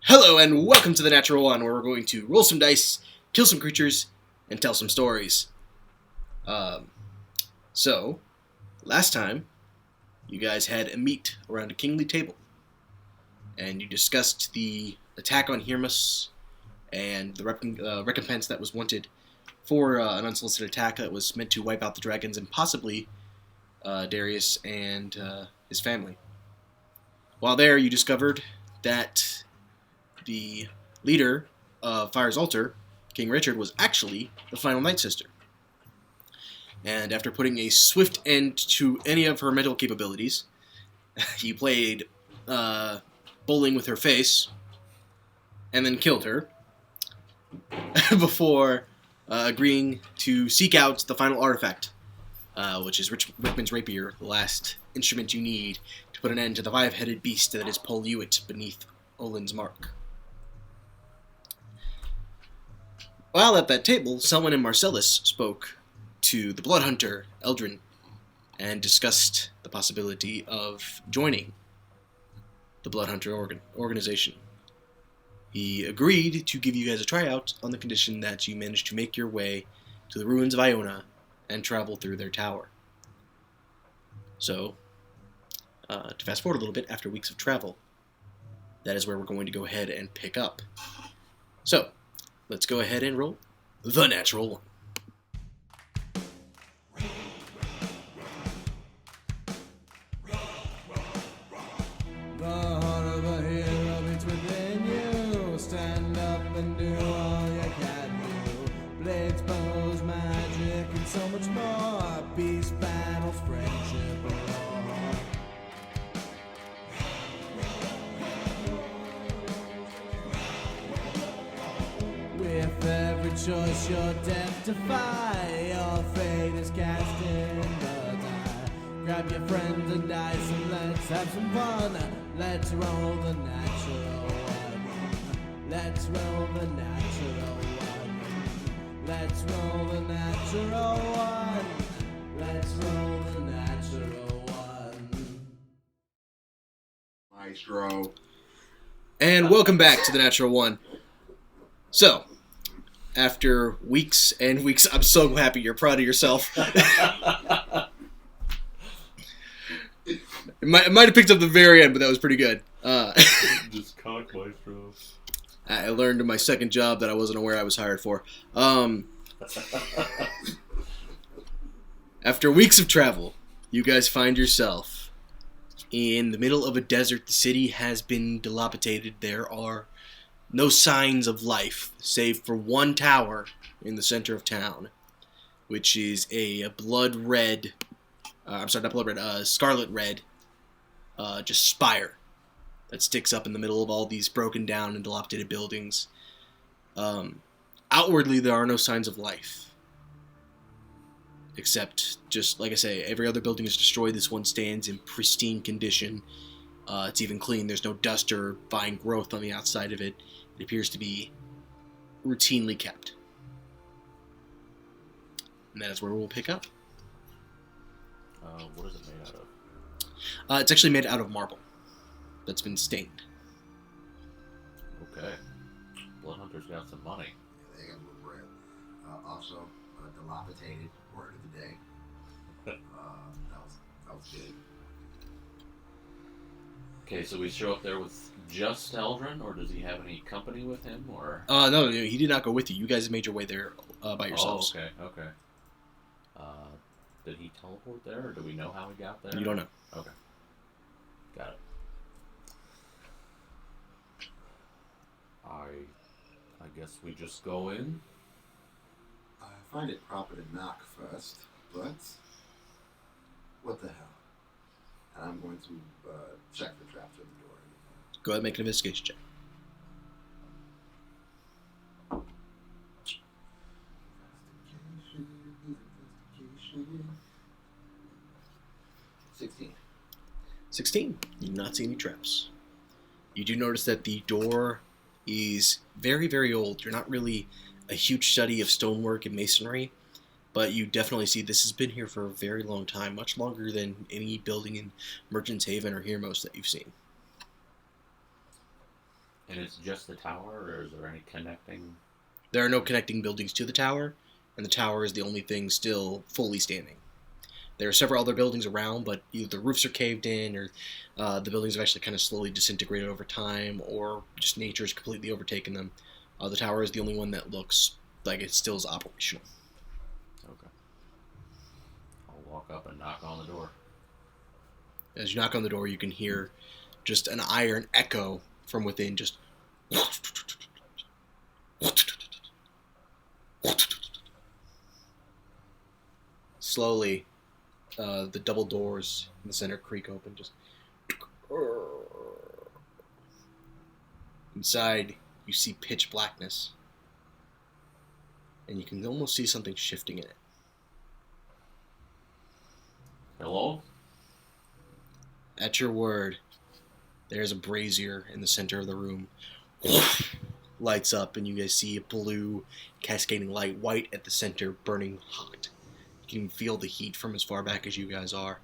Hello and welcome to the Natural One, where we're going to roll some dice, kill some creatures, and tell some stories. So, last time, you guys had a meet around a kingly table, and you discussed the attack on Hermus and the recompense that was wanted for an unsolicited attack that was meant to wipe out the dragons and possibly Darius and his family. While there, you discovered that the leader of Fire's Altar, King Richard, was actually the final Night Sister. And after putting a swift end to any of her mental capabilities, he played bowling with her face and then killed her before agreeing to seek out the final artifact, which is Rickman's Rapier, the last instrument you need to put an end to the five-headed beast that is Poluit beneath Olin's mark. While at that table, Selwyn and Marcelus spoke to the Blood Hunter, Eldrin, and discussed the possibility of joining the Blood Hunter organization. He agreed to give you guys a tryout on the condition that you managed to make your way to the ruins of Iona and travel through their tower. So, to fast forward a little bit, after weeks of travel, that is where we're going to go ahead and pick up. So, let's go ahead and roll the Natural One. The heart of a hero beats within you. Stand up and do all you can do. Blades, bows, magic, and so much more. Peace, battles, friendship, war. With every choice you're death defy. Your fate is cast in the die. Grab your friends and dice and let's have some fun. Let's roll the natural one. Let's roll the natural one. Let's roll the natural one. Let's roll the natural one. Maestro. And welcome back to the Natural One. So, after weeks and weeks, I'm so happy you're proud of yourself. It might have picked up the very end, but that was pretty good. Just cock Maestro. I learned in my second job that I wasn't aware I was hired for. After weeks of travel, you guys find yourself in the middle of a desert. The city has been dilapidated. There are no signs of life, save for one tower in the center of town, which is a scarlet red, just spire that sticks up in the middle of all these broken down and dilapidated buildings. Outwardly, there are no signs of life, except, just like I say, every other building is destroyed. This one stands in pristine condition. It's even clean. There's no dust or vine growth on the outside of it. It appears to be routinely kept. And that is where we'll pick up. What is it made out of? It's actually made out of marble that's been stained. Okay. Blood Hunter's got some money. Yeah, they got a little bread. Also, dilapidated word of the day. That was good. Okay, so we show up there with just Eldrin, or does he have any company with him, or? No, he did not go with you. You guys made your way there by yourselves. Oh, okay. Did he teleport there, or do we know how he got there? You don't know. Okay. Got it. I guess we just go in. I find it proper to knock first, but what the hell? And I'm going to check the traps at the door. Go ahead and make an investigation check. Investigation. 16. 16. You do not see any traps. You do notice that the door is very, very old. You're not really a huge study of stonework and masonry, but you definitely see this has been here for a very long time, much longer than any building in Merchant's Haven or Hermos that you've seen. And it's just the tower, or is there any connecting? There are no connecting buildings to the tower, and the tower is the only thing still fully standing. There are several other buildings around, but either the roofs are caved in, or the buildings have actually kind of slowly disintegrated over time, or just nature has completely overtaken them. The tower is the only one that looks like it still is operational. Okay. I'll walk up and knock on the door. As you knock on the door, you can hear just an iron echo from within, just slowly. The double doors in the center creak open. Just inside, you see pitch blackness, and you can almost see something shifting in it. Hello? At your word, there's a brazier in the center of the room. Lights up, and you guys see a blue cascading light, white at the center, burning hot. You can feel the heat from as far back as you guys are.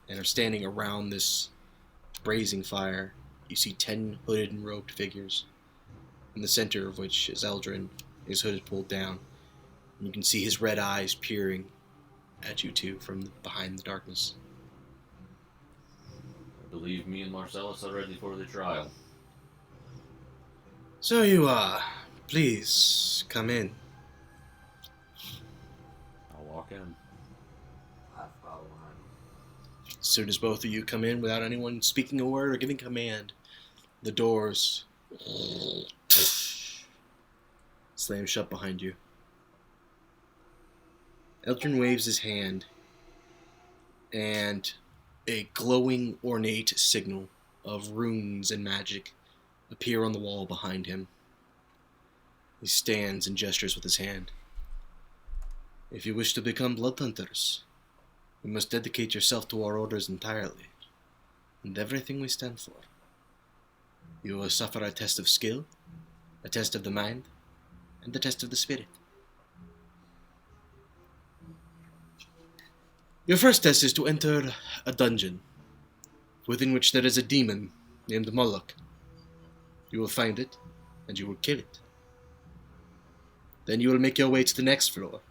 And are standing around this blazing fire. You see 10 hooded and robed figures, in the center of which is Eldrin, his hood is pulled down. And you can see his red eyes peering at you two from behind the darkness. I believe me and Marcelus are ready for the trial. So you are. Please, come in. I'll walk in. I follow him. As soon as both of you come in without anyone speaking a word or giving command, the doors slam shut behind you. Eldrin waves his hand, and a glowing, ornate signal of runes and magic appear on the wall behind him. He stands and gestures with his hand. If you wish to become blood hunters, you must dedicate yourself to our orders entirely, and everything we stand for. You will suffer a test of skill, a test of the mind, and a test of the spirit. Your first test is to enter a dungeon, within which there is a demon named Moloch. You will find it, and you will kill it. Then you will make your way to the next floor,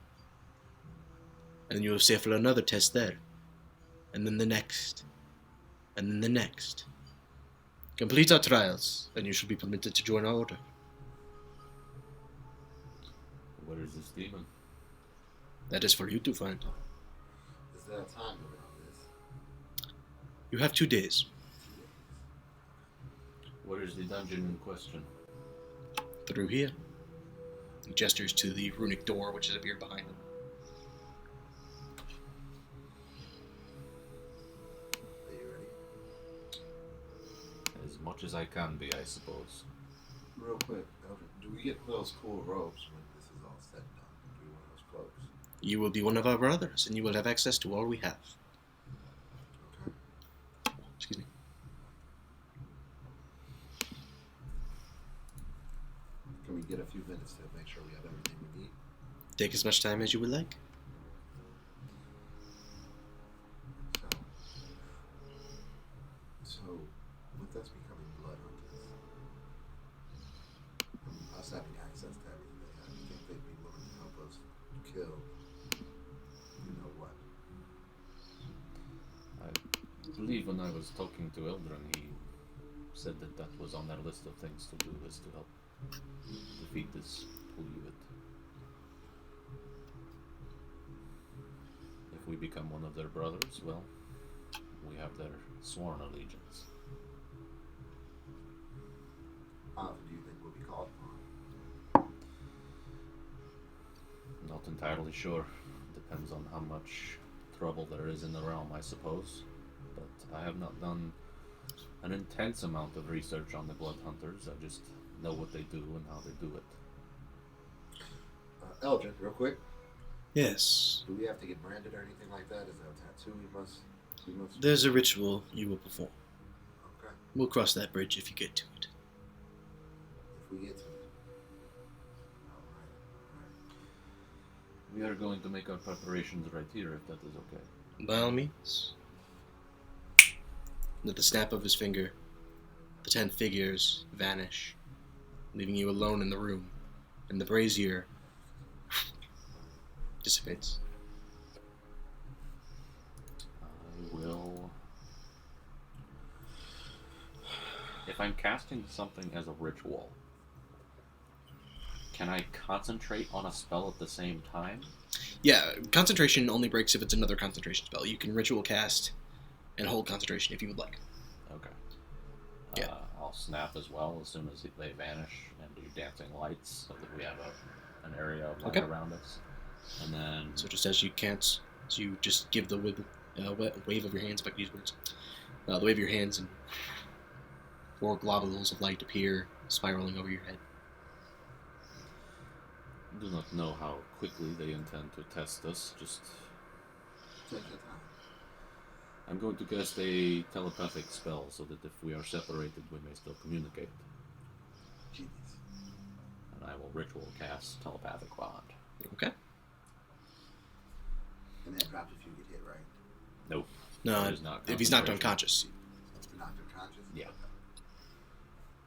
and you will suffer another test there, and then the next, and then the next. Complete our trials, and you shall be permitted to join our order. Where is this demon? That is for you to find. Is there a time limit on this? You have 2 days. Where is the dungeon in question? Through here. He gestures to the runic door, which has appeared behind him. Are you ready? As much as I can be, I suppose. Real quick, Eldrin, do we get those cool robes when this is all said and done? Do we want those cloaks? You will be one of our brothers, and you will have access to all we have. Okay. Excuse me. Can we get a few minutes to make sure we have everything we need? Take as much time as you would like. So with us becoming blood hunters, us having access to everything they have, you think they'd be willing to help us kill, you know what? I believe when I was talking to Eldrin, he said that that was on their list of things to do, is to help defeat this Puluvit. If we become one of their brothers, well, we have their sworn allegiance. How often do you think we'll be called upon? Not entirely sure. Depends on how much trouble there is in the realm, I suppose. But I have not done an intense amount of research on the Blood Hunters. I just know what they do and how they do it. Eldrin, real quick, Yes. do we have to get branded or anything like that? Is there a tattoo we must? There's a ritual you will perform. Okay. We'll cross that bridge if you get to it. If we get to it. Alright. We are going to make our preparations right here, if that is okay. By all means. With the snap of his finger, The 10 figures vanish, leaving you alone in the room, and the brazier dissipates. I will. If I'm casting something as a ritual, can I concentrate on a spell at the same time? Yeah, concentration only breaks if it's another concentration spell. You can ritual cast and hold concentration if you would like. Okay. Yeah. I'll snap as well as soon as they vanish and do dancing lights so that we have an area of light Okay. around us. And then. So just as you can't, so you just give the wave of your hands, if I can use words. The wave of your hands, and 4 globules of light appear, spiraling over your head. I do not know how quickly they intend to test us. Just. Take your time. I'm going to cast a telepathic spell so that if we are separated, we may still communicate. Genius. And I will ritual cast telepathic bond. Okay. And that drops if you get hit, right? Nope. No, It is not if he's knocked concentration. unconscious. You're knocked unconscious? Yeah. Okay.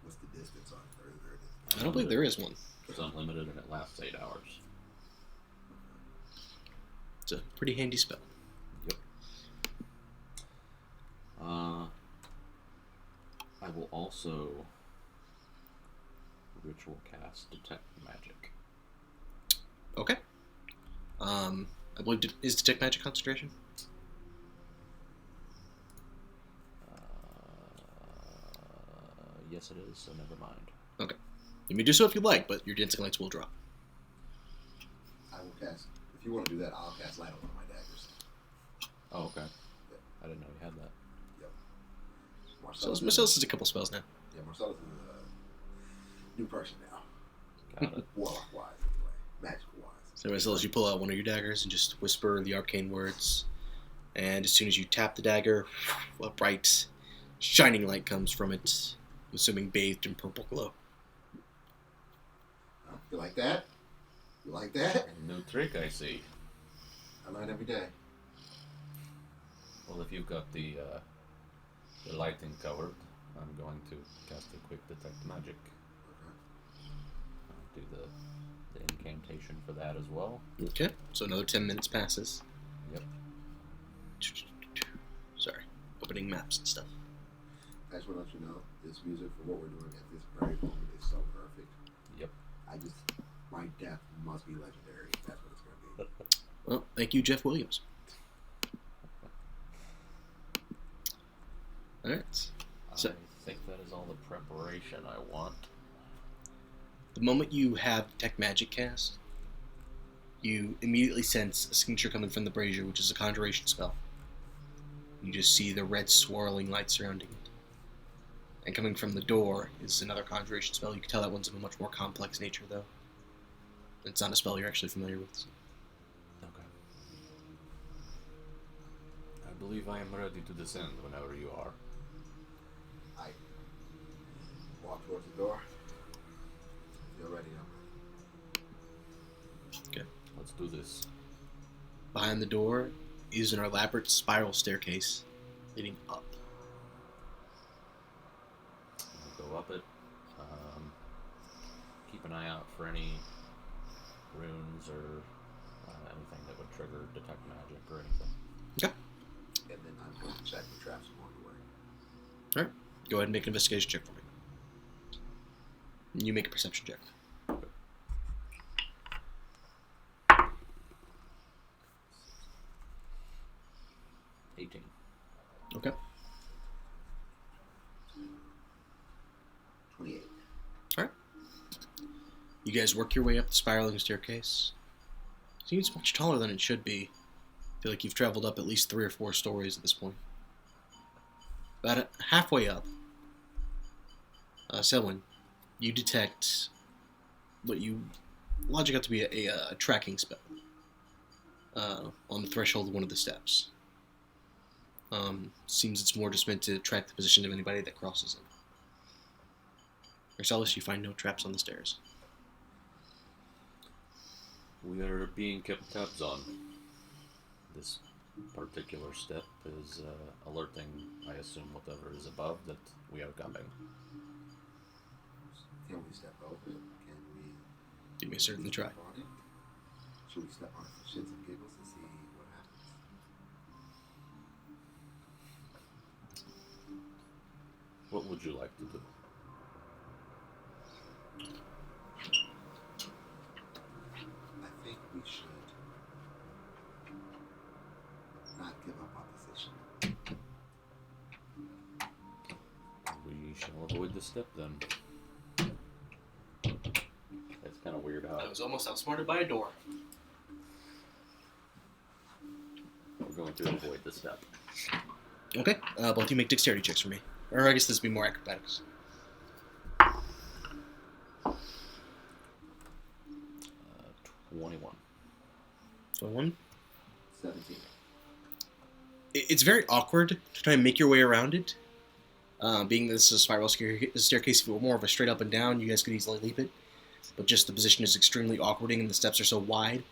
What's the distance on it? Or is there I don't believe there is one. It's unlimited and it lasts 8 hours. It's a pretty handy spell. Yep. I will also ritual cast detect magic. Okay. I believe is detect magic concentration. Yes, it is. So never mind. Okay. You may do so if you like, but your dancing lights will drop. I will cast. If you want to do that, I'll cast light on one of my daggers. Oh, okay. Yep. I didn't know you had that. Yep. So Marcelus has a couple spells now. Yeah, Marcelus is a new person now. Got it. Warlock-wise, anyway. Magical-wise. So Marcelus, you pull out one of your daggers and just whisper the arcane words. And as soon as you tap the dagger, a bright, shining light comes from it, assuming bathed in purple glow. You like that? You like that? New trick, I see. I learn every day. Well, if you've got the lighting covered, I'm going to cast a quick detect magic. I'll do the incantation for that as well. Okay. So another 10 minutes passes. Yep. Sorry. Opening maps and stuff. I just want to let you know, this music for what we're doing at this very moment is so perfect. Yep. My death must be legendary. That's what it's going to be. Well, thank you, Jeff Williams. Alright. So, I think that is all the preparation I want. the moment you have Detect Magic cast, you immediately sense a signature coming from the brazier, which is a conjuration spell. You just see the red swirling light surrounding it. And coming from the door is another conjuration spell. You can tell that one's of a much more complex nature, though. It's not a spell you're actually familiar with. Okay. I believe I am ready to descend whenever you are. I walk towards the door. You're ready, Okay. Let's do this. Behind the door is an elaborate spiral staircase leading up. I'll go up it. Keep an eye out for any runes or anything that would trigger detect magic or anything. Okay. and then I'm going to check the traps along the way. Alright. Go ahead and make an investigation check for me. You make a perception check. 18. Okay. 28. Alright. You guys work your way up the spiraling staircase. Seems much taller than it should be. I feel like you've traveled up at least 3 or 4 stories at this point. About halfway up, Selwyn, you detect what you logic out to be a tracking spell on the threshold of one of the steps. Seems it's more just meant to track the position of anybody that crosses it. Marcelus, you find no traps on the stairs. We are being kept tabs on. This particular step is alerting, I assume, whatever is above that we are coming. Can we step over it? Can we You may certainly try. step on it? Should we step on it for shits and giggles to see what happens? What would you like to do? I think we should not give up our position. We shall avoid the step then. It's kind of weird how I was almost outsmarted by a door. we're going to avoid the step. Okay, both you make dexterity checks for me. Or I guess this would be more acrobatics. 21. 21. 17. It's very awkward to try and make your way around it. Being that this is a spiral staircase, if it were more of a straight up and down, you guys could easily leap it. But just the position is extremely awkwarding and the steps are so wide.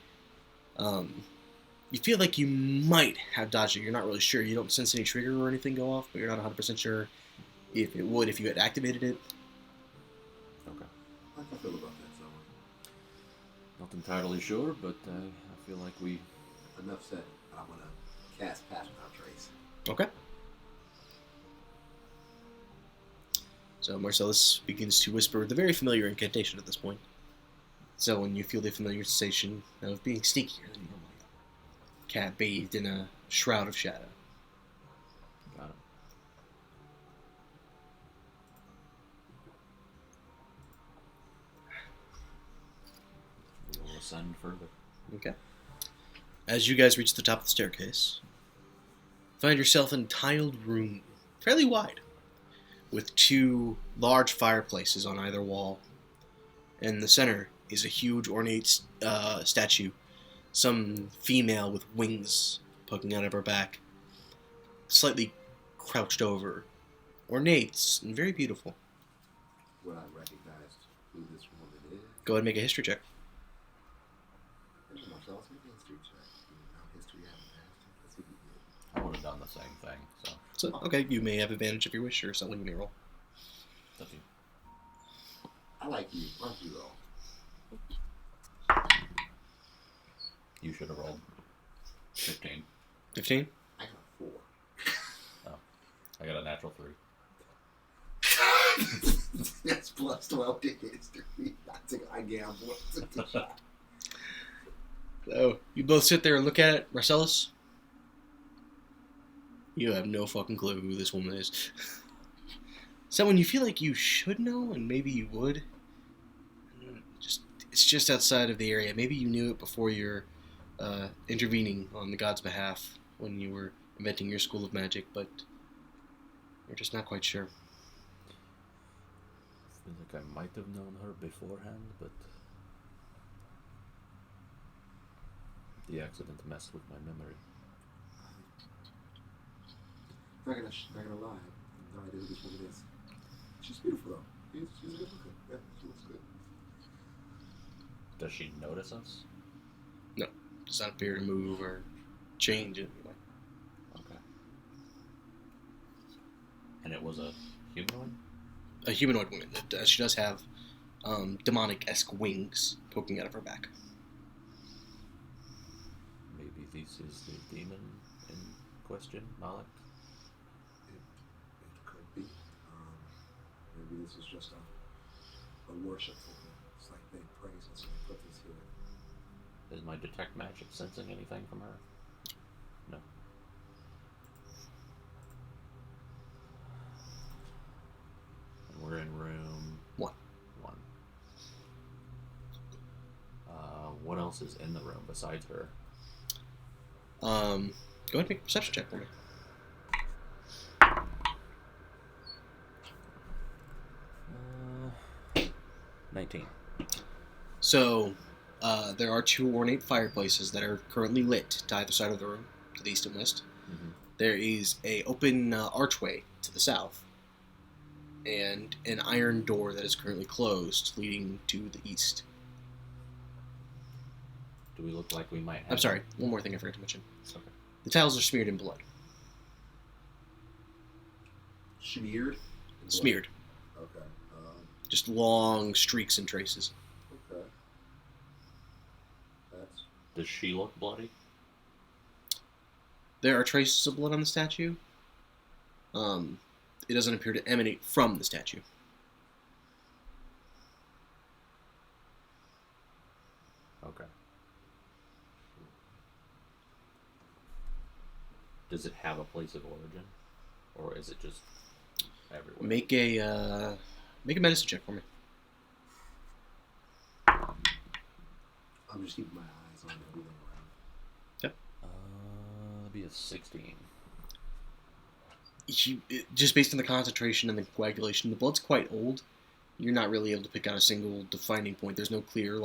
You feel like you might have dodged it. You're not really sure. You don't sense any trigger or anything go off, but you're not 100% sure if it would if you had activated it. Okay. How do you feel about that, Selwyn? Not entirely sure, but I feel like we... Enough said. I'm going to cast Pass Without Trace. Okay. So Marcellus begins to whisper the very familiar incantation at this point. So when you feel the familiar sensation of being sneakier than normal. Cat bathed in a shroud of shadow. Got it. We will ascend further. Okay. As you guys reach the top of the staircase, find yourself in a tiled room, fairly wide, with two large fireplaces on either wall. In the center is a huge ornate statue, some female with wings poking out of her back, slightly crouched over, ornate and very beautiful. Would I recognize who this woman is? Go ahead and make a history check. Marcellus, make a history check. How history happened. Let's see what you did. I would have done the same thing, so... So, okay, you may have advantage if you wish, or something you may roll. It's up to you. I like you. Why don't you roll? You should have rolled 15. 15? I got a 4. Oh. I got a natural 3. That's plus 12 to history. I gamble. Took the shot. So, you both sit there and look at it. Marcellus? You have no fucking clue who this woman is. Someone you feel like you should know, and maybe you would. It's just outside of the area. Maybe you knew it before you're intervening on the god's behalf when you were inventing your school of magic, but you're just not quite sure. I feel like I might have known her beforehand, but the accident messed with my memory. Not gonna lie. I have no idea who this woman is. She's beautiful though. She's good looking. Yeah, she looks good. Does she notice us? No, does not appear to move or change in any way. Okay. And it was a humanoid? A humanoid woman. She does have demonic-esque wings poking out of her back. Maybe this is the demon in question, Malik? It could be. Maybe this is just a worshipful one. It's like they praise us and they put this here. Is my detect magic sensing anything from her? No. And we're in room... 1. 1. What else is in the room besides her? Go ahead and make a perception check for me. 19. So, there are 2 ornate fireplaces that are currently lit to either side of the room, to the east and west. Mm-hmm. There is a open archway to the south, and an iron door that is currently closed, leading to the east. Do we look like we might have... I'm sorry, one more thing I forgot to mention. Okay. The tiles are smeared in blood. Smeared? Smeared. Okay. Just long streaks and traces. Okay. That's... Does she look bloody? There are traces of blood on the statue. It doesn't appear to emanate from the statue. Okay. Does it have a place of origin, or is it just everywhere? Make a medicine check for me. I'm just keeping my eyes on everything around. That'd be a 16. Just based on the concentration and the coagulation, the blood's quite old. You're not really able to pick out a single defining point. There's no clear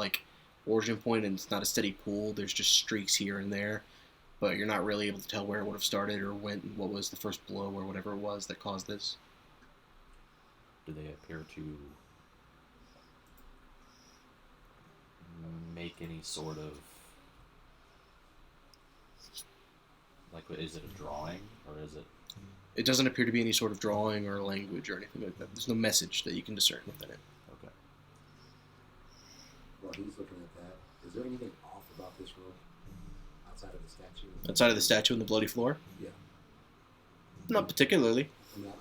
origin point, and it's not a steady pool. There's just streaks here and there, but you're not really able to tell where it would have started or what was the first blow or whatever it was that caused this. Do they appear to make any sort of is it a drawing or is it? It doesn't appear to be any sort of drawing or language or anything like that. There's no message that you can discern within it. Okay. While he's looking at that, is there anything off about this room outside of the statue? Outside of the statue and the bloody floor? Yeah. Not particularly. I mean,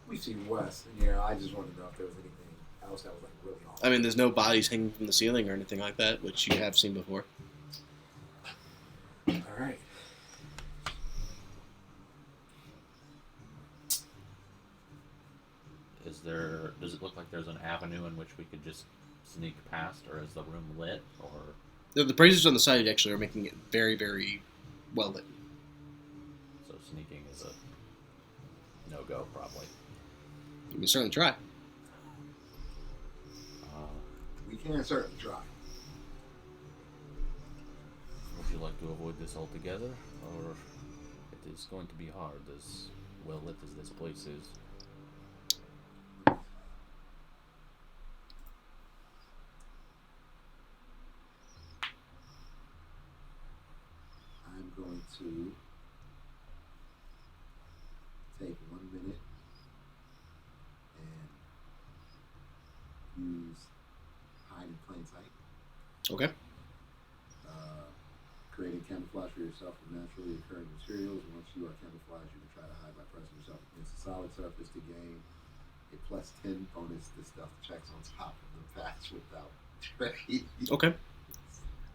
we've seen Wes, and I just wanted to know if there was anything else that was really off. I mean, there's no bodies hanging from the ceiling or anything like that, which you have seen before. All right. Does it look like there's an avenue in which we could just sneak past, or is the room lit, or? The braziers on the side actually are making it very, very well lit. So sneaking is a no-go, probably. You can certainly try. We can certainly try. Would you like to avoid this altogether, or it is going to be hard, as well lit as this place is? I'm going to take 1 minute and use hide in plain sight. Okay. Creating camouflage for yourself with naturally occurring materials. Once you are camouflaged, you can try to hide by pressing yourself against a solid surface to gain a +10 bonus to stealth checks on top of the patch without trade. Okay.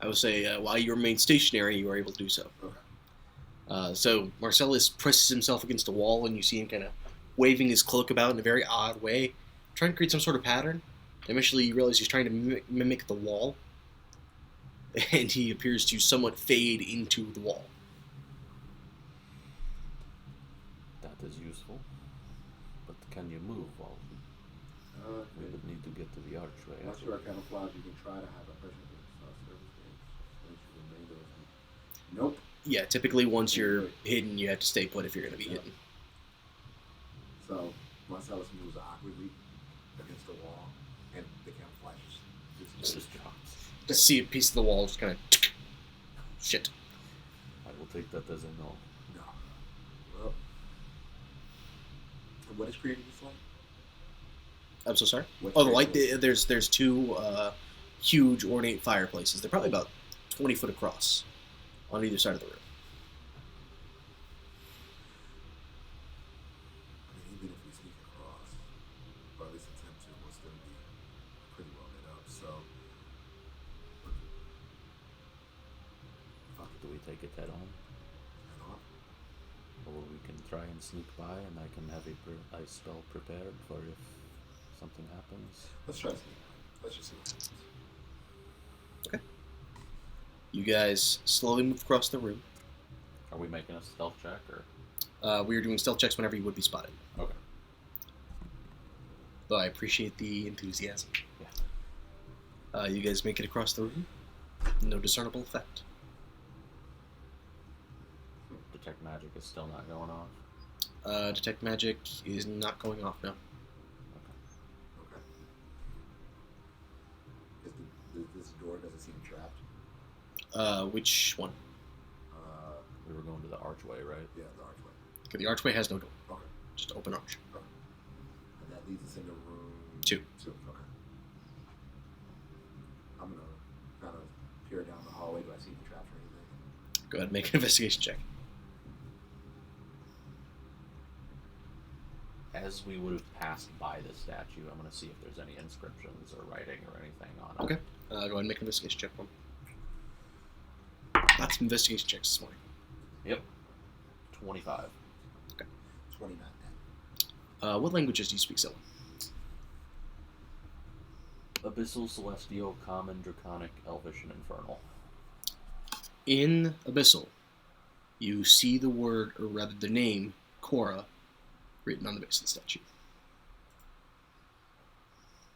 I would say while you remain stationary, you are able to do so. Okay. So Marcelus presses himself against a wall, and you see him kind of waving his cloak about in a very odd way, trying to create some sort of pattern. Eventually, you realize he's trying to mimic the wall, and he appears to somewhat fade into the wall. That is useful. But can you move while we would need to get to the archway? Once you are camouflaged, you can try to hide by pressing against a solid surface. Nope. Yeah, typically once you're hidden, you have to stay put if you're going to be hidden. So Marcellus moves awkwardly against the wall, and the camouflage This is drops. Just see a piece of the wall just kind of... Shit. I will take that as a no. No. Well, what is creating this light? I'm so sorry? What's Oh, the light, creating there's two huge ornate fireplaces. They're probably about 20 foot across on either side of the room. I mean, even if we sneak across, or at least attempt to, we'll still be pretty well lit up. So, fuck it, Do we take it head on? head on. Or we can try and sneak by and I can have a spell prepared for if something happens. Let's try sneak. Let's just see what happens. You guys slowly move across the room. Are we making a stealth check or? We are doing stealth checks whenever you would be spotted. Okay. Though I appreciate the enthusiasm. Yeah. You guys make it across the room. No discernible effect. Detect magic is still not going off. Detect magic is not going off now. Okay. This door, does it seem trapped? Which one? We were going to the archway, right? Yeah, the archway. Okay, the archway has no door. Okay. Just open arch. Okay. And that leads us into room 2. 2. Okay. I'm gonna kind of peer down the hallway. Do I see any traps or anything? Go ahead and make an investigation check. As we would have passed by the statue, I'm going to see if there's any inscriptions or writing or anything on it. Okay. Go ahead and make an investigation check for me. Lots of investigation checks this morning. Yep. 25. 29. What languages do you speak, Selwyn? Abyssal, Celestial, Common, Draconic, Elvish, and Infernal. In Abyssal, you see the word, or rather the name, Korra, written on the base of the statue.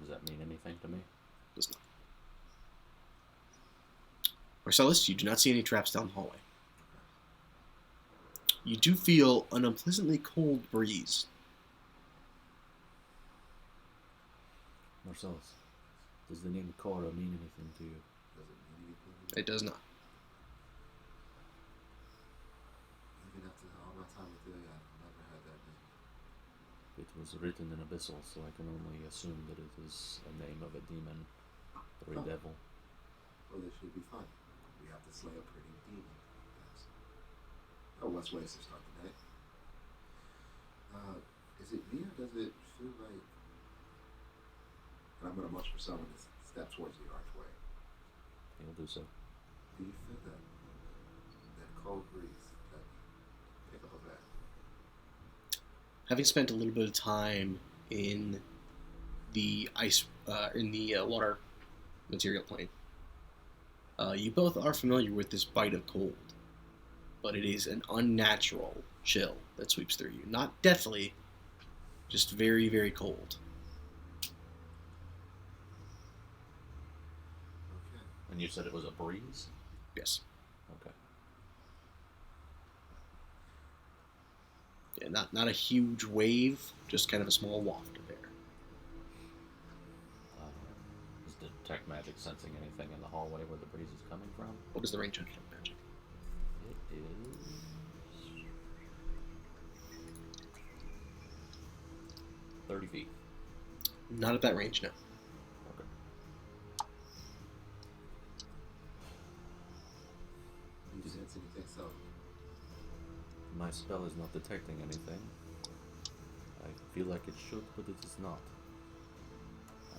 Does that mean anything to me? Does not. Marcelus, you do not see any traps down the hallway. You do feel an unpleasantly cold breeze. Marcellus, does the name Korra mean anything to you? Does it mean anything? It does not. Even after all my time with Ilya, I've never had that name. It was written in Abyssal, so I can only assume that it is a name of a demon or a devil. Well, this should be fun. We have to slay a pretty demon. That's... Oh, what's ways to start the day? Is it me or does it feel like... And I'm going to much for someone to step towards the archway. He'll do so. Do you feel that cold breeze, that pick up of that? Having spent a little bit of time in the water material plane, you both are familiar with this bite of cold, but it is an unnatural chill that sweeps through you. Not deathly, just very, very cold. Okay. And you said it was a breeze? Yes. Okay. Yeah, not a huge wave, just kind of a small waft of air. Is Detect Magic sensing anything in the hallway where the breeze is coming from? What is the range on Detect Magic? It is 30 feet. Not at that range, no. Okay. Do you sense anything, so? My spell is not detecting anything. I feel like it should, but it is not.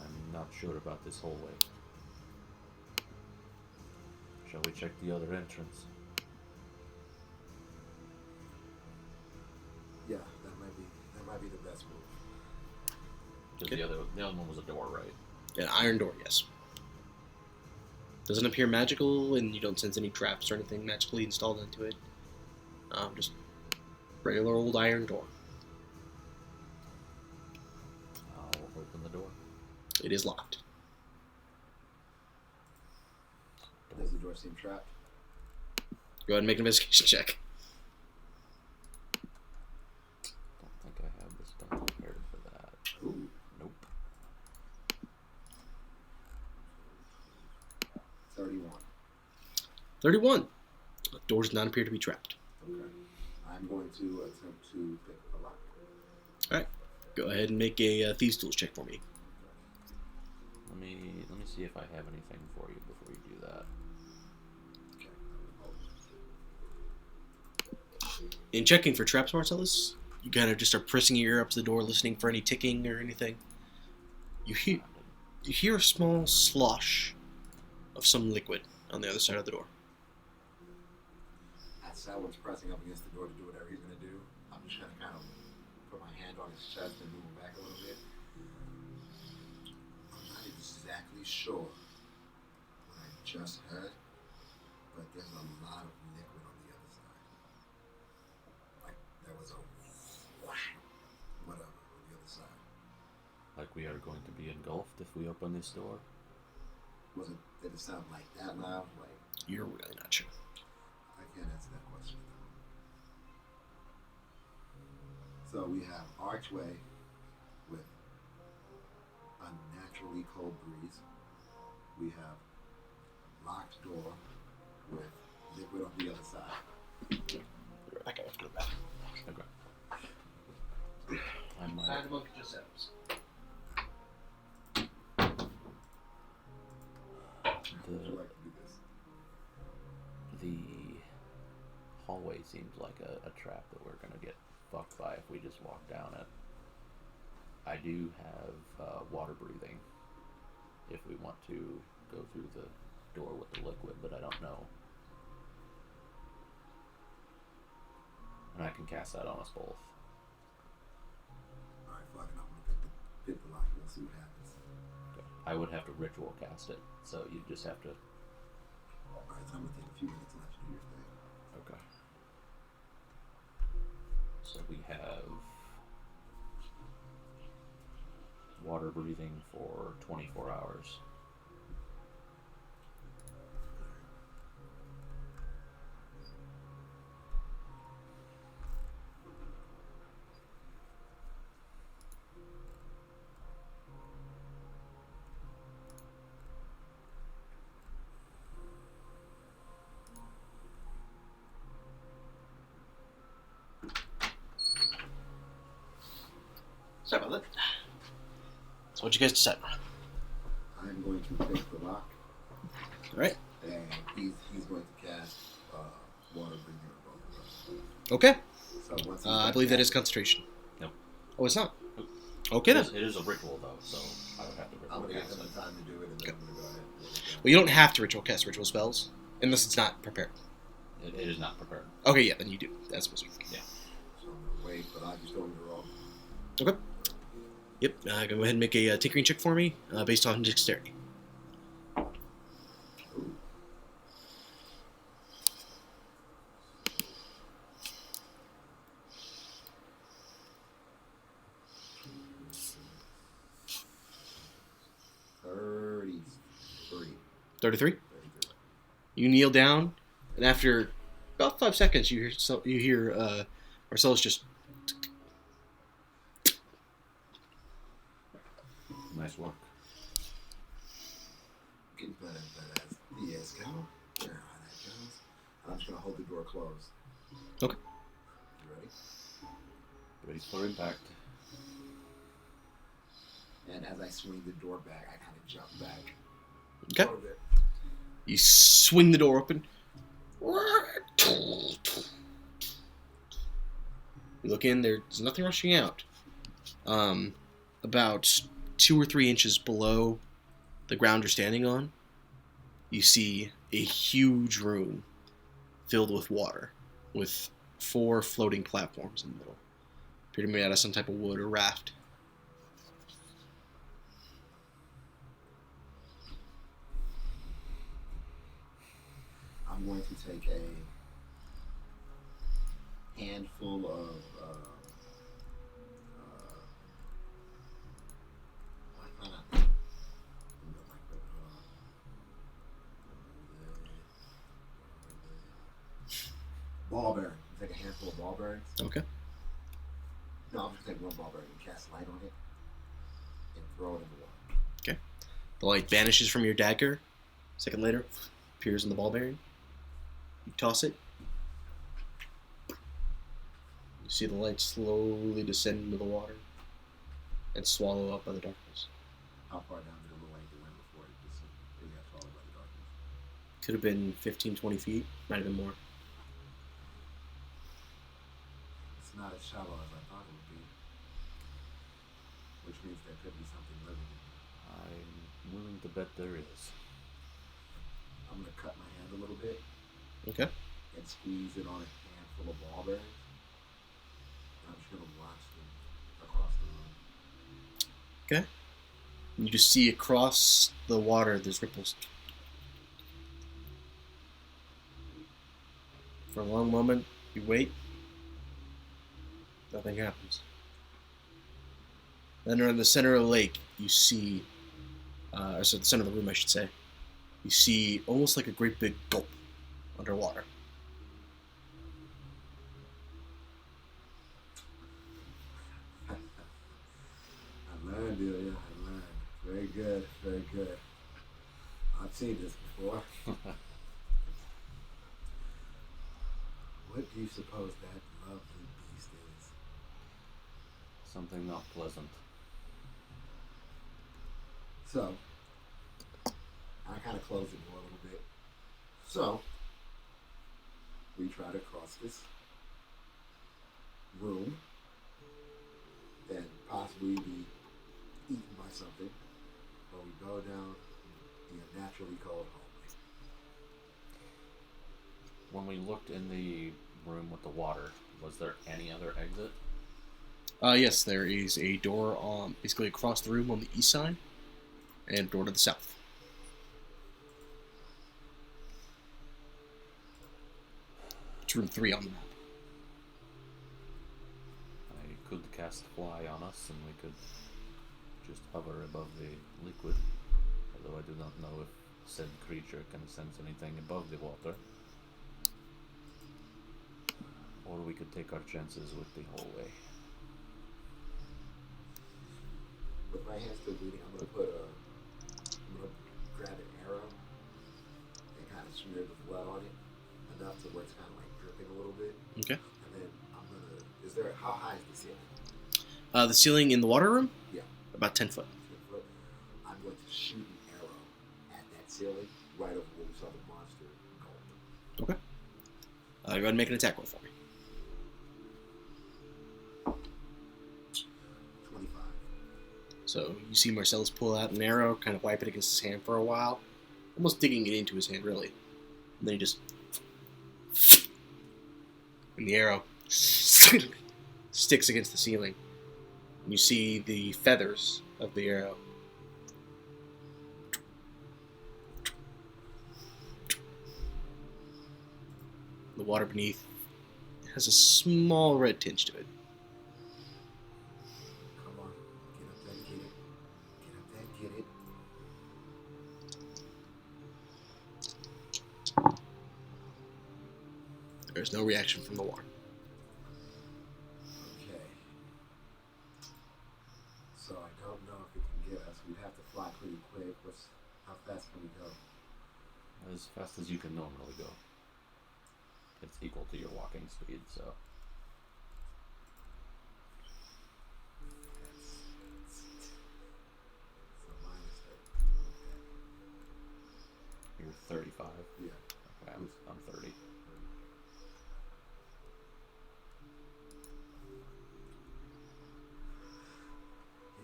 I'm not sure about this hallway. Shall we check the other entrance? Yeah, that might be the best move. Because Okay. the other one was a door, right? An iron door, yes. Doesn't appear magical, and you don't sense any traps or anything magically installed into it. Just regular old iron door. I'll open the door. It is locked. Does the door seem trapped? Go ahead and make an investigation check. Don't think I have this done prepared for that. Ooh. Nope. 31. 31. The door does not appear to be trapped. Okay. I'm going to attempt to pick a lock. Alright. Go ahead and make a Thieves' Tools check for me. Let me see if I have anything for you before you do that. Okay. In checking for traps, Marcellus, you kind of just start pressing your ear up to the door, listening for any ticking or anything. You hear a small slosh of some liquid on the other side of the door. As Selwyn's pressing up against the door to do whatever he's going to do, I'm just going to kind of put my hand on his chest and move him back a little bit. I'm not exactly sure what I just heard, but there's a lot of liquid on the other side. Like, there was a whoosh, whatever on the other side. Like we are going to be engulfed if we open this door? Did it sound like that loud? Like, You're really not sure. I can't answer that question. So we have archway with unnaturally cold breeze. We have locked door with liquid on the other side. seems like a trap that we're gonna get fucked by if we just walk down it. I do have water breathing if we want to go through the door with the liquid, but I don't know. And I can cast that on us both. Alright, fuck it. I'm gonna pick the lock and we'll see what happens. Okay. I would have to ritual cast it, so you just have to. Alright, so I'm gonna take a few minutes and let you do your thing. Okay. So we have water breathing for 24 hours. Sorry about that. So what'd you guys decide? I'm going to pick the lock, Alright. and he's going to cast water breathing on both of us. Okay. So once I believe that is concentration. No. Oh, it's not? Nope. Okay then. It is a ritual though, so I would have to I'm ritual gonna give cast him it. the time to do it, and then I'm gonna go ahead and do it. Well, you don't have to ritual cast ritual spells unless it's not prepared. It is not prepared. Okay, yeah, then you do. That's supposed to be. Yeah. So I'm gonna wait, but I just don't roll. Okay. Yep. Go ahead and make a tinkering check for me based on dexterity. Ooh. $33. 33. You kneel down, and after about 5 seconds, you hear Marcellus just. Nice work. Getting better and better as the years go. You know how that goes. I'm just gonna hold the door closed. Okay. You ready? Brace for impact. And as I swing the door back, I kind of jump back. Okay. A little bit. You swing the door open. You look in. There's nothing rushing out. About 2 or 3 inches below the ground you're standing on, you see a huge room filled with water, with 4 floating platforms in the middle, appear to be made out of some type of wood or raft. I'm going to take a handful of why not? Ball bearing. Take a handful of ball bearings. Okay. No, I'm just take one ball bearing and cast light on it and throw it in the water. The light vanishes from your dagger. A second later, appears in the ball bearing. You toss it. You see the light slowly descend into the water and swallow up by the darkness. How far down did the light went before it just really got swallowed by the darkness? Could have been 15, 20 feet. Might have been more. It's not as shallow as I thought it would be. Which means there could be something living in there. I'm willing to bet there is. I'm going to cut my hand a little bit Okay. and squeeze it on a handful of ball bearings. And I'm just going to watch them across the room. Okay. You just see across the water, there's ripples. For a long moment, you wait. Nothing happens. Then in the center of the lake, you see, or so the center of the room, I should say, you see almost like a great big gulp underwater. I learned, Ilya. I learned. Very good. Very good. I've seen this before. What do you suppose that lovely beast is? Something not pleasant. So, I kind of close the door a little bit. So, we try to cross this room and possibly be eaten by something, or we go down the naturally called hallway. When we looked in the room with the water, was there any other exit? Yes, there is a door basically across the room on the east side, and a door to the south. It's room 3 on the map. I could cast fly on us, and we could just hover above the liquid. Although I do not know if said creature can sense anything above the water. Or we could take our chances with the hallway. With my hands still bleeding, I'm gonna grab an arrow and kind of smear the blood on it enough to where it's kind of like dripping a little bit. Okay. And then how high is the ceiling? The ceiling in the water room? Yeah. About 10 foot. 10 foot. I'm going to shoot an arrow at that ceiling right over where we saw the monster go. Okay. Go ahead and make an attack roll for me. 25. So you see Marcellus pull out an arrow, kind of wipe it against his hand for a while, almost digging it into his hand, really. And then he just... And the arrow sticks against the ceiling. And you see the feathers of the arrow. The water beneath has a small red tinge to it. Come on. Get up there and get it. Get up there and get it. There's no reaction from the water. Okay. So I don't know if it can get us. We'd have to fly pretty quick. How fast can we go? As fast as you can normally go. It's equal to your walking speed, so. So minus 30. Okay. You're 35. Yeah. Okay, I'm 30.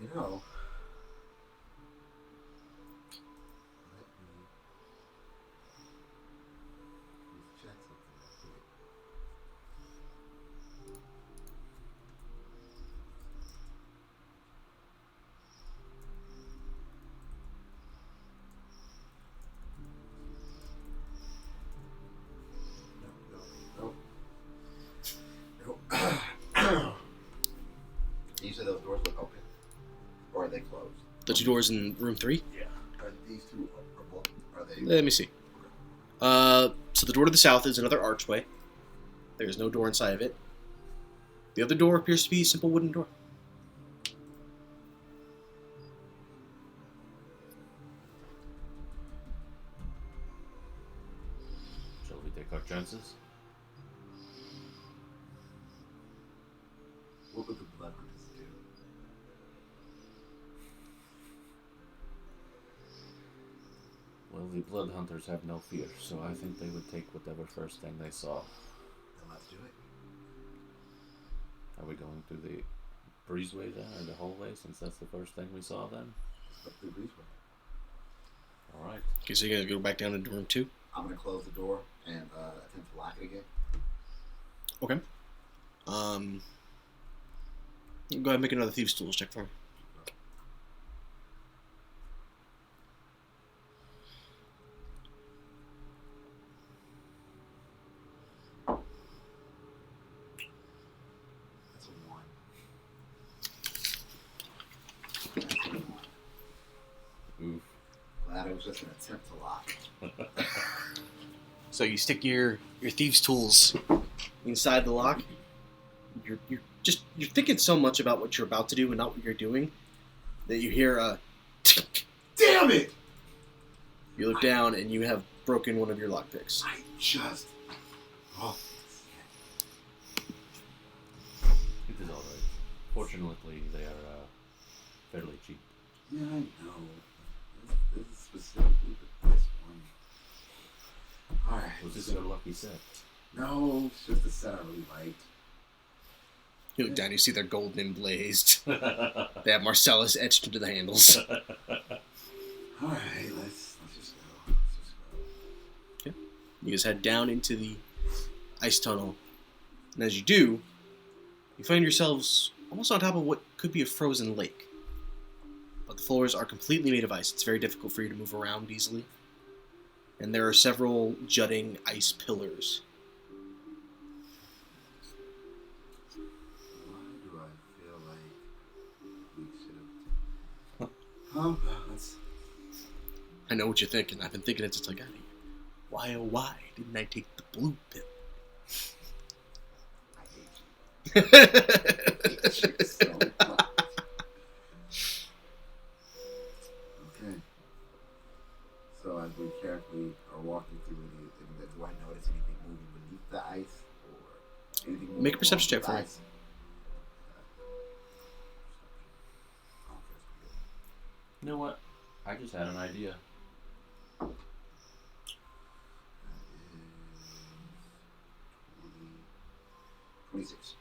You know, let's check something real quick. No. You said those doors look open? Or are they closed? The 2 doors in room 3? Yeah. Are these two are they? Let me see. So the door to the south is another archway. There's no door inside of it. The other door appears to be a simple wooden door. Shall we take our chances? What would the blood hunters do? Well, the blood hunters have no fear, so I think they would take whatever first thing they saw. Then let's do it. Are we going through the breezeway then, or the hallway, since that's the first thing we saw then? Let's go through the breezeway. Alright. Okay, so you guys go back down into room 2? I'm going to close the door and attempt to lock it again. Okay. Go ahead and make another Thieves' Tools check for me. That's a 1. Oof. Glad it was just an attempt to lock. So you stick your Thieves' Tools inside the lock. You're thinking so much about what you're about to do and not what you're doing that you hear a Damn it! You look down and you have broken one of your lockpicks. I just... Oh. It is alright. Fortunately, they are fairly cheap. Yeah, I know. This is specifically for this one. Alright. Was this your lucky set? No, it's just a set I really liked. You look down, you see they're golden emblazed. They have Marcellus etched into the handles. All right, let's just go. Let's just go. You guys head down into the ice tunnel, and as you do, you find yourselves almost on top of what could be a frozen lake. But the floors are completely made of ice. It's very difficult for you to move around easily. And there are several jutting ice pillars. Why do I feel like we should have? Let's. I know what you're thinking. I've been thinking it since I got here. Why, oh why, didn't I take the blue pill? I hate you so much. Okay. So as we carefully are walking through it, do I notice anything moving beneath the ice, or anything moving Make a perception check along for me. the ice? You know what? I just had an idea. That is 26.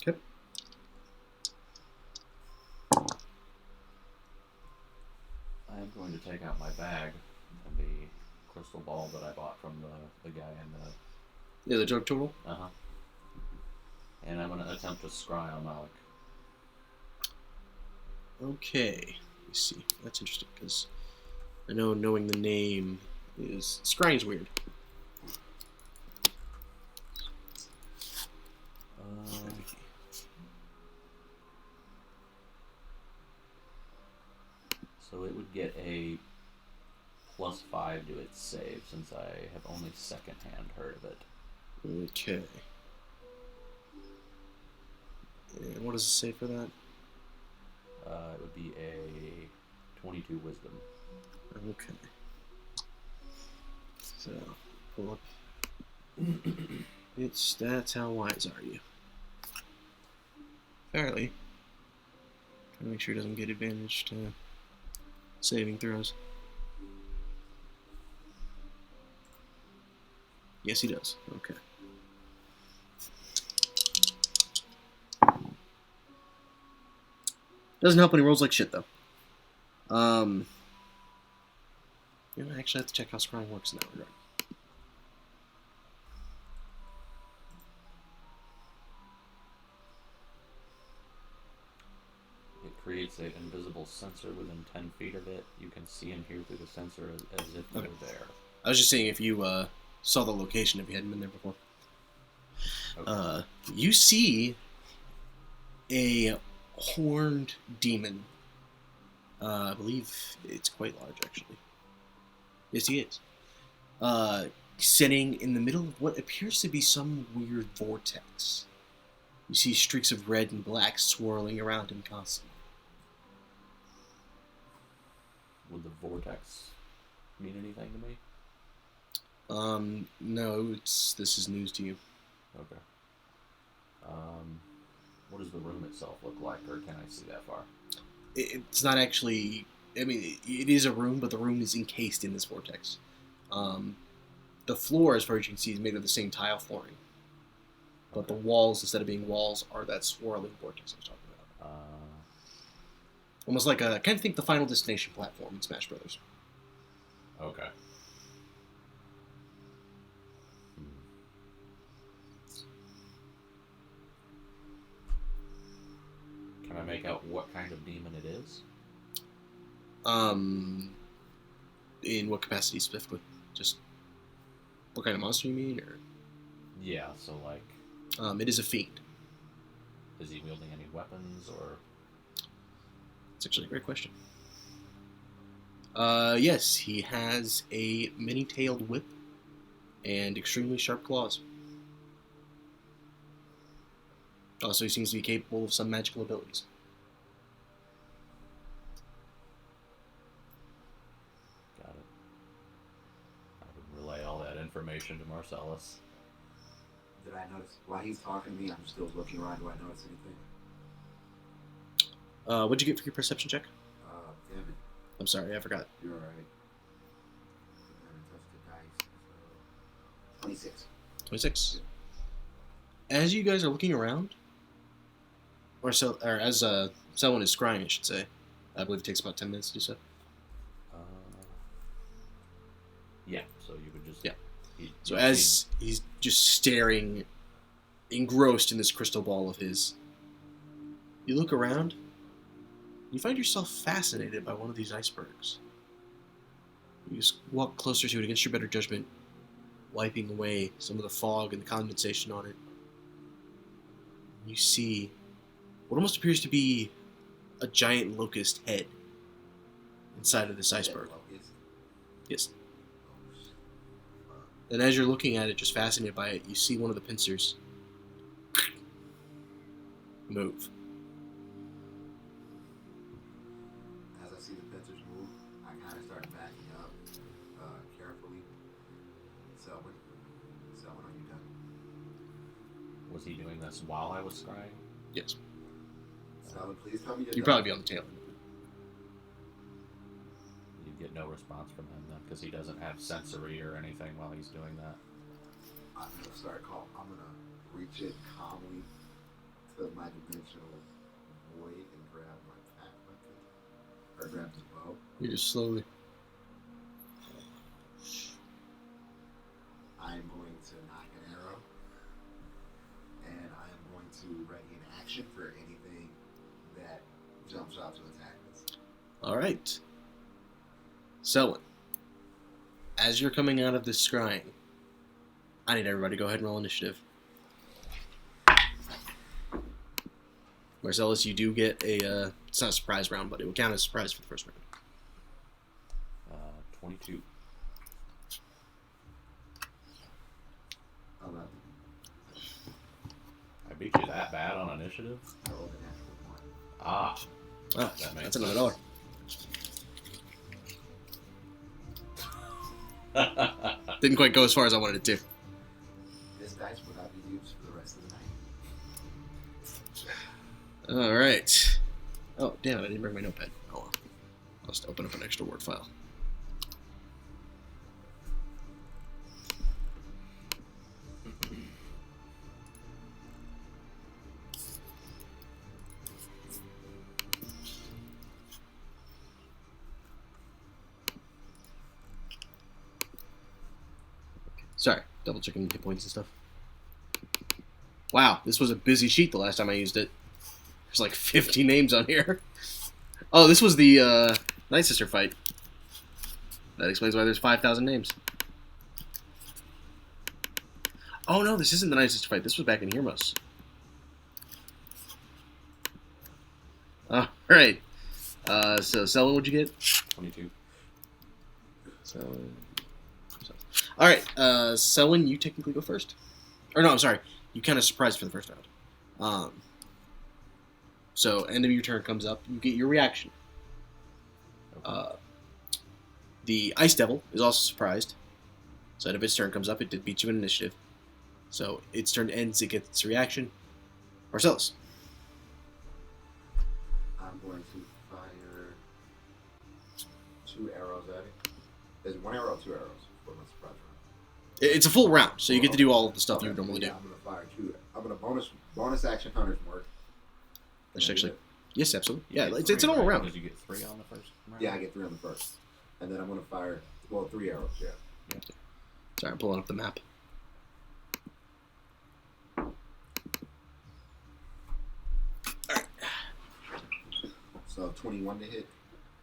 Okay. I am going to take out my bag and the crystal ball that I bought from the guy in the... Yeah, the drug total? Uh-huh. And I'm going to attempt to scry on Malik. Okay. Let me see. That's interesting, because I know knowing the name is... Scrying's weird. So it would get a +5 to its save, since I have only secondhand heard of it. Okay. And what does it say for that? It would be a 22 wisdom. Okay. So, pull up. Its stats, how wise are you? Fairly. Trying to make sure it doesn't get advantage to saving throws. Yes, he does. Okay. Doesn't help when he rolls like shit, though. You know, I actually have to check how scrying works in that regard. It creates an invisible sensor within 10 feet of it. You can see and hear through the sensor as if you're there. I was just saying if you saw the location, if you hadn't been there before. Okay. You see a horned demon. I believe it's quite large, actually. Yes, he is. Sitting in the middle of what appears to be some weird vortex. You see streaks of red and black swirling around him constantly. Would the vortex mean anything to me? No, this is news to you. Okay. What does the room itself look like, or can I see that far? It's not actually... I mean, it is a room, but the room is encased in this vortex. The floor, as far as you can see, is made of the same tile flooring. But the walls, instead of being walls, are that swirling vortex I was talking about. Almost like a... kind of think the Final Destination platform in Smash Brothers. Okay. Can I make out what kind of demon it is? In what capacity specifically? Just what kind of monster you mean, or? Yeah, so like, It is a fiend. is he wielding any weapons, or? It's actually a great question. Yes, he has a many-tailed whip and extremely sharp claws. Also, he seems to be capable of some magical abilities. Got it. I would relay all that information to Marcelus. Did I notice while he's talking to me? I'm still looking around. Do I notice anything? What'd you get for your perception check? Damn it. I'm sorry, I forgot. You're alright. I haven't touched the dice. So 26. 26. As you guys are looking around, or as Selwyn is scrying, I should say. I believe it takes about 10 minutes to do so. Yeah. So you would just. Yeah. You So as he's just staring, engrossed in this crystal ball of his, you look around. You find yourself fascinated by one of these icebergs. You just walk closer to it against your better judgment, wiping away some of the fog and the condensation on it. You see what almost appears to be a giant locust head inside of this iceberg. Yes. And as you're looking at it, just fascinated by it, you see one of the pincers move. As I see the pincers move, I kind of start backing up carefully. Selwyn, are you done? Was he doing this while I was scrying? Yes. Selwyn, please tell me you're You'd done. probably be on the tail. You get no response from him then, because he doesn't have sensory or anything while he's doing that. I'm gonna reach in calmly to my dimensional void and grab my pack weapon, or grab the bow. You just slowly. I am going to knock an arrow, and I am going to ready an action for anything that jumps out to attack us. All right. Selwyn, as you're coming out of this scrying, I need everybody to go ahead and roll initiative. Marcelus, you do get a, it's not a surprise round, but it will count as a surprise for the first round. 22. 11. I beat you that bad on initiative? I rolled a natural 1. Ah. Oh, That makes that's another sense. $1. Didn't quite go as far as I wanted it to. This dice will not be used for the rest of the night. All right. Oh, damn it, I didn't bring my notepad. Oh, well. I'll just open up an extra Word file. Sorry, double checking hit points and stuff. Wow, this was a busy sheet the last time I used it. There's like 50 names on here. Oh, this was the Night Sister fight. That explains why there's 5,000 names. Oh no, this isn't the Night Sister fight. This was back in Hermos. Alright. So, Selwyn, what'd you get? 22. Alright, Selwyn, you technically go first. Or no, I'm sorry. You kind of surprised for the first round. So, end of your turn comes up. You get your reaction. The Ice Devil is also surprised. So, end of its turn comes up. It did beat you in initiative. So, its turn ends. It gets its reaction. Marcellus. I'm going to fire 2 arrows at it. There's 1 arrow, 2 arrows for my surprise round. It's a full round, so you get to do all of the stuff you would normally do. I'm going to fire 2. I'm going to bonus action Hunter's Mark. That's actually... Yes, absolutely. Yeah, You get it's a 3, normal right? round. Did you get 3 on the first round? Yeah, I get 3 on the first. And then I'm going to fire, 3 arrows, yeah. Sorry, I'm pulling up the map. So 21 to hit.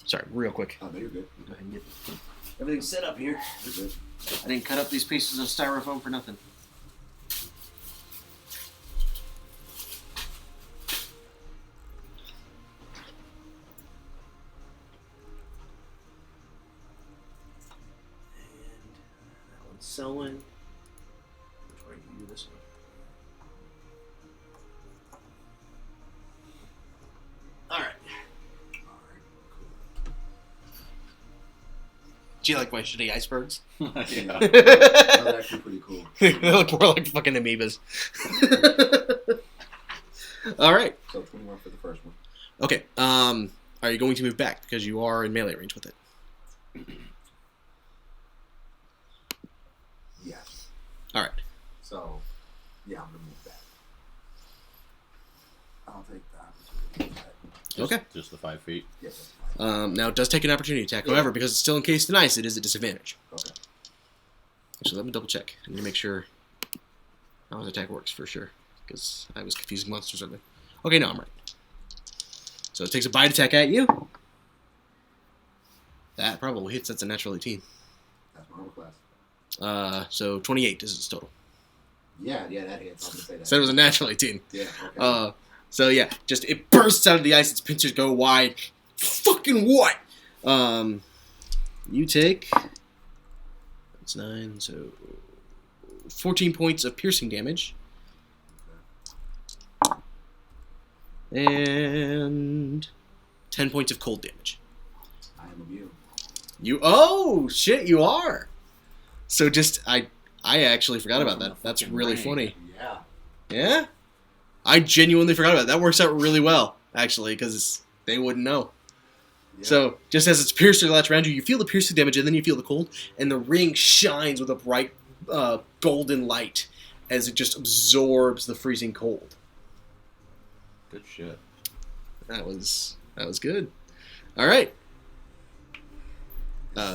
Sorry, real quick. Oh, no, you're good. Go ahead and get everything set up here. You're good. I didn't cut up these pieces of styrofoam for nothing. And that one's Selwyn. Which way do you do this one? Alright. Alright, cool. Do you like my shitty icebergs? Yeah. That's actually pretty cool. They look more like fucking amoebas. Alright. So 21 for the first one. Okay. Are you going to move back? Because you are in melee range with it. Yes. Alright. So, yeah, I'm gonna move that. I'll take the opportunity. Okay. Just the 5 feet. Yeah, that's fine. Now, it does take an opportunity attack. However, because it's still encased in ice, it is a disadvantage. Okay. Actually, let me double check. I need to make sure how his attack works for sure. Because I was confusing monsters or something. Okay, no, I'm right. So it takes a bite attack at you. That probably hits. That's a natural 18. That's my request. So 28 is its total. Yeah, that hits. I'm gonna say that. So it was a natural 18. Yeah, okay. So yeah, just it bursts out of the ice. Its pincers go wide. Fucking what? You take. That's 9. So 14 points of piercing damage. And 10 points of cold damage. I am immune. Oh shit, you are. So just I actually forgot about that. That's really funny. Yeah. Yeah? I genuinely forgot about it. That works out really well, actually, because they wouldn't know. Yeah. So, just as it's piercing latch around you, you feel the piercing damage, and then you feel the cold, and the ring shines with a bright golden light as it just absorbs the freezing cold. Good shit. That was good. All right.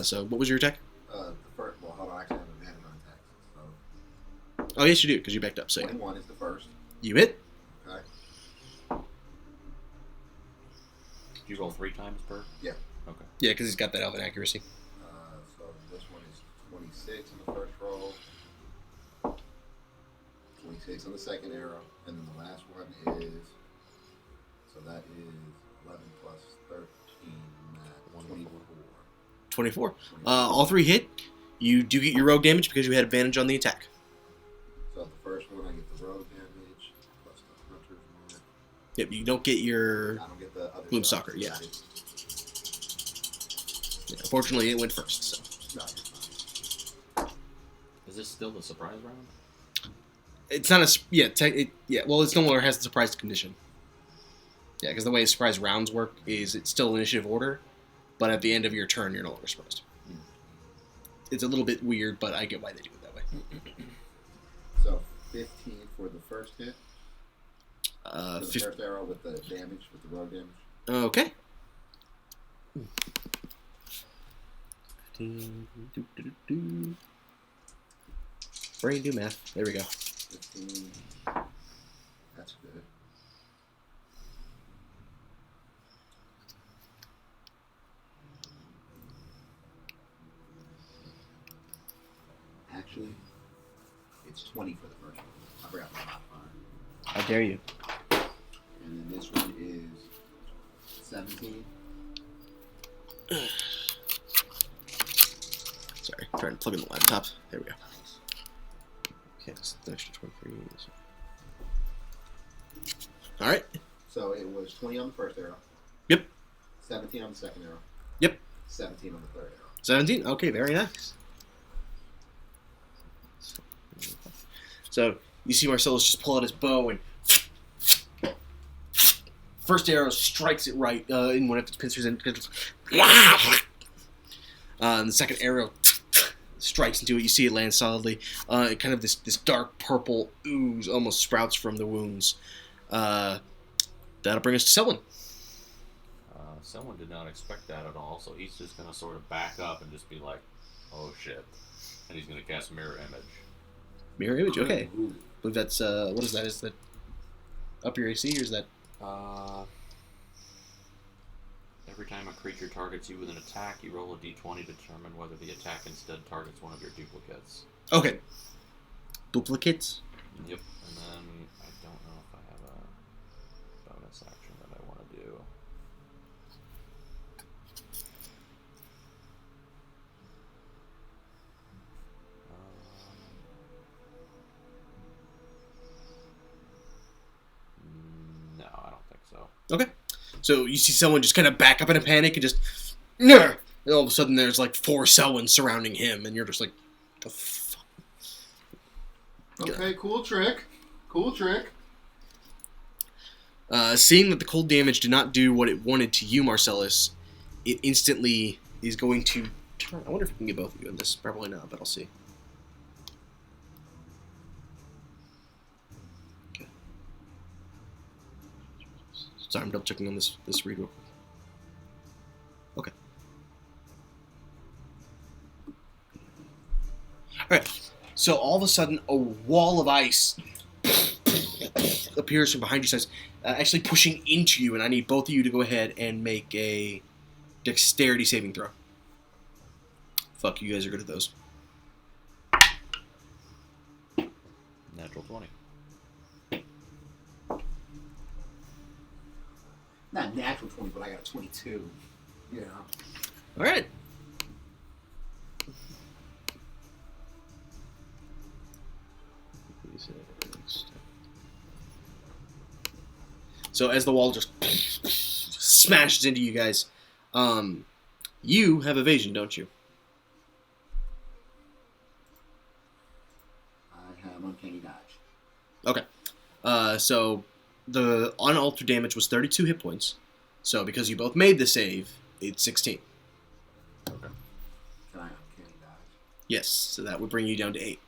So, what was your attack? The first. Well, hold on. I actually have advantage on attacks. So Oh, yes, you do, because you backed up. So, yeah. 21 is the first. You hit. Okay. Did you roll 3 times per? Yeah. Okay. Yeah, because he's got that elven accuracy. So this one is 26 in the first roll. 26 on the second arrow, and then the last one is. So that is 11 plus 13, 24. 24. All 3 hit. You do get your rogue damage because you had advantage on the attack. So the first one, I get the rogue damage plus the hunter's mark. Yep, you don't get your... I don't get the other Gloomstalker, yeah. Unfortunately, it went first, so... No, you're fine. Is this still the surprise round? It's not a... Yeah, well, it's no longer has the surprise condition. Yeah, because the way surprise rounds work is it's still initiative order, but at the end of your turn, you're no longer surprised. It's a little bit weird, but I get why they do it that way. So 15 for the first hit. For the first arrow with the damage, with the rogue damage. Okay. 15. Brain do math. There we go. 15. That's good. Actually, it's 20 for the first one. I forgot my modifier. How dare you? And then this one is 17. Sorry, trying to plug in the laptop. There we go. Okay, that's an extra 23. Alright. So it was 20 on the first arrow. Yep. 17 on the second arrow. Yep. 17 on the third arrow. 17? Okay, very nice. So, you see Marcellus just pull out his bow and first arrow strikes it right in one of its pincers and the second arrow strikes into it. You see it land solidly. Kind of this dark purple ooze almost sprouts from the wounds. That'll bring us to Selwyn. Someone did not expect that at all, so he's just going to sort of back up and just be like, oh shit. And he's going to cast Mirror Image. Mirror image, okay. Ooh. I believe that's, what is that? Is that up your AC, or is that... Every time a creature targets you with an attack, you roll a d20 to determine whether the attack instead targets one of your duplicates. Okay. Duplicates? Yep. And then I don't know if I have a bonus action that I want to do. No, I don't think so. Okay. So you see someone just kind of back up in a panic and just... Nah! And all of a sudden there's like 4 Selwyns surrounding him, and you're just like, the fuck? Okay, cool trick. Cool trick. Seeing that the cold damage did not do what it wanted to you, Marcellus, it instantly is going to turn... I wonder if we can get both of you in this. Probably not, but I'll see. Sorry, I'm double checking on this read real quick. Okay. Alright. So all of a sudden, a wall of ice appears from behind you, says, actually pushing into you, and I need both of you to go ahead and make a dexterity saving throw. Fuck, you guys are good at those. Natural 20. Not natural 20, but I got a 22. Yeah. Alright. So as the wall just smashes into you guys, you have evasion, don't you? I have uncanny dodge. Okay. So the unaltered damage was 32 hit points. So because you both made the save, it's 16. Okay. Can I uncanny dodge? Yes, so that would bring you down to 8.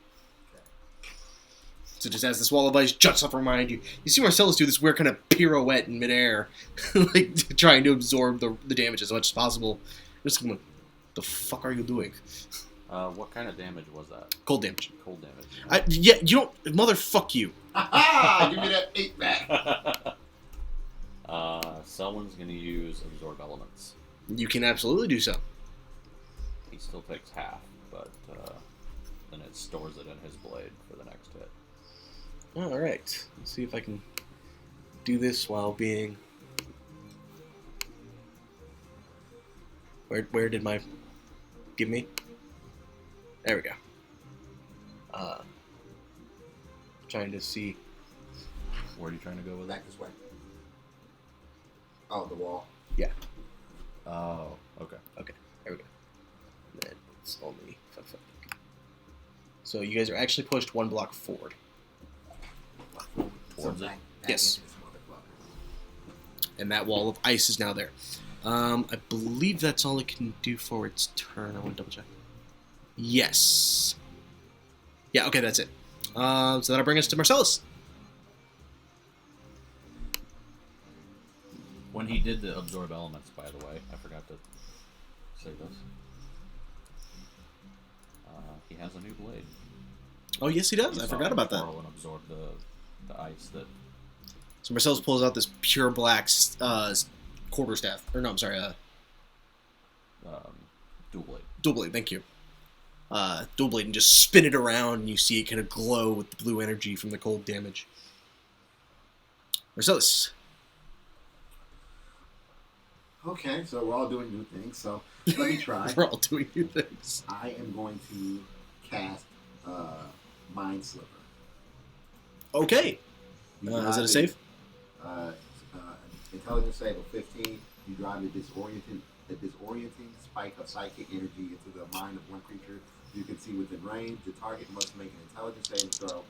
So just as this wall of ice juts up behind you, you see Marcelus do this weird kind of pirouette in midair, like trying to absorb the damage as much as possible. Just going, the fuck are you doing? What kind of damage was that? Cold damage. Cold damage. Yeah, you don't... Motherfuck you. Aha! Give me that 8 back. Selwyn's going to use Absorb Elements. You can absolutely do so. He still takes half, but then it stores it in his blade for the next hit. Alright. Let's see if I can do this while being... Where did my... Give me? There we go. Trying to see... Where are you trying to go with that? Back this way. Oh, the wall. Yeah. Oh, okay. Okay, there we go. And then it's only... So you guys are actually pushed 1 block forward. Towards it? Yes. And that wall of ice is now there. I believe that's all it can do for its turn. I want to double check. Yes. Yeah, okay, that's it. So that'll bring us to Marcelus. When he did the Absorb Elements, by the way, I forgot to say this. He has a new blade. Oh, yes, he does. I forgot about that. And absorb the ice that... So Marcelus pulls out this pure black quarterstaff. Or no, I'm sorry, dual blade. dual blade, thank you. Dual blade, and just spin it around, and you see it kind of glow with the blue energy from the cold damage. Marcelus. Okay, so we're all doing new things, so let me try. We're all doing new things. I am going to cast Mind Slipper. Okay. Is it a save? Intelligence save of 15. You drive a disorienting spike of psychic energy into the mind of one creature you can see within range. The target must make an intelligence saving throw.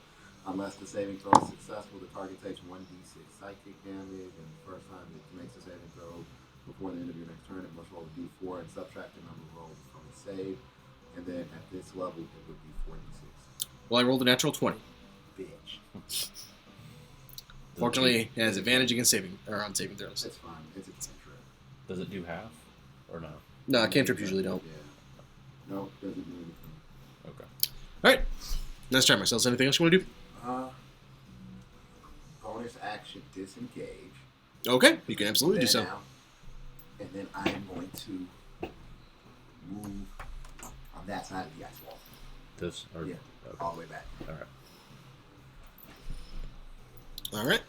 Unless the saving throw is successful, the target takes 1d6 psychic damage, and the first time it makes a saving throw before the end of your next turn, it must roll a d4 and subtract the number rolled from the save. And then at this level, it would be 4d6. Well, I rolled a natural 20. Bitch. Fortunately, it has advantage against saving throws. That's fine. It's a cantrip. Does it do half? Or no? No, cantrips usually don't. Yeah. No, doesn't do anything. Okay. Alright. Let's try Marcelus. Anything else you want to do? Bonus action disengage. Okay, you can absolutely do so. Now, and then I am going to move on that side of the ice wall. This? Or, Yeah, okay. all the way back. Alright.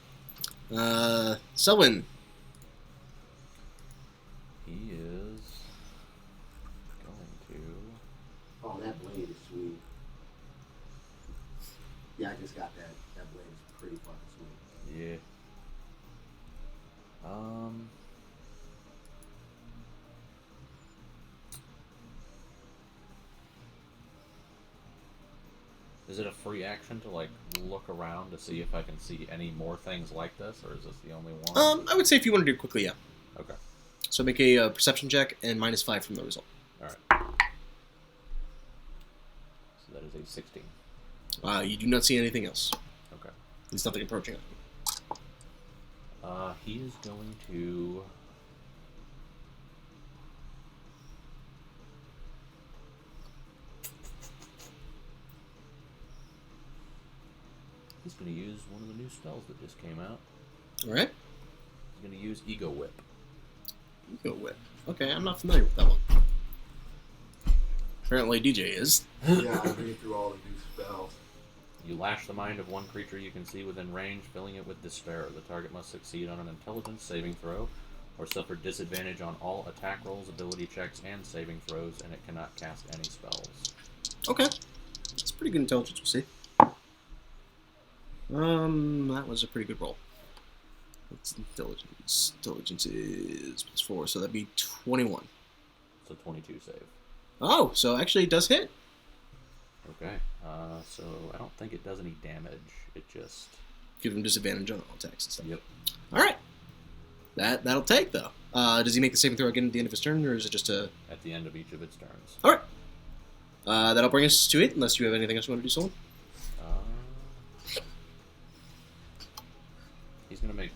Alright. Selwyn. He is going to... Oh, that blade is sweet. Yeah, I just got that. That blade is pretty fucking sweet. Yeah. Is it a free action to like look around to see if I can see any more things like this, or is this the only one? I would say if you want to do it quickly, yeah. Okay. So make a perception check and -5 from the result. All right. So that is a 16. You do not see anything else. Okay. There's nothing approaching it. He is going to. He's going to use one of the new spells that just came out. All right. He's going to use Ego Whip. Ego Whip. Okay, I'm not familiar with that one. Apparently, DJ is. Yeah, I read through all the new spells. You lash the mind of one creature you can see within range, filling it with despair. The target must succeed on an intelligence saving throw, or suffer disadvantage on all attack rolls, ability checks, and saving throws, and it cannot cast any spells. Okay. That's pretty good intelligence, we'll see. That was a pretty good roll. What's intelligence? Intelligence is +4, so that'd be 21. So 22 save. Oh, so actually it does hit. Okay. So I don't think it does any damage. It just... Give him disadvantage on all attacks and stuff. Yep. Alright. That'll take, though. Does he make the saving throw again at the end of his turn, or is it just a... At the end of each of its turns. Alright. That'll bring us to it, unless you have anything else you want to do, Solon. He's going to make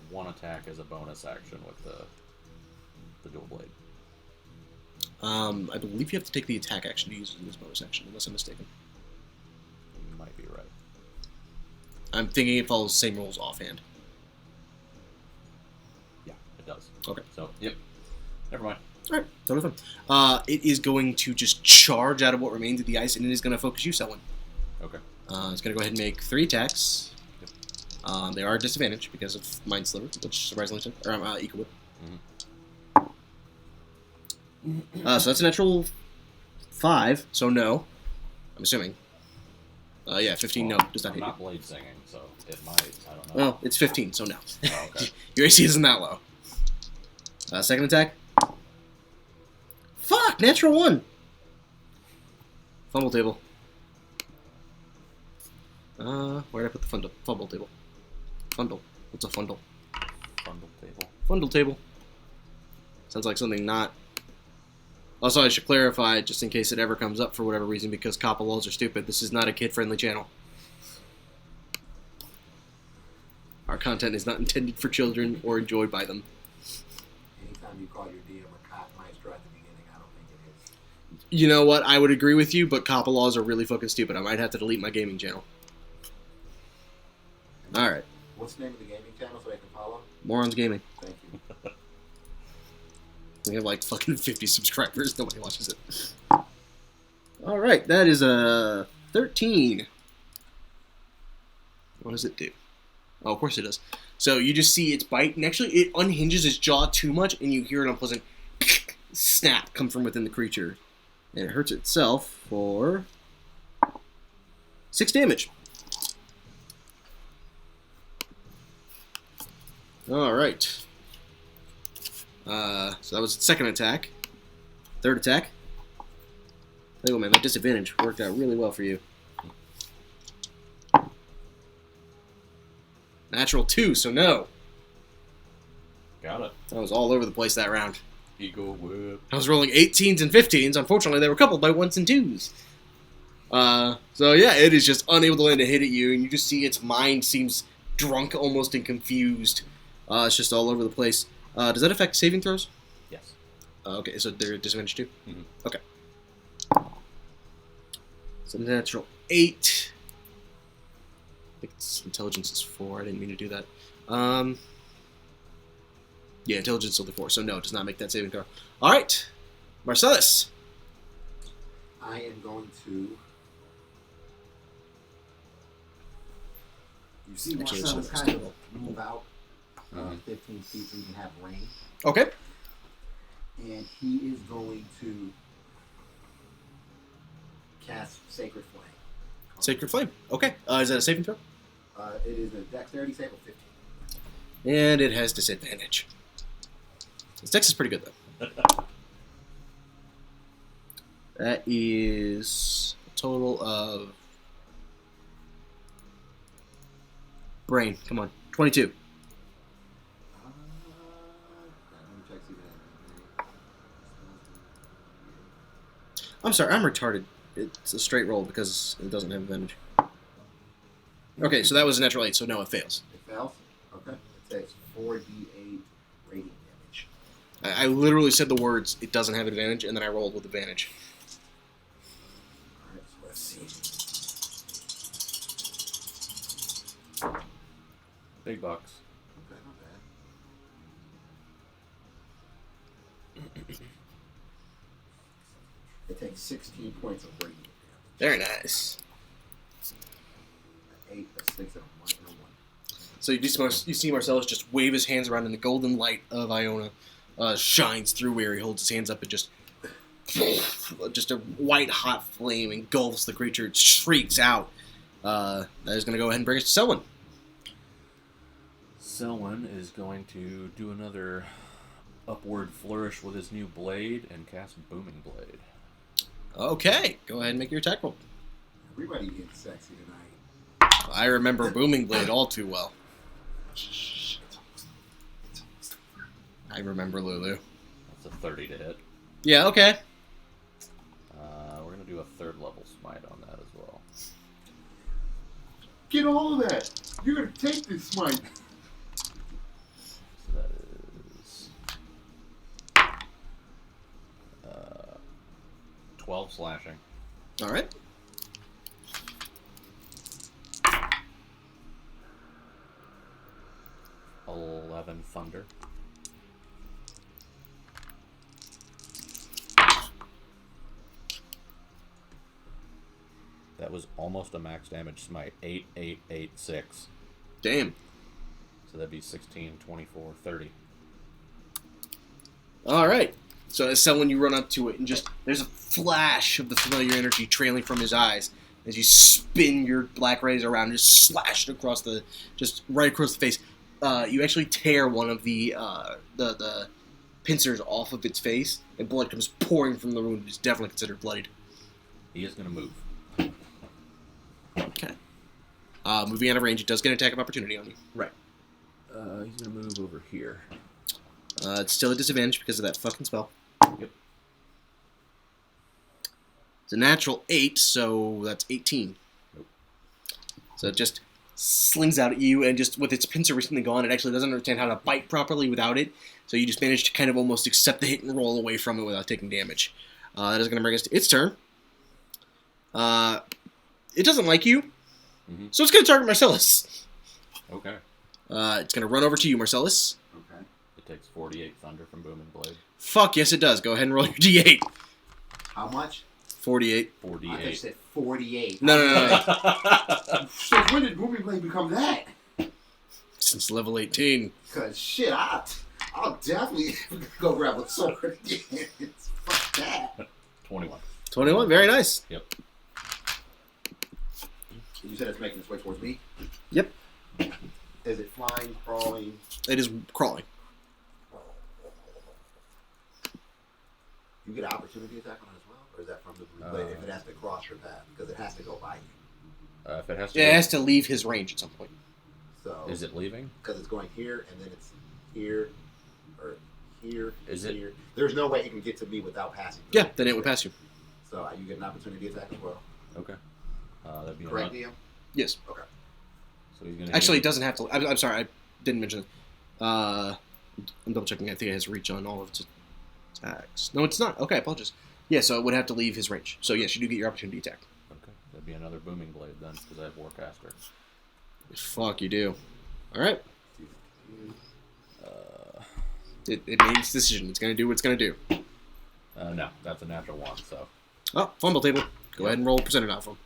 one attack as a bonus action with the dual blade. I believe you have to take the attack action to use it as bonus action, unless I'm mistaken. You might be right. I'm thinking it follows the same rules offhand. Yeah, it does. Okay. So, yep. Never mind. Alright, totally fine. It is going to just charge out of what remains of the ice, and it is going to focus you, Selwyn. Okay. It's going to go ahead and make 3 attacks. Yep. They are at disadvantage because of Mind Sliver, which surprisingly took, or Eco Whip. So that's a natural 5, so no. I'm assuming. Yeah, 15, Well, no, does not I'm hit not you. blade singing, so it might. I don't know. Well, it's 15, so no. Oh, okay. Your AC isn't that low. Second attack. Fuck! Natural 1! Fumble table. Where'd I put the fumble table? Fundle. What's a fundle? Bundle table. Fundle table. Sounds like something not... Also, I should clarify, just in case it ever comes up for whatever reason, because Kappa laws are stupid, this is not a kid-friendly channel. Our content is not intended for children or enjoyed by them. Anytime you call your DM a cop maestro at the beginning, I don't think it is. You know what? I would agree with you, but Kappa laws are really fucking stupid. I might have to delete my gaming channel. Alright. What's the name of the gaming channel so I can follow? Morons Gaming. Thank you. We have like fucking 50 subscribers. Nobody watches it. Alright, that is a 13. What does it do? Oh, of course it does. So you just see its bite, and actually it unhinges its jaw too much, and you hear an unpleasant snap come from within the creature. And it hurts itself for 6 damage. Alright. So that was its second attack. Third attack. Oh man, that disadvantage worked out really well for you. Natural 2, so no. Got it. I was all over the place that round. Ego Whip. I was rolling 18s and 15s. Unfortunately, they were coupled by 1s and 2s. So yeah, it is just unable to land a hit at you, and you just see its mind seems drunk almost and confused. It's just all over the place. Does that affect saving throws? Yes. Okay, so they're disadvantaged too? Mm-hmm. Okay. So natural 8. I think its intelligence is 4. I didn't mean to do that. Yeah, intelligence is only 4, so no, it does not make that saving throw. Alright. Marcelus. I am going to... You see Actually, Marcellus it's kind of move out Mhm. 15 feet so you can have range. Okay. And he is going to cast Sacred Flame. Sacred Flame. Okay. Is that a saving throw? It is a dexterity save of 15. And it has disadvantage. Its dex is pretty good, though. That is a total of... Brain, come on. 22. Let me check see if it has- I'm sorry, I'm retarded. It's a straight roll because it doesn't have advantage. Okay, so that was a natural 8, so no, it fails. It fails. Okay. It takes 4d8 radiant damage. I literally said the words, it doesn't have advantage, and then I rolled with advantage. Alright, so let's see. Big bucks. Okay, not bad. It takes 16 points of radiant damage. Very nice. 8, a 6, and a 1, and a 1. So you see Marcellus just wave his hands around, and the golden light of Iona shines through where he holds his hands up, and just a white hot flame engulfs the creature. It shrieks out. That is going to go ahead and bring us to Selwyn. Selwyn is going to do another upward flourish with his new blade and cast Booming Blade. Okay, go ahead and make your attack roll. Everybody getting sexy tonight. I remember Booming Blade all too well. I remember Lulu. That's a 30 to hit. Yeah, okay. We're going to do a 3rd level smite on that as well. Get all of that! You're gonna take this smite! So that is 12 slashing. All right. Thunder. That was almost a max damage smite. 8, 8, 8, 6. Damn. So that'd be 16, 24, 30. All right. So as Selwyn, you run up to it, and just there's a flash of the familiar energy trailing from his eyes as you spin your black rays around and just slash it across just right across the face. You actually tear one of the pincers off of its face, and blood comes pouring from the wound. It's definitely considered bloodied. He is going to move. Okay. Moving out of range, it does get an attack of opportunity on you. Right. He's going to move over here. It's still a disadvantage because of that fucking spell. Yep. It's a natural 8, so that's 18. Nope. So it just slings out at you, and just with its pincer recently gone, it actually doesn't understand how to bite properly without it. So you just manage to kind of almost accept the hit and roll away from it without taking damage. That is going to bring us to its turn. It doesn't like you, so it's going to target Marcelus. Okay. It's going to run over to you, Marcelus. Okay. It takes 48 thunder from Booming Blade. Fuck, yes it does. Go ahead and roll your d8. How much? 48. 48. I just said 48. No. So when did Booming Blade become that? Since level 18. Cause shit, I'll definitely go grab a sword again. Fuck that. 21. 21, very nice. Yep. You said it's making its way towards me? Yep. Is it flying, crawling? It is crawling. You get an opportunity attack on it as well? Or is that from the blue blade if it has to cross your path? Because it has to go by you. If it has to Yeah, go, it has to leave his range at some point. So is it leaving? because it's going here and then it's here or here. Is it? Here. There's no way it can get to me without passing. Yeah, then it would pass you. So you get an opportunity attack as well. Okay. That'd be Correct, another. DM? Yes. Okay. So he's gonna Actually, it doesn't have to. I'm sorry, I didn't mention it. I'm double checking. I think it has reach on all of its attacks. No, it's not. Okay, I apologize. Yeah, so it would have to leave his range. So yes, you do get your opportunity attack. Okay. That'd be another Booming Blade then, because I have Warcaster. Fuck, you do. All right. Uh, It made its decision. It's going to do what it's going to do. no, that's a natural 1, so. Oh, fumble table. Go ahead and roll percentage off him.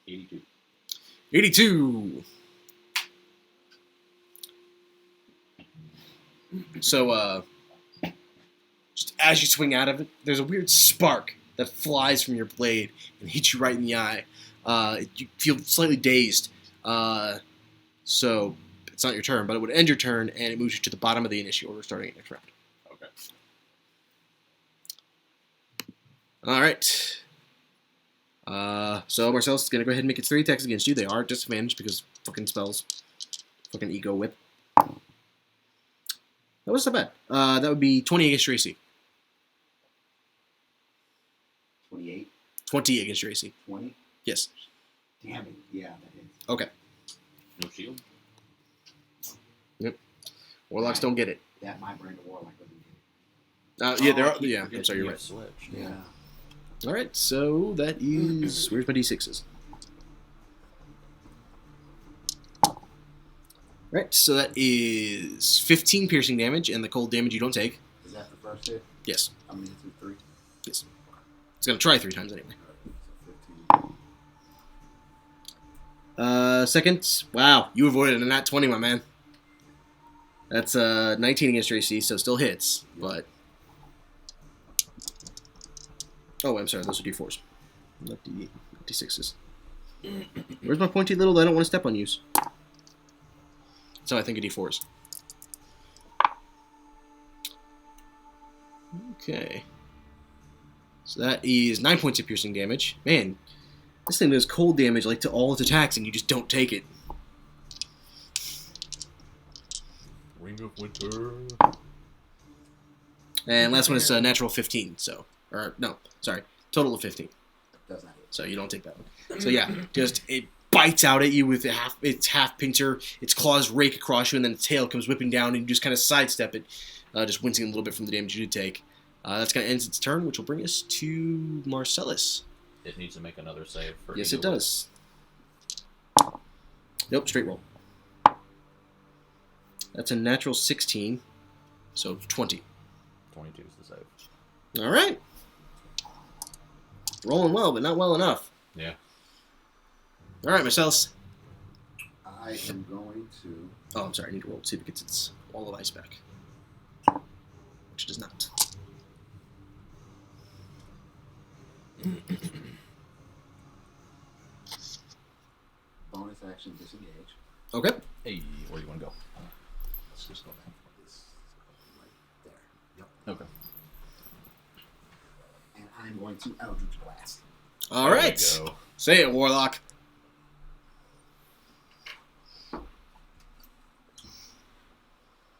$82. 82. So, just as you swing out of it, there's a weird spark that flies from your blade and hits you right in the eye. You feel slightly dazed. So, it's not your turn, but it would end your turn, and it moves you to the bottom of the initiative order starting next round. Okay. All right. So Marcelus is going to go ahead and make its 3 attacks against you. They are disadvantaged because fucking spells. Fucking ego whip. That wasn't that bad. That would be 20 against your AC. 28, 20 against your AC. 20. Yes. Damn it. Yeah, that is. Okay. No shield. Warlocks don't get it. That might bring the Warlock doesn't get it. Yeah, there are. I keep Yeah, I'm forgetting sorry, you're you right. have switched. Yeah. All right, so that is. Where's my d6s? All right, so that is 15 piercing damage, and the cold damage you don't take. Is that the first hit? Yes. How many hits? 3? Yes. It's gonna try 3 times anyway. So 15. Second. Wow, you avoided a nat 20, my man. That's 19 against your AC, so still hits, but. Oh, I'm sorry, those are d4s. Not d6s. Where's my pointy little I don't want to step on use? So I think of d4s. Okay. So that is 9 points of piercing damage. Man, this thing does cold damage like to all its attacks, and you just don't take it. Ring of Winter. And last one is natural 15. So, or no, sorry, total of 15. Does not hit. So you don't take that one. So yeah, just it bites out at you with its half pincer. Its claws rake across you, and then its tail comes whipping down, and you just kind of sidestep it, just wincing a little bit from the damage you did take. That's going to end its turn, which will bring us to Marcelus. It needs to make another save for Yes, it Eagle. does. Nope, straight roll. That's a natural 16, so 20. 22 is the save. All right. Rolling well, but not well enough. Yeah. All right, Marcellus. I am going to. Oh, I'm sorry. I need to roll to see if it gets its wall of ice back. Which it does not. Bonus action disengage. Okay. Hey, where do you want to go? Let's just go back for this. Right there. Yep. Okay. And I'm going to Eldritch Blast. All There we right. go. Say it, Warlock.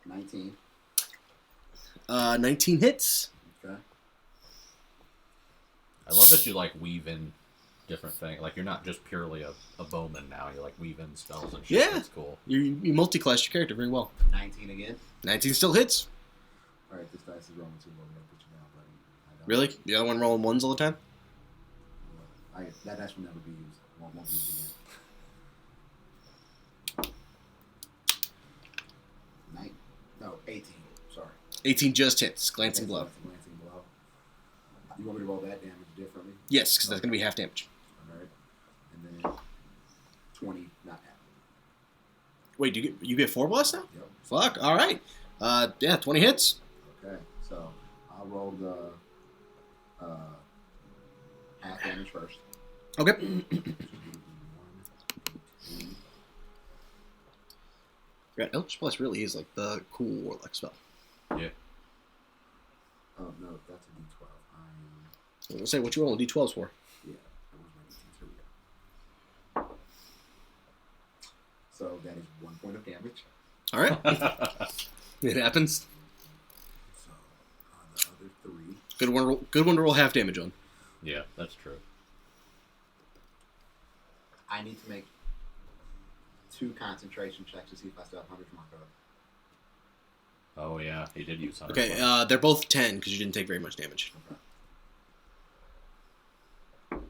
$19. 19 hits. Okay. I love that you like weave in different things. Like you're not just purely a bowman now. You like weave in spells and shit. Yeah. That's cool. You multi-class your character very well. 19 again. 19 still hits. All right, this dice is rolling too low. I'm gonna put you down, buddy. I don't- Really? The other one rolling ones all the time? That dice will never be used. Won't be used again. 18. Sorry. 18 just hits. Glancing blow. That's a glancing blow. You want me to roll that damage differently? Yes, because that's going to be half damage. All right. And then 20, not half. Wait, you get 4 blasts now? Yep. Fuck. All right. Yeah, 20 hits. Okay, so I'll roll the half damage first. Okay. Yeah, Eldritch Blast really is like the cool Warlock spell. Yeah. Oh no, that's a D12. I was going to say, what you rolling D12s for? Yeah, that was my D10. Here we go. So that is 1 point of damage. All right. It happens. So the other 3. Good one to roll half damage on. Yeah, that's true. I need to make 2 concentration checks to see if I still have 100 mark up. Oh yeah, he did use 100. Okay, they're both 10 because you didn't take very much damage. Okay.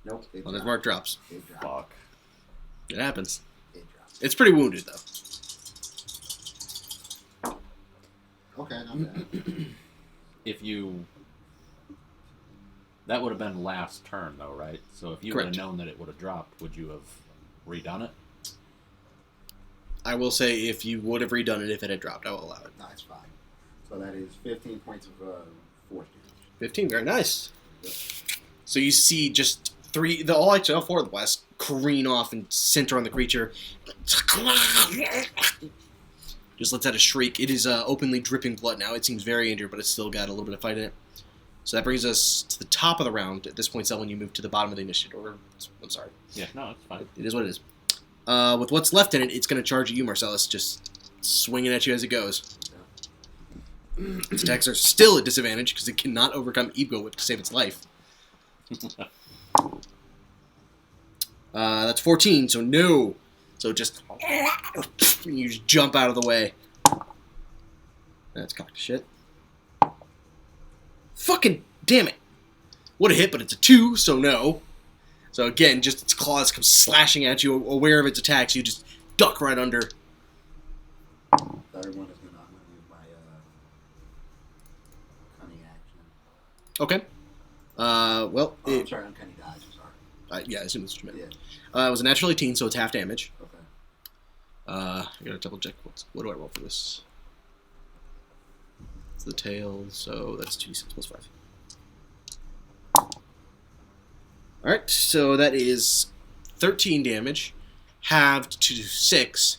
Nope. It Well, his dropped. mark drops. It dropped. Fuck. It happens. It dropped. It's pretty wounded, though. Okay, not bad. If you... That would have been last turn, though, right? So if you would have Correct. known that it would have dropped, would you have redone it? I will say if you would have redone it if it had dropped, I will allow it. No, it's fine. So that is 15 points of force damage. 15, very nice. Yep. So you see just all 4 of the blasts careen off and center on the creature. Just lets out a shriek. It is openly dripping blood now. It seems very injured, but it's still got a little bit of fight in it. So that brings us to the top of the round. At this point, Selwyn, you move to the bottom of the initiative order. I'm sorry. Yeah, no, it's fine. It is what it is. With what's left in it, it's going to charge at you, Marcellus. Just swinging at you as it goes. Its attacks are still at disadvantage because it cannot overcome Ego Whip to save its life. That's 14, so no. So just you just jump out of the way. That's cocked shit. Fucking damn it! Would have hit, but it's a 2, so no. So again, just its claws come slashing at you, aware of its attacks. You just duck right under. Third one is going to use my cunning action. Okay. Well, I'm sorry, uncanny dodge. I'm sorry. yeah, I assume that's what you meant. Yeah. It was a natural 18, so it's half damage. Okay. I gotta double check. What do I roll for this? It's the tail, so that's 2d6 plus 5. Alright, so that is 13 damage, halved to 6,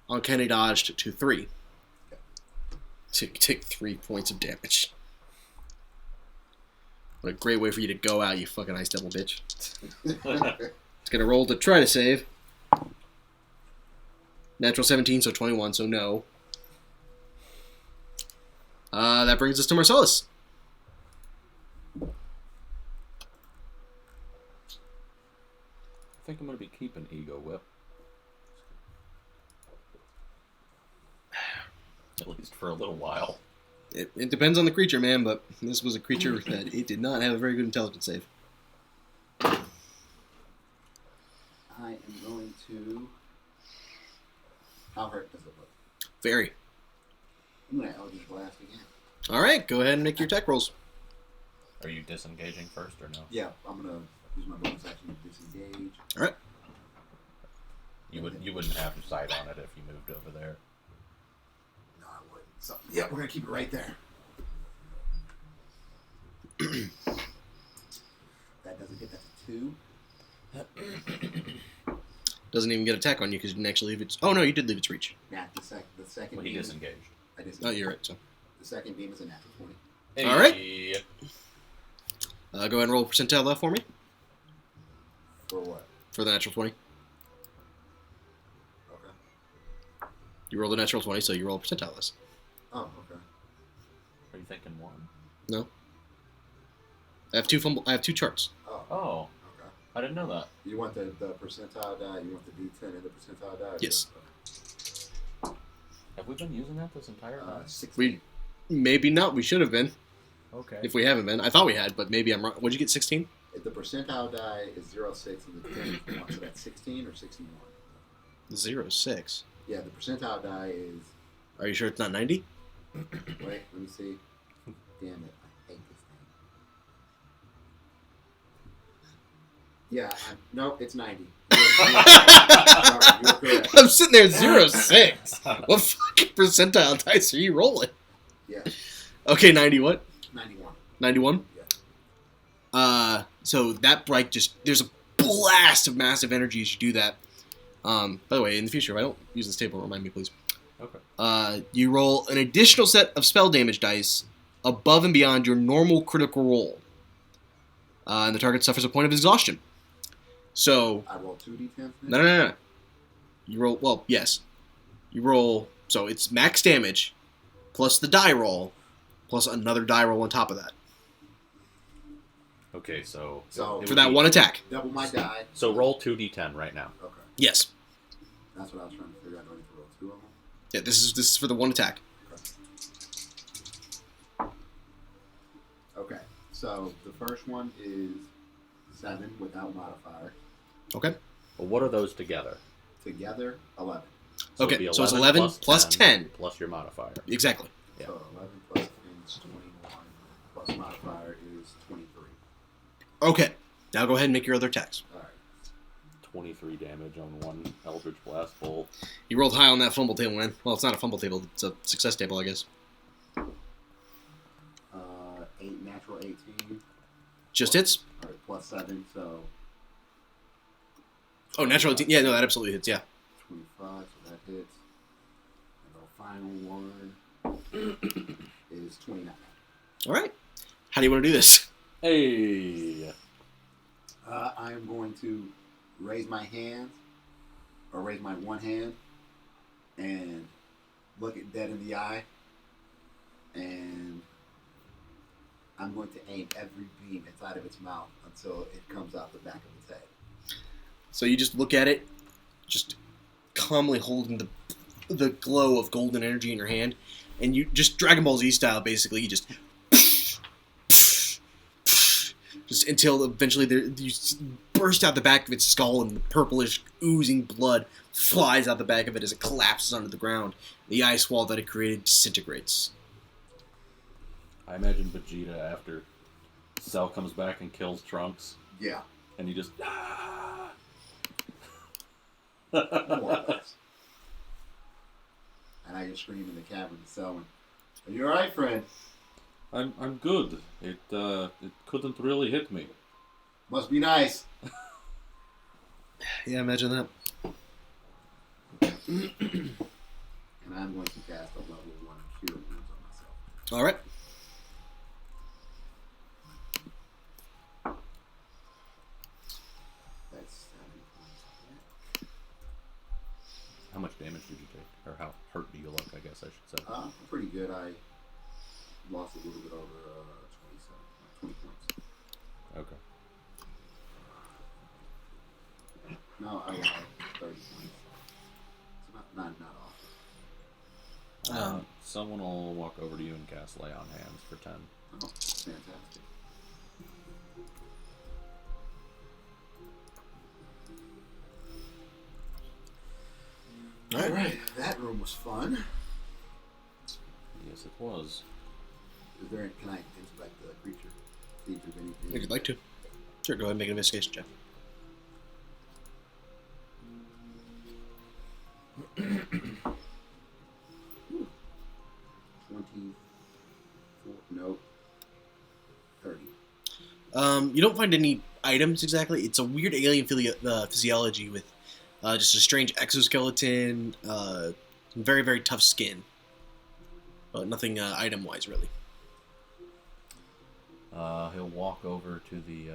uncanny dodged to 3. Take 3 points of damage. What a great way for you to go out, you fucking ice devil bitch. It's gonna roll to try to save. Natural 17, so 21, so no. That brings us to Marcelus. I think I'm going to be keeping Ego Whip. At least for a little while. It depends on the creature, man, but this was a creature that it did not have a very good intelligence save. I am going to... How hurt does it look? Very. I'm going to Eldritch Blast again. Alright, go ahead and make your attack rolls. Are you disengaging first or no? Yeah, I'm going to use my bonus action to disengage. Alright. You wouldn't have to sight on it if you moved over there. No, I wouldn't. So, yeah, we're going to keep it right there. That doesn't hit. That's a 2. Doesn't even get attack on you because you didn't actually leave its... Oh, no, you did leave its reach. Nah, the second Well, he beam disengaged. I disengaged. Oh, you're right, so... The second beam is a natural 20. Hey. Alright. Go ahead and roll a percentile left for me. For what? For the natural 20. Okay. You roll the natural 20, so you roll a percentile less. Oh, okay. Are you thinking 1? No. I have two charts. Oh, Oh, okay. I didn't know that. You want the percentile die? You want the D10 and the percentile die? Yes. Have we been using that this entire time? 16. Maybe not. We should have been. Okay. If we haven't been. I thought we had, but maybe I'm wrong. What'd you get, 16? If the percentile die is 0.6 and the 10 is 1, so that's 16 or 61? 0.6. Yeah, the percentile die is... Are you sure it's not 90? Wait, let me see. Damn it, I hate this thing. Yeah, nope, it's 90. Sorry, you're correct. I'm sitting there at 0.6. What fucking percentile dice are you rolling? Yeah, Okay, 90 what? 91. 91? Yeah. So that bright there's a blast of massive energy as you do that. By the way, in the future, if I don't use this table, remind me, please. Okay. You roll an additional set of spell damage dice above and beyond your normal critical roll. And the target suffers a point of exhaustion. So... I roll 2d10? No. You roll... Well, yes. You roll... So it's max damage, plus the die roll, plus another die roll on top of that. Okay, so... So- it For would that be- one attack. Double my die. So roll 2d10 right now. Okay. Yes. That's what I was trying to figure out. Do I need to roll 2 of them? Yeah, this is for the one attack. Okay. So the first one is 7 without modifier. Okay. Well, what are those together? Together, 11. So Okay, it'd be so it's 11 plus 10. Plus your modifier. Exactly. Yeah. So 11 plus 10 is 21. Plus modifier is 23. Okay. Now go ahead and make your other attacks. All right. 23 damage on one Eldritch Blast bolt. You rolled high on that fumble table, man. Well, it's not a fumble table. It's a success table, I guess. 8 natural 18. Just hits? All right, plus 7, so Oh, natural 18. Yeah, no, that absolutely hits, yeah. 25, so that hits. And the final one is 29. All right. How do you want to do this? Hey! I am going to raise my hands, or raise my one hand, and look it dead in the eye, and I'm going to aim every beam inside of its mouth until it comes out the back of its head. So you just look at it, just calmly holding the glow of golden energy in your hand, and you just Dragon Ball Z style, basically. You just until eventually you burst out the back of its skull, and the purplish oozing blood flies out the back of it as it collapses onto the ground. The ice wall that it created disintegrates. I imagine Vegeta after Cell comes back and kills Trunks, Yeah. and he just More or less. And I just scream in the cavern to Selwyn, "Are you alright, friend? I'm good. It couldn't really hit me. Must be nice." Yeah, imagine that. And I'm going to cast a level 1 Cure Wounds on myself. All right. That's 7 points. How much damage did you take? Or how hurt do you look, I guess I should say. I'm pretty good. I lost a little bit over 20 points. Okay. No, I lost 30 points. It's not off. Someone will walk over to you and cast Lay on Hands for 10. Oh, fantastic. All right, that room was fun. Yes, it was. Can I inspect the creature? See if there's anything. If you'd like to. Sure, go ahead and make an investigation check. Ooh. 24. Nope. 30. You don't find any items exactly. It's a weird alien physiology with just a strange exoskeleton, some very, very tough skin. But nothing item-wise, really. He'll walk over to the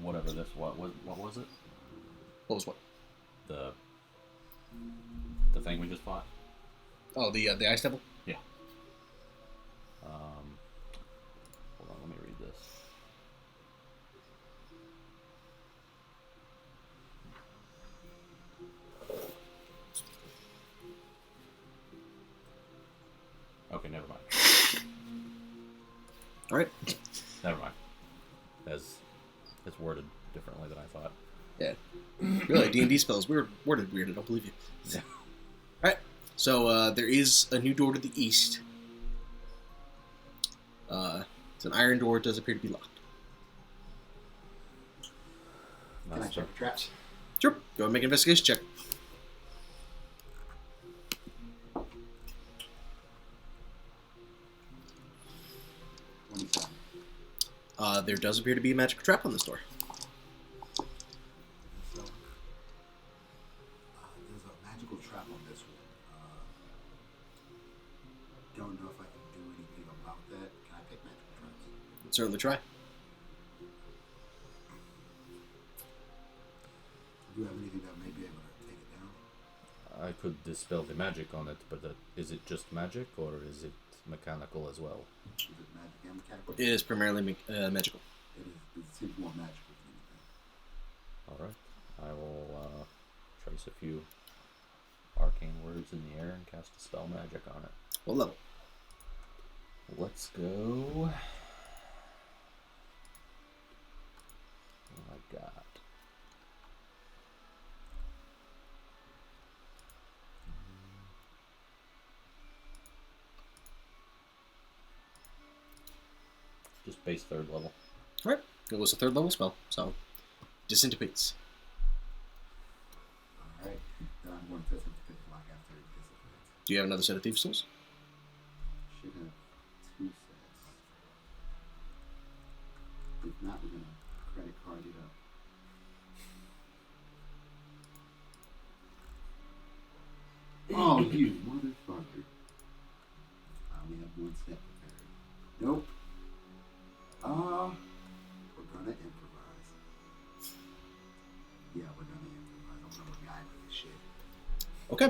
whatever this what was it? What was what? The thing we just fought. Oh, the ice devil? Yeah. Hold on, let me read this. Okay, never mind. All right. Never mind. As it's worded differently than I thought. Yeah. Really, D&D spells worded weird. I don't believe you. Yeah. All right. So there is a new door to the east. It's an iron door. It does appear to be locked. Can I check the traps? Sure. Go ahead and make an investigation check. There does appear to be a magic trap on this door. So, there's a magical trap on this one. Don't know if I can do anything about that. Can I pick magical traps? Certainly try. Do you have anything that may be able to take it down? I could dispel the magic on it, but is it just magic or is it mechanical as well? Is it magic and mechanical? It is primarily magical. It seems more magical than anything. Alright. I will trace a few arcane words in the air and cast a spell magic on it. What level? Let's go. Oh my god. Just base 3rd level. All right. It was a 3rd level spell, so disintegrates. Alright. Then I'm going to test it to pick lock after it dissipates. Do you have another set of thief tools? Should have 2 sets. If not, we're going to credit card it up. Oh, you motherfucker. I only have 1 set prepared. Nope. We're gonna improvise. Yeah, we're gonna improvise. I'm gonna guide with this shit. Okay.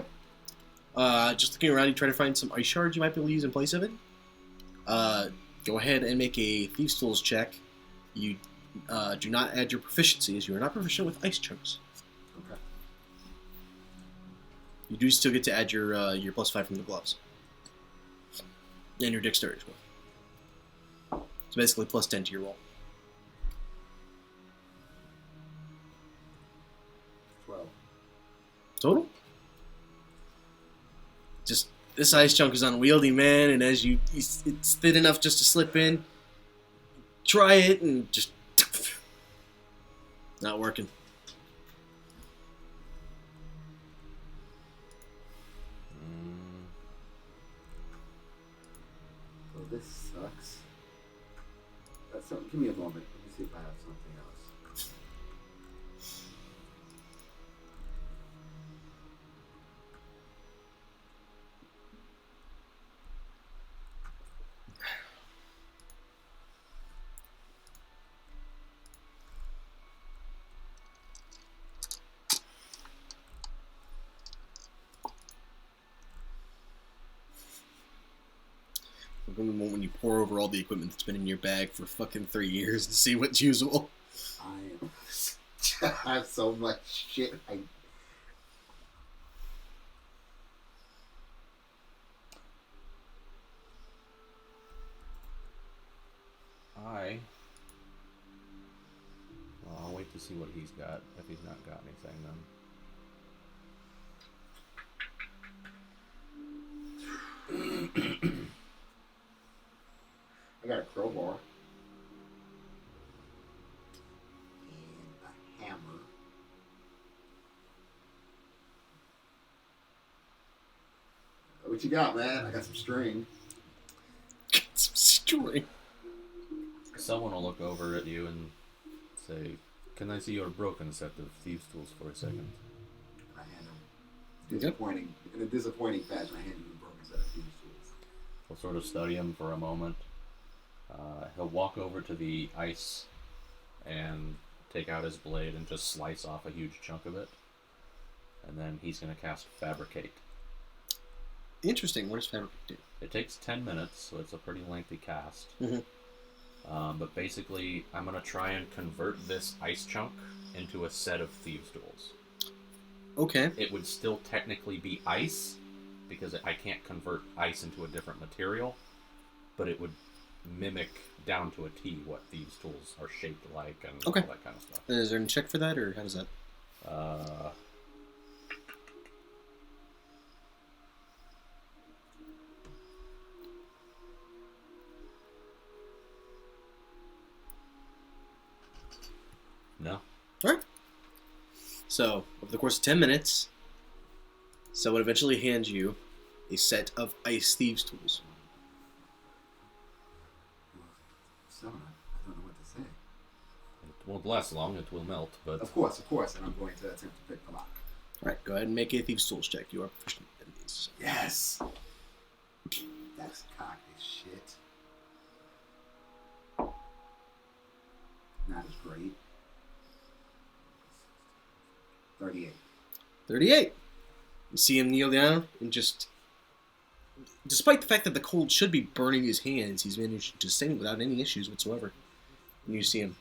Just looking around, you try to find some ice shards you might be able to use in place of it. Go ahead and make a Thieves' Tools check. You do not add your proficiency, as you are not proficient with ice chunks. Okay. You do still get to add your +5 from the gloves. And your dexterity as well. So basically +10 to your roll. 12. Total? Just, this ice chunk is unwieldy, man, and as it's thin enough just to slip in. Try it, and just... not working. Well, this sucks. Give me a moment. Let me see if I have something else. The moment when you pour over all the equipment that's been in your bag for fucking 3 years to see what's usable. I have so much shit. Well, I'll wait to see what he's got, if he's not got anything then. I got a crowbar. And a hammer. What you got, man? I got some string. Some string. Someone will look over at you and say, "Can I see your broken set of thieves' tools for a second?" I hand him disappointing. In a disappointing fashion, I hand him the broken set of thieves' tools. He'll sort of study him for a moment. He'll walk over to the ice and take out his blade and just slice off a huge chunk of it. And then he's going to cast Fabricate. Interesting. What does Fabricate do? It takes 10 minutes, so it's a pretty lengthy cast. Mm-hmm. But basically, I'm going to try and convert this ice chunk into a set of thieves' tools. Okay. It would still technically be ice, because I can't convert ice into a different material, but it would mimic down to a T what thieves' tools are shaped like and all that kind of stuff. Is there any check for that, or how does that? No. Alright. So, over the course of 10 minutes, someone eventually hands you a set of ice thieves' tools. So, I don't know what to say. It won't last long, it will melt, but... Of course, and I'm going to attempt to pick the lock. Alright, go ahead and make a thieves' tools check. You are proficient in these. Yes! That's cocky as shit. Not as great. 38. 38. You see him kneel down and just... Despite the fact that the cold should be burning his hands, he's managed to sing without any issues whatsoever. And you see him...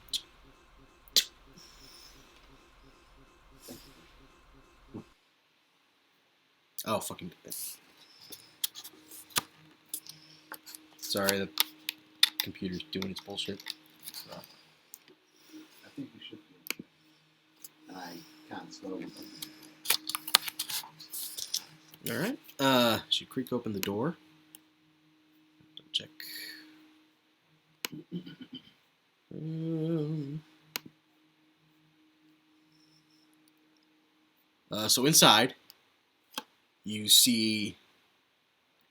Oh, fucking... Sorry, the computer's doing its bullshit. So, I think we should be. I kind of slowly. Alright. So you creak open the door. Double check. So inside, you see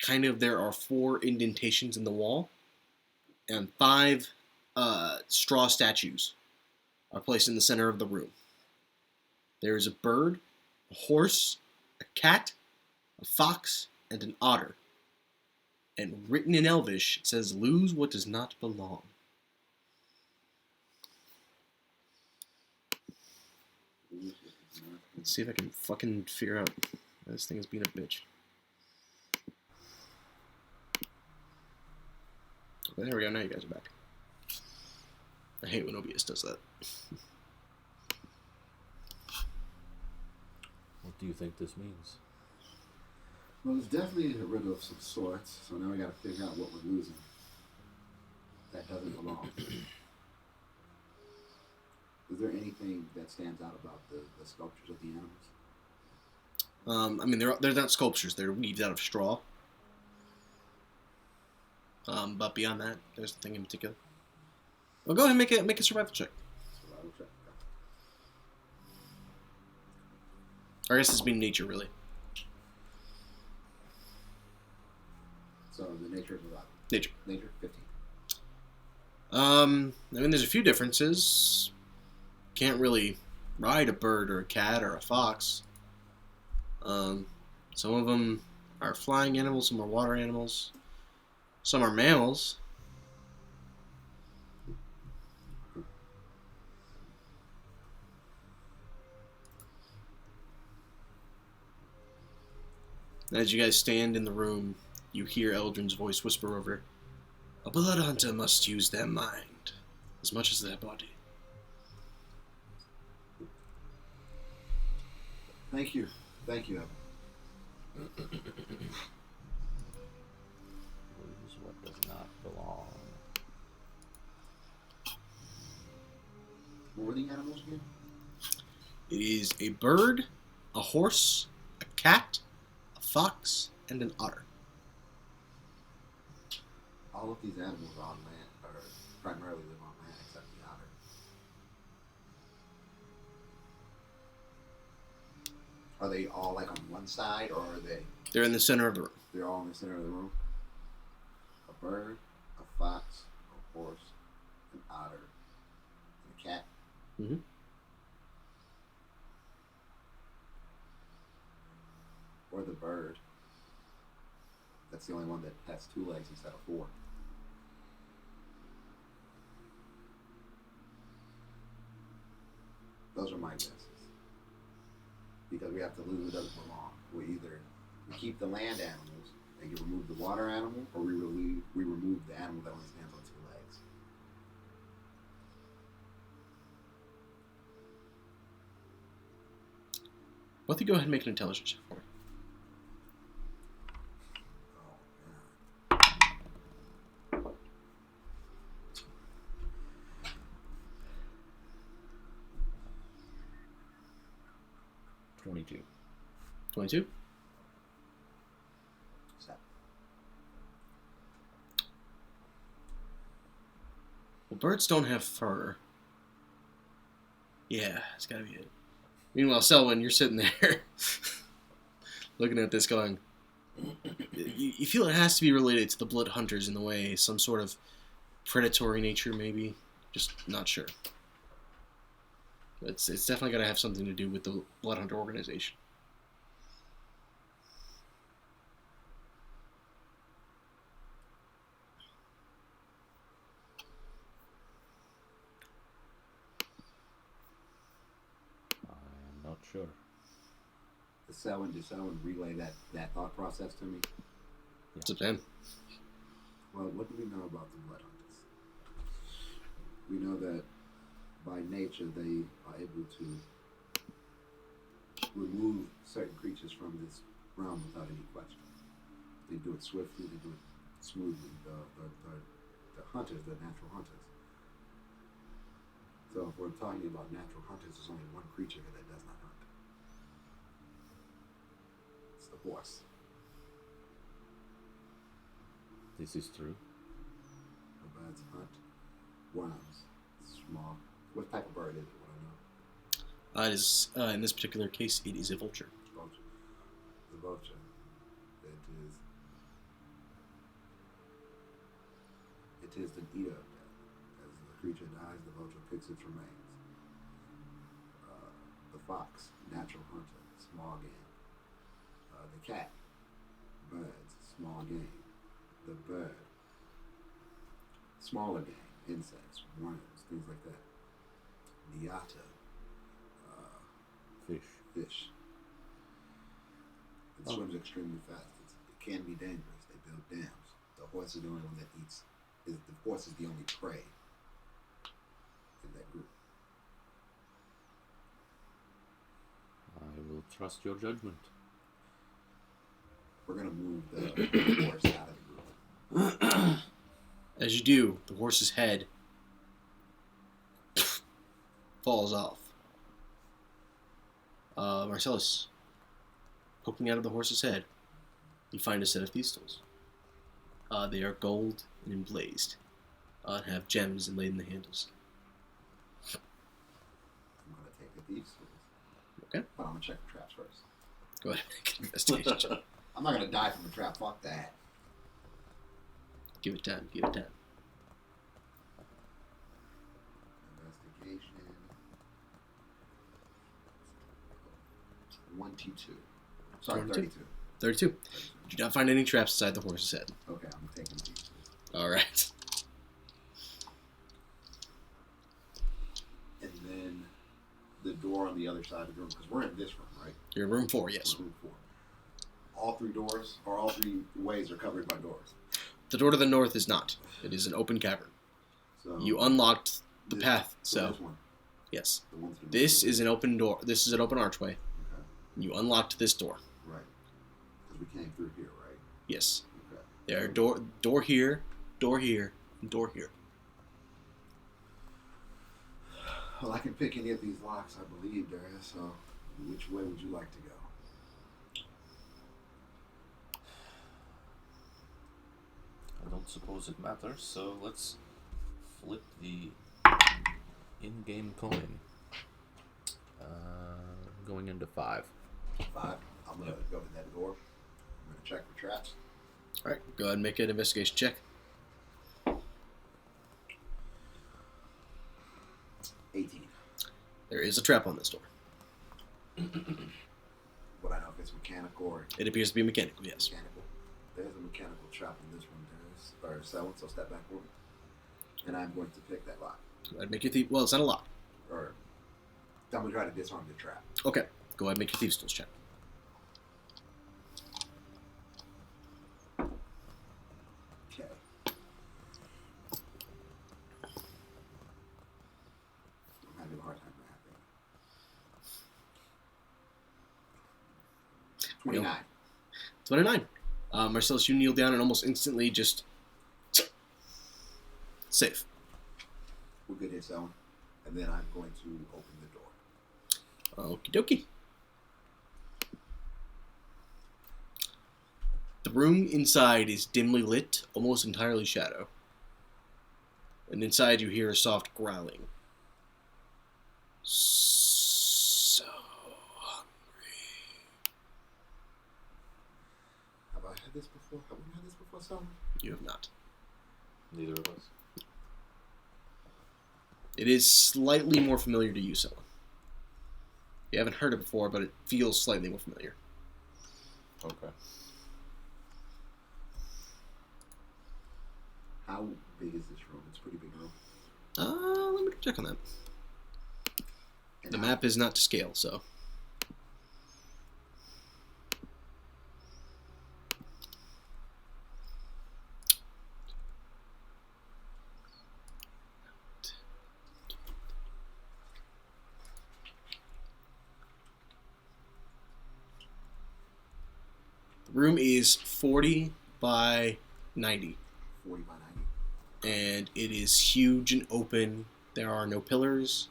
there are 4 indentations in the wall, and 5 straw statues are placed in the center of the room. There is a bird, a horse, a cat, a fox, and an otter. And written in Elvish, it says, "Lose what does not belong." Let's see if I can fucking figure out why this thing is being a bitch. Well, there we go. Now you guys are back. I hate when OBS does that. What do you think this means? Well, it's definitely a riddle of some sorts, so now we gotta figure out what we're losing. That doesn't belong. Is there anything that stands out about the sculptures of the animals? I mean, they're not sculptures. They're weaved out of straw. But beyond that, there's nothing in particular. Well, go ahead and make a survival check. Survival check. Or I guess it's being nature, really. So the nature of survival. Nature. Nature, 15. I mean, there's a few differences. Can't really ride a bird or a cat or a fox. Some of them are flying animals, some are water animals, some are mammals. As you guys stand in the room, you hear Eldrin's voice whisper over, "A blood hunter must use their mind as much as their body." Thank you. Thank you, Evan. Lose what does not belong. What were the animals again? It is a bird, a horse, a cat, a fox, and an otter. All of these animals are on land, or primarily live on land, except the otter. Are they all like on one side, or are they? They're in the center of the room. They're all in the center of the room. A bird, a fox, a horse, an otter, and a cat. Mm-hmm. Or the bird. That's the only one that has 2 legs instead of 4. Those are my guesses. Because we have to lose what doesn't belong. We either keep the land animals and you remove the water animal, or we remove the animal that only stands on 2 legs. Why don't you go ahead and make an intelligence check for me? Oh, man. 22. 22? 7. Well, birds don't have fur. Yeah, it's gotta be it. Meanwhile, Selwyn, you're sitting there looking at this going, you feel it has to be related to the blood hunters in the way, some sort of predatory nature maybe, just not sure. It's definitely got to have something to do with the blood hunter organization. I'm not sure. Did Selwyn relay that thought process to me? It's up to him. Well, what do we know about the blood hunters? We know that by nature they are able to remove certain creatures from this realm without any question. They do it swiftly, they do it smoothly. The hunters, the natural hunters. So if we're talking about natural hunters, there's only one creature here that does not hunt. It's the horse. This is true. The birds hunt worms, small. What type of bird is it? What I know? It is, in this particular case, it is a vulture. Vulture. The vulture. It is the eater of death. As the creature dies, the vulture picks its remains. The fox, natural hunter, small game. The cat, birds, small game. The bird, smaller game, insects, worms, things like that. The otter, fish. It swims extremely fast. It can be dangerous. They build dams. The horse is the only one that eats is the horse is the only prey in that group. I will trust your judgment. We're gonna move the horse out of the group. As you do, the horse's head falls off. Marcellus, poking out of the horse's head, you find a set of thieves' tools. They are gold and emblazed, and have gems inlaid in the handles. I'm gonna take the thieves' tools. Okay. But I'm gonna check the traps first. Go ahead and make an investigation check. I'm not gonna die from a trap. Fuck that. Give it time. Give it time. Investigation. 22. Sorry, 22. 32. 32. You do not find any traps inside the horse's head. Okay, I'm taking these. All right. And then the door on the other side of the room, because we're in this room, right? You're in room 4, yes. We're in room 4. All 3 doors, or all 3 ways are covered by doors. The door to the north is not. It is an open cavern. So You unlocked the path, so this one. yes. The one through This is an open door. This is an open archway. Okay, You unlocked this door. right. Because we came through here, right? Yes. Okay. There are door here, and door here. Well, I can pick any of these locks, I believe, Darius. So, which way would you like to go? I don't suppose it matters, so let's flip the in-game coin. Going into 5. 5. I'm gonna go to that door. I'm gonna check for traps. All right. Go ahead and make an investigation check. 18. There is a trap on this door. Would I know if it's mechanical or It appears to be mechanical. Yes. mechanical? There's a mechanical trap on this one, Darius. Or Selwyn, so step back for me. And I'm going to pick that lock. Go ahead and make your thief. Well, it's not a lock. Or I'm gonna try to disarm the trap. Okay. Go ahead and make your thieves' tools check. Okay. I'm having a hard time mathing. 29. 29. Marcellus, you kneel down and almost instantly just safe. We're good here, Selwyn. And then I'm going to open the door. Okie dokie. The room inside is dimly lit, almost entirely shadow. And inside you hear a soft growling. So hungry. Have I had this before? Have we had this before, Selwyn? You have not. Neither of us. It is slightly more familiar to you, Selwyn. You haven't heard it before, but it feels slightly more familiar. Okay. How big is this room? It's a pretty big room. Let me check on that. And The how- map is not to scale, so. The room is 40 by 90. 40 by 90. And it is huge and open. There are no pillars.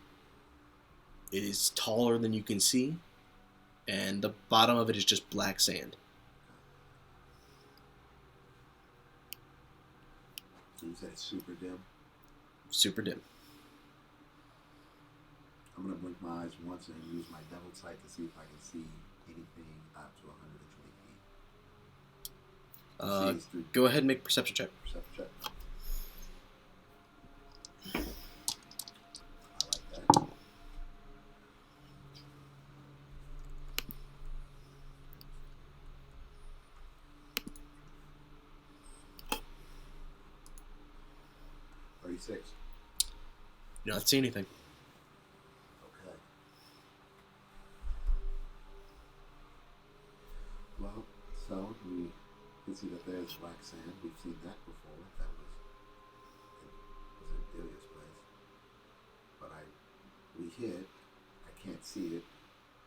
It is taller than you can see, and the bottom of it is just black sand. So you said it's super dim. Super dim. I'm going to blink my eyes once and use my devil's sight to see if I can see anything up to 120 feet. See, it's through Go ahead and make a perception check. perception check. I like that. $36. You don't see anything. Okay. Well, so we can see that there's black sand. We've seen that before. That was hit. I can't see it.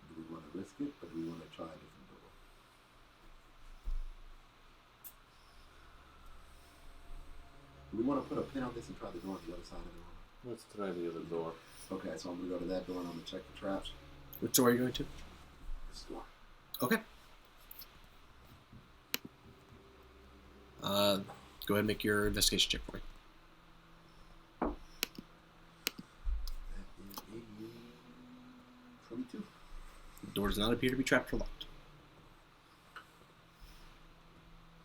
Do we want to risk it, or do we want to try a different door? Do we want to put a pin on this and try the door on the other side of the room? Let's try the other door. Okay, so I'm going to go to that door and I'm going to check the traps. Which door are you going to? This door. Okay. Go ahead and make your investigation check for me. That is a 22. The door does not appear to be trapped or locked.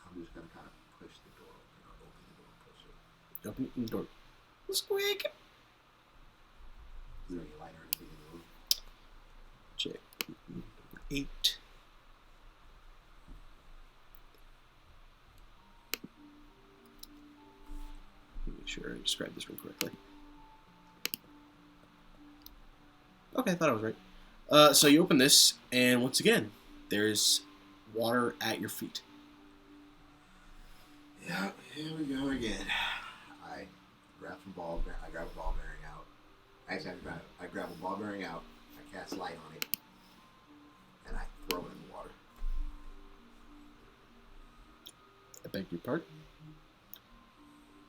I'm just going to kind of push the door open, or open the door and push it. Open the door. Squeak. Is there any light or anything in the room? Check. 8. Make sure I described this room correctly. Okay, I thought I was right. So you open this, and once again, there's water at your feet. Yeah, here we go again. I grab a ball bearing out. Actually, I grab a ball bearing out. I cast light on it, and I throw it in the water. I beg your pardon.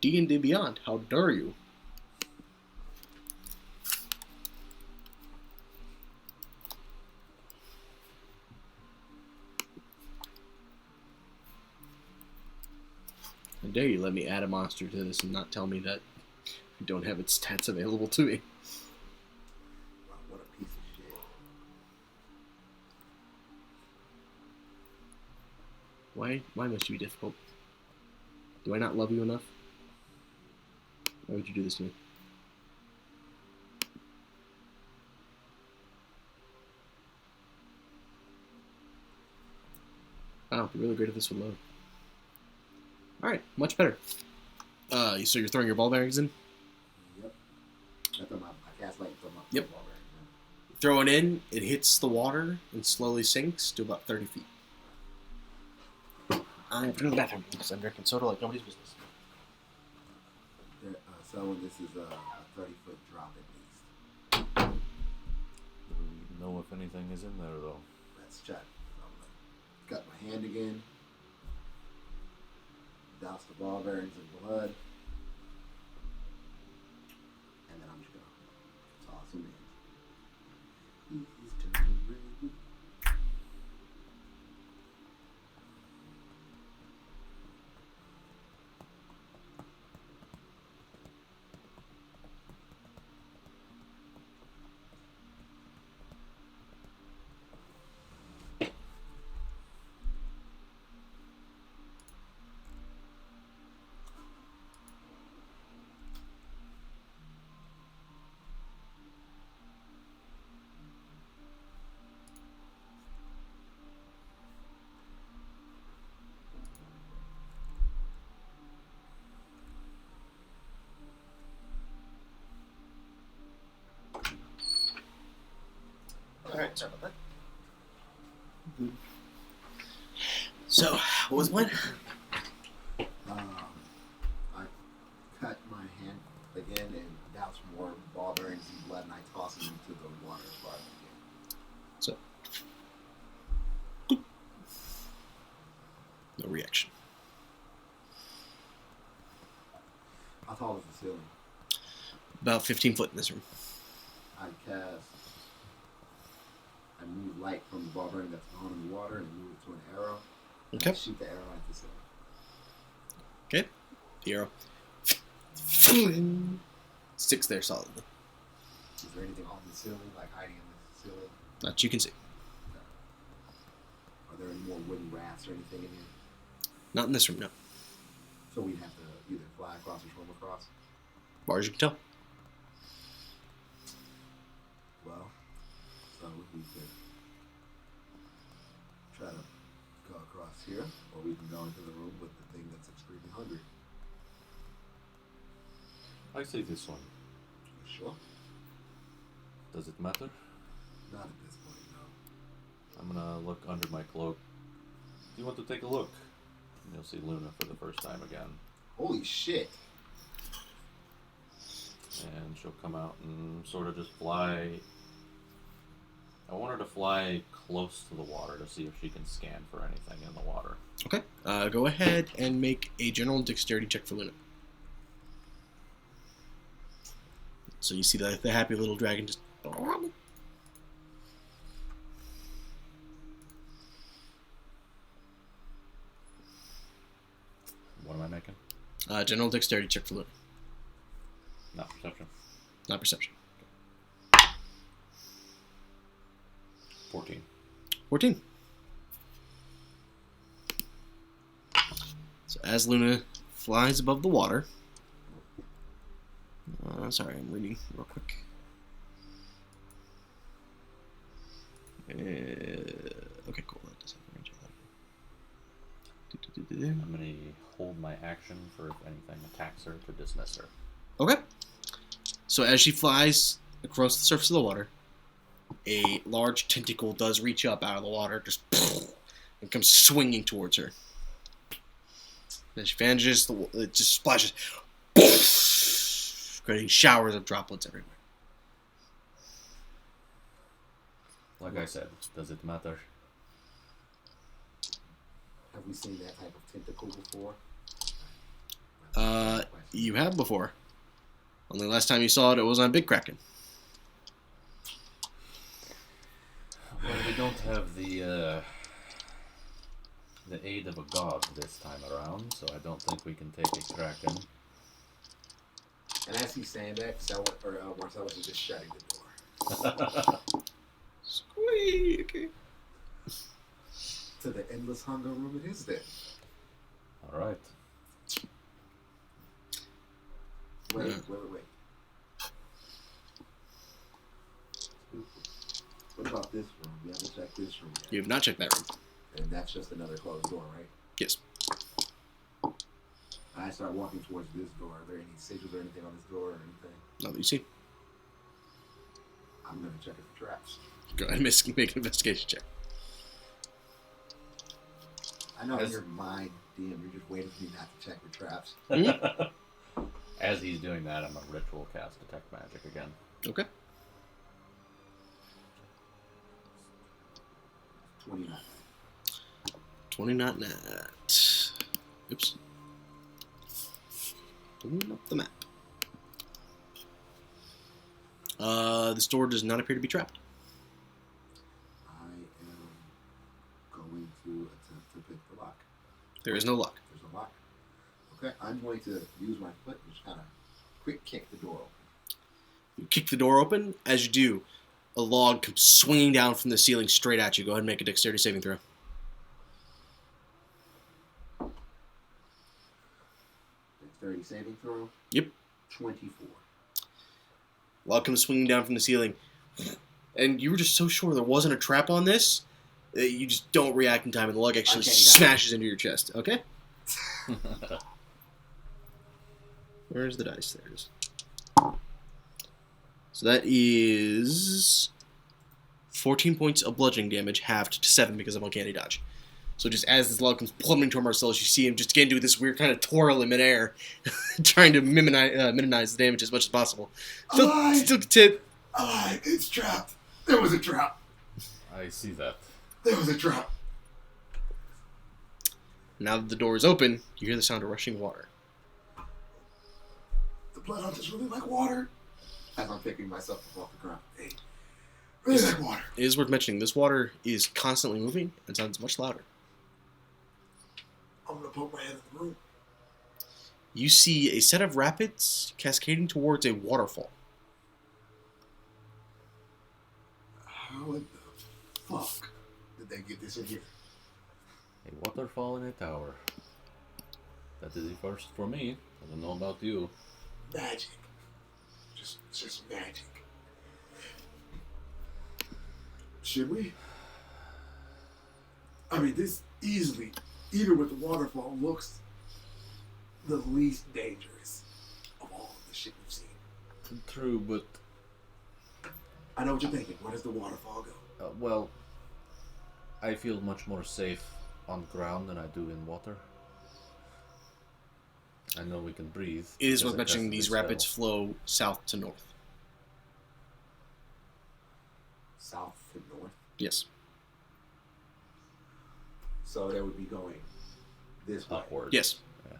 D&D Beyond, how dare you? How dare you let me add a monster to this and not tell me that you don't have its stats available to me? Wow, what a piece of shit. Why must you be difficult? Do I not love you enough? Why would you do this to me? Wow, it'd be really great if this would load. Alright, much better. So you're throwing your ball bearings in? Yep. I cast light and throw my Yep. ball bearing. Throw it in, it hits the water and slowly sinks to about 30 feet. I have to go to the bathroom because I'm drinking soda like nobody's business. So this is a 30-foot drop at least. Do we know if anything is in there, though? Let's check. I'm gonna cut my hand again. Douse the ball bearings in blood. And then I'm just gonna toss them in. He's turning red. Alright, sorry about that. So, what was the plan? I cut my hand again and douse more ball bearings in blood, and I toss them into the water as far as I can. So, no reaction. How tall is the ceiling? About 15 foot in this room. I move light from the ball bearing that's on in the water and move it to an arrow. Okay. I shoot the arrow at the ceiling. Okay. The arrow sticks there solidly. Is there anything on the ceiling, like hiding in the ceiling? That you can see. Are there any more wooden rafts or anything in here? Not in this room, no. So we'd have to either fly across or swim across? As far as you can tell. Well, so we could try to go across here, or we can go into the room with the thing that's extremely hungry. I say this one. You sure? Does it matter? Not at this point, no. I'm gonna look under my cloak. Do you want to take a look? And you'll see Luna for the first time again. Holy shit! And and she'll come out and sort of just fly. I want her to fly close to the water to see if she can scan for anything in the water. Okay. Go ahead and make a general dexterity check for Luna. So you see the happy little dragon just. What am I making? General dexterity check for Luna. Not perception. Not perception. 14. 14. So as Luna flies above the water. Sorry, I'm reading real quick. Okay, cool. That doesn't range I'm going to hold my action for if anything attacks her to dismiss her. Okay. So as she flies across the surface of the water, a large tentacle does reach up out of the water, just and comes swinging towards her. As she vanishes, it just splashes, creating showers of droplets everywhere. Like I said, does it matter? Have we seen that type of tentacle before? You have before. Only last time you saw it, it was on Big Kraken. Well, we don't have the aid of a god this time around, so I don't think we can take a kraken. And as he's saying that, Marcelus is just shutting the door. Squeak. To the endless hunger room it is then. All right. Wait. What about this room? We haven't checked this room yet. You have not checked that room. And that's just another closed door, right? Yes. I start walking towards this door. Are there any sigils or anything on this door or anything? Not that you see. I'm going to check it for traps. Go ahead and make an investigation check. I know in your mind, DM, you're just waiting for me not to check for traps. As he's doing that, I'm a ritual cast detect magic again. Okay. 29. 20 not nat. Oops. Pulling up the map. This door does not appear to be trapped. I am going to attempt to pick the lock. There is no lock. There's a lock. Okay, I'm going to use my foot and just kind of quick kick the door open. You kick the door open. As you do, a log comes swinging down from the ceiling straight at you. Go ahead and make a dexterity saving throw. Dexterity saving throw? Yep. 24. Log comes swinging down from the ceiling. And you were just so sure there wasn't a trap on this that you just don't react in time, and the log actually smashes into your chest. Okay? Where's the dice? There it is. So that is 14 points of bludgeoning damage, halved to 7 because of uncanny dodge. So just as this log comes plummeting toward Marcelus, you see him just again do this weird kind of twirl in midair, trying to minimize the damage as much as possible. Still content. It's trapped. There was a trap. I see that. There was a trap. Now that the door is open, you hear the sound of rushing water. The blood hunters really like water. As I'm picking myself up off the ground. Hey, really like water. It is worth mentioning, this water is constantly moving and sounds much louder. I'm going to poke my head in the room. You see a set of rapids cascading towards a waterfall. How in the fuck did they get this in here? A waterfall in a tower. That is the first for me. I don't know about you. Magic. Just magic. Should we? I mean, this easily, even with the waterfall, looks the least dangerous of all of the shit we've seen. True, but... I know what you're thinking. Where does the waterfall go? Well, I feel much more safe on ground than I do in water. I know we can breathe. It is because worth I mentioning tested these the rapids spell. flow south to north. South to north. Yes. So they would be going this way. Upward. Yes. Yeah.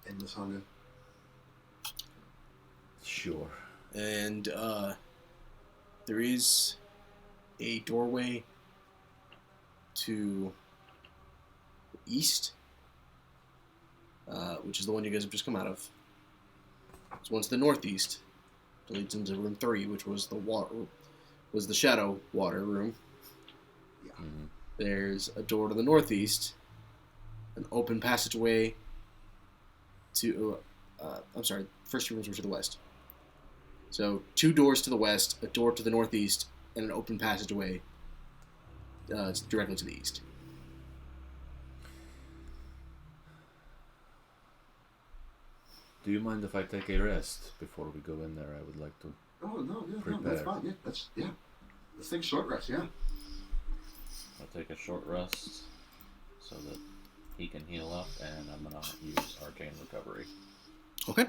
Endless hunger. Sure. And there is a doorway to the east, which is the one you guys have just come out of. So one's to the northeast. It leads into room 3, which was the shadow water room. Yeah. Mm-hmm. There's a door to the northeast, an open passageway to. I'm sorry, first 2 rooms were to the west. So 2 doors to the west, a door to the northeast, and an open passageway directly to the east. Do you mind if I take a rest before we go in there? I would like to. Oh no, yeah, no, Prepare. that's fine. Yeah, let's take a short rest. Yeah. I'll take a short rest so that he can heal up, and I'm gonna use Arcane Recovery. Okay.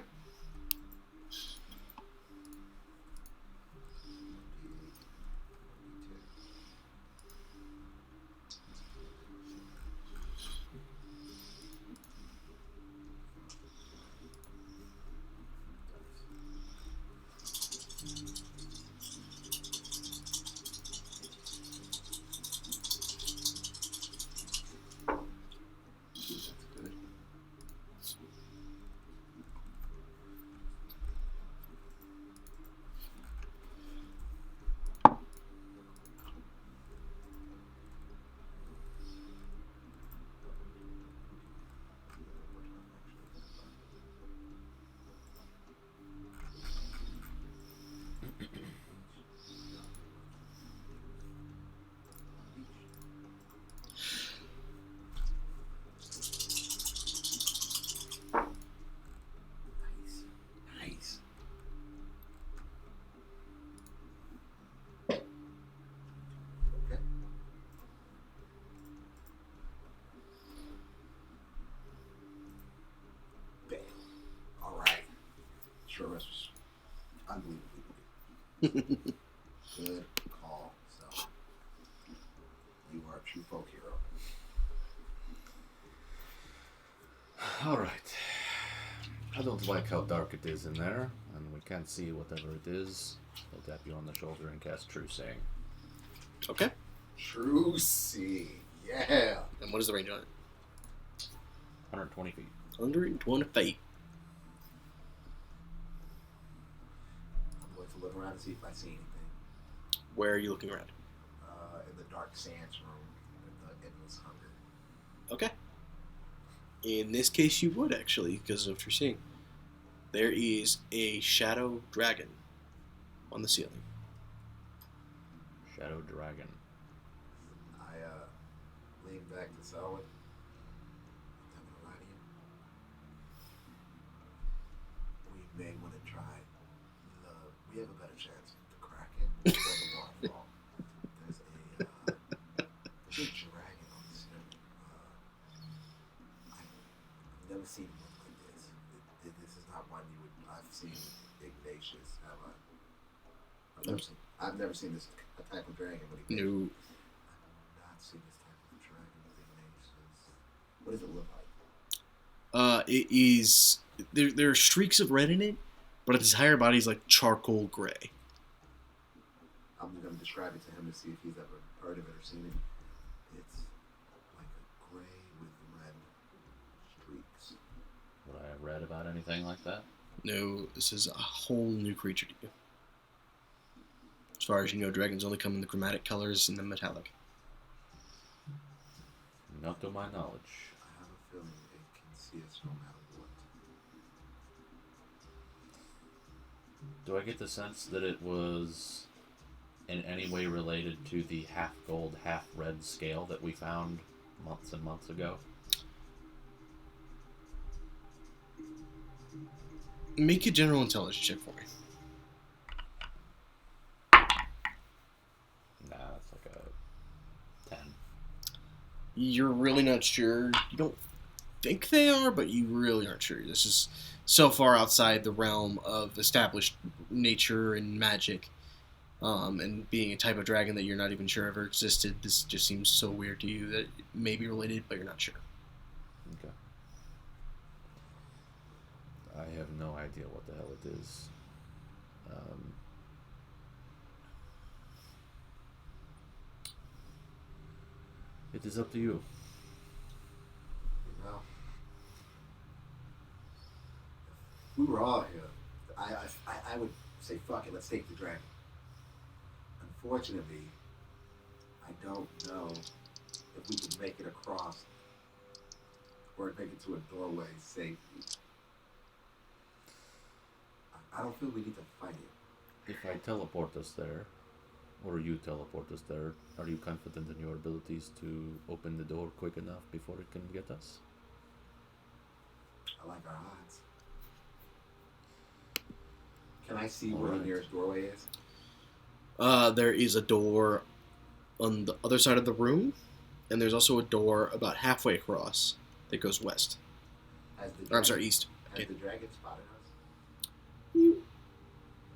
That's good. Nice. Okay. Bam. All right. Short rest was unbelievably good call. So you are a true folk hero. All right. I don't like how dark it is in there, and we can't see whatever it is. I'll tap you on the shoulder and cast True Saying. Okay. True seeing. Yeah. And what is the range on it? 120 feet. 120 feet. I'm going to look around and see if I see anything. Where are you looking around? In the dark sands room with the endless hunger. Okay. In this case, you would actually, because of what you're seeing. There is a shadow dragon on the ceiling. Shadow Dragon. I lean back to Selwyn. I'm gonna lie to you. We may want to try. We have a better chance of the Kraken or the waterfall. There's a dragon on the ceiling. I've never seen one like this. This is not one I've seen Ignatius have a. I've never seen this type of dragon with Ignatius. No. I've not seen this type of dragon with Ignatius. What does it look like? It is. There are streaks of red in it, but its entire body is like charcoal gray. I'm going to describe it to him to see if he's ever heard of it or seen it. It's like a gray with red streaks. Would I have read about anything like that? No, this is a whole new creature to you. As far as you know, dragons only come in the chromatic colors and the metallic. Not to my knowledge. I have a feeling it can see us no matter what. Do I get the sense that it was in any way related to the half gold, half red scale that we found months and months ago? Make a general intelligence check for me. You're really not sure. You don't think they are, but you really aren't sure. This is so far outside the realm of established nature and magic, and being a type of dragon that you're not even sure ever existed. This just seems so weird to you that it may be related, but you're not sure. Okay. I have no idea what the hell it is. It is up to you. You know, if we were all here, I would say, fuck it, let's take the dragon. Unfortunately, I don't know if we can make it across or make it to a doorway safely. I don't feel we need to fight it. If I teleport us there, or you teleport us there, are you confident in your abilities to open the door quick enough before it can get us? I like our odds. Can I see All where right. the nearest doorway is? There is a door on the other side of the room, and there's also a door about halfway across that goes west. Has the Or, I'm sorry, east. Has the dragon spotted us? You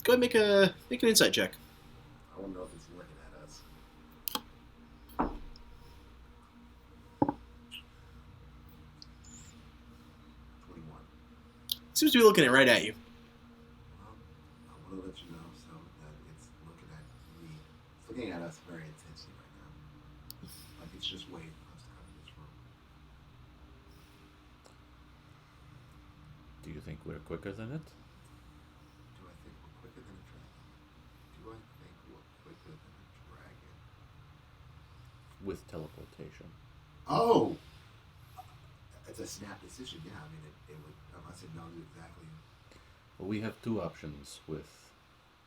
go ahead and make an insight check. I don't know if it's looking at us. Seems to be looking right at you. Well, I want to let you know so that it's looking at me. It's looking at us very intensely right now. Like it's just waiting for us to come to this room. Do you think we're quicker than it? Do I think we're quicker than a dragon? Do I think we're quicker than a dragon? With teleportation. Oh! It's a snap decision, yeah. I mean, it would, unless it knows exactly. Well, we have two options with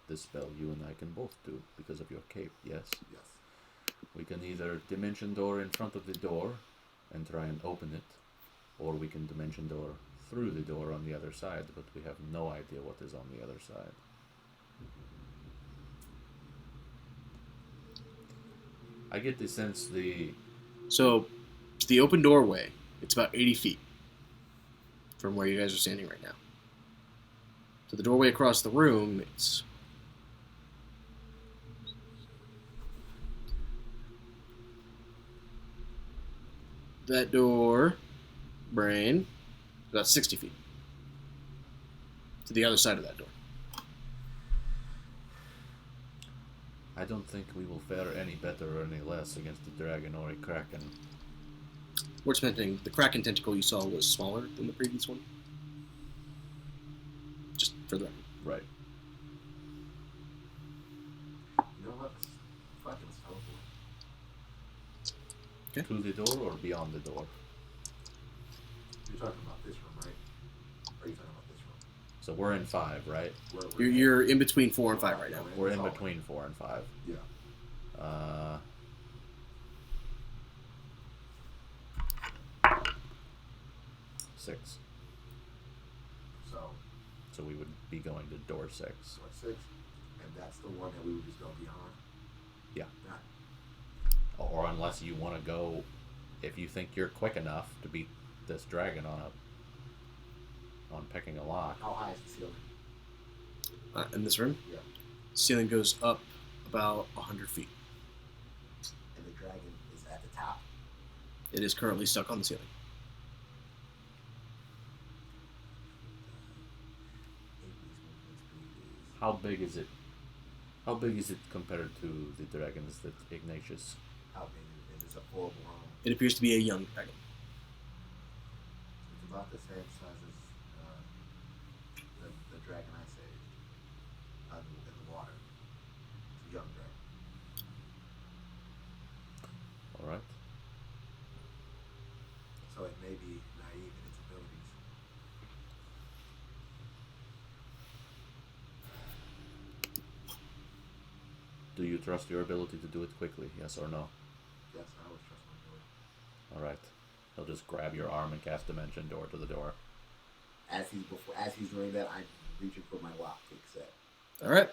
this spell you and I can both do because of your cape, yes? Yes. We can either dimension door in front of the door and try and open it, or we can dimension door through the door on the other side, but we have no idea what is on the other side. I get the sense So, to the open doorway, it's about 80 feet from where you guys are standing right now. To the doorway across the room, it's that door, Brain, about 60 feet. To the other side of that door. I don't think we will fare any better or any less against the dragon or a kraken. Worth mentioning, the Kraken tentacle you saw was smaller than the previous one. Just for the record. Right. You know what? Fucking let's teleport. Okay. To the door or beyond the door? You're talking about this room, right? Or are you talking about this room? So we're in 5, right? You're in between 4 and 5 right now. We're in between 4 and 5. Yeah. 6. So So we would be going to door 6. door 6, and that's the one that we would just go beyond. Yeah. Not, Or unless you want to go, if you think you're quick enough to beat this dragon on picking a lock. how high is the ceiling? In this room, Yeah. ceiling goes up about 100 feet. And the dragon is at the top. It is currently stuck on the ceiling. How big is it? How big is it compared to the dragons that Ignatius? How big is it? It's a full blown. It appears to be a young dragon. It's about the same size as the dragon I saved in the water. It's a young dragon. Alright. So it may be naive in its abilities. Do you trust your ability to do it quickly? Yes or no? Yes, I always trust my ability. Alright. He'll just grab your arm and cast Dimension Door to the door. As he's doing that, I'm reaching for my lockpick set. All right.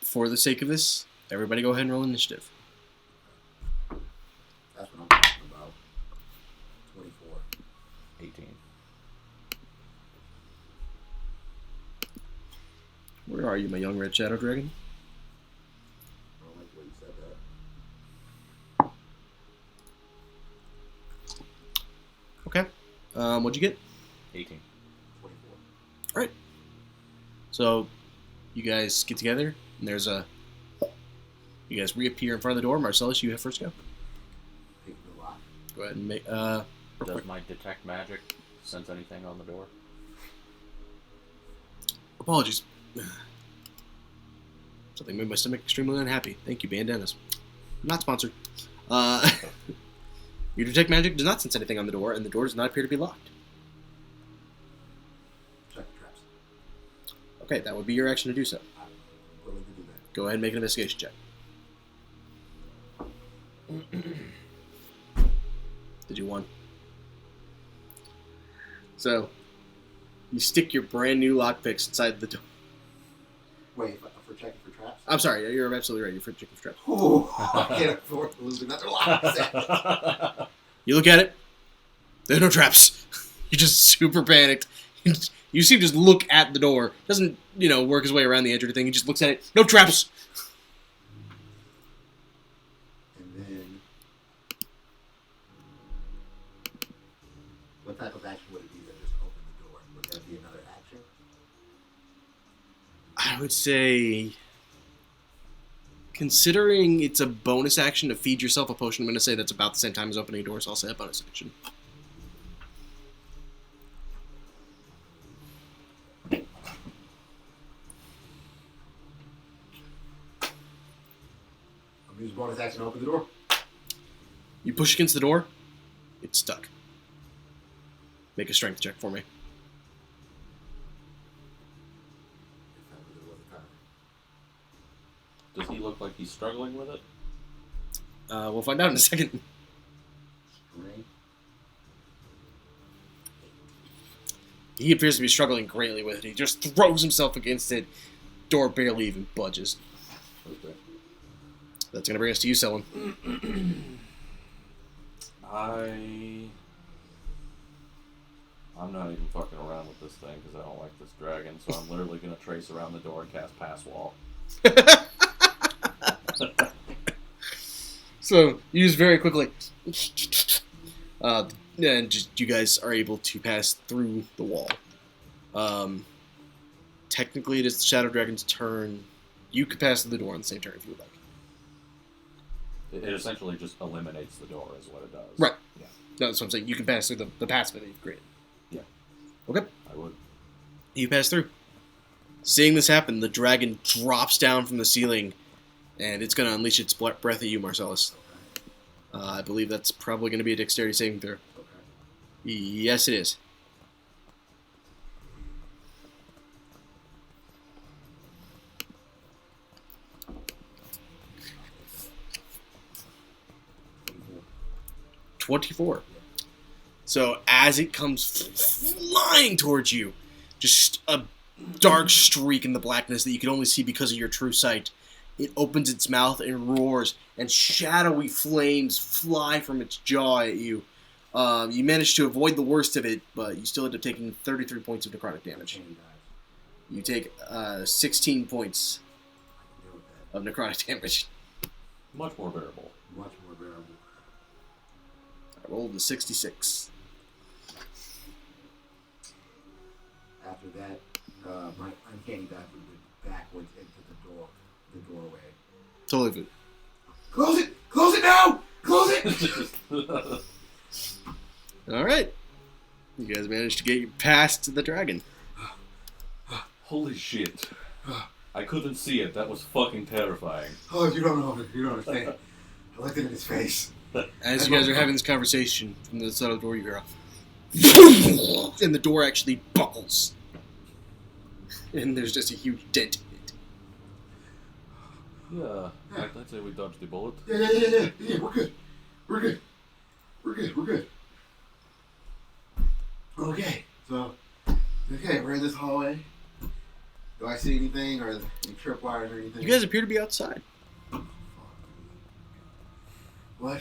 For the sake of this, everybody go ahead and roll initiative. 18. Where are you, my young red shadow dragon? I don't like the way you said that. Okay. What'd you get? 18. 24. All right. So, you guys get together, and there's a. You guys reappear in front of the door. Marcellus, you have first go. Pick the lock. Go ahead and make. Does my detect magic sense anything on the door? Apologies. Something made my stomach extremely unhappy. Thank you, bandanas. Not sponsored. Your detect magic does not sense anything on the door, and the door does not appear to be locked. Check the traps. Okay, that would be your action to do so. I'm willing to do that. Go ahead and make an investigation check. Did you want? So, you stick your brand new lockpicks inside the door. Wait, for checking for traps? I'm sorry, you're absolutely right. You're for checking for traps. Oh, I can't afford to lose another lock set. You look at it. There are no traps. You're just super panicked. You see him just look at the door. Doesn't, work his way around the edge or anything. He just looks at it. No traps. And then, what type of action would it be to just open the door? Would that be another action? I would say, considering it's a bonus action to feed yourself a potion, I'm going to say that's about the same time as opening a door, so I'll say a bonus action. I'm use bonus action to open the door. You push against the door. It's stuck. Make a strength check for me. If that really was a time. Does he look like he's struggling with it? We'll find out in a second. Strength. He appears to be struggling greatly with it. He just throws himself against it. Door barely even budges. Okay. That's going to bring us to you, Selwyn. I'm not even fucking around with this thing because I don't like this dragon, so I'm literally going to trace around the door and cast Pass Wall. So, you use very quickly. And just, you guys are able to pass through the wall. Technically, it is the Shadow Dragon's turn. You could pass through the door on the same turn if you would like. It essentially just eliminates the door, is what it does. Right. Yeah. No, that's what I'm saying. You can pass through the pathway that you've created. Yeah. Okay. I would. You pass through. Seeing this happen, the dragon drops down from the ceiling, and it's going to unleash its breath at you, Marcellus. I believe that's probably going to be a dexterity saving throw. Okay. Yes, it is. Okay. 24. So as it comes flying towards you, just a dark streak in the blackness that you can only see because of your true sight, it opens its mouth and roars, and shadowy flames fly from its jaw at you. You manage to avoid the worst of it, but you still end up taking 33 points of necrotic damage. Chain dive. You take 16 points I can deal with that. of necrotic damage. Much more bearable. Much more bearable. I rolled a 66. After that, my uncanny dive would be backwards into the doorway. Totally good. Close it! Close it now! Close it! All right. You guys managed to get past the dragon. Holy shit. I couldn't see it. That was fucking terrifying. Oh, you don't know. You don't understand. I looked in his face. As you guys are having this conversation, from the side of the door, you hear a and the door actually buckles. And there's just a huge dent in it. Yeah, I'd say we dodged the bullet. Yeah, we're good. We're good. Okay, so, we're in this hallway. Do I see anything, or any tripwires or anything? You guys appear to be outside. What?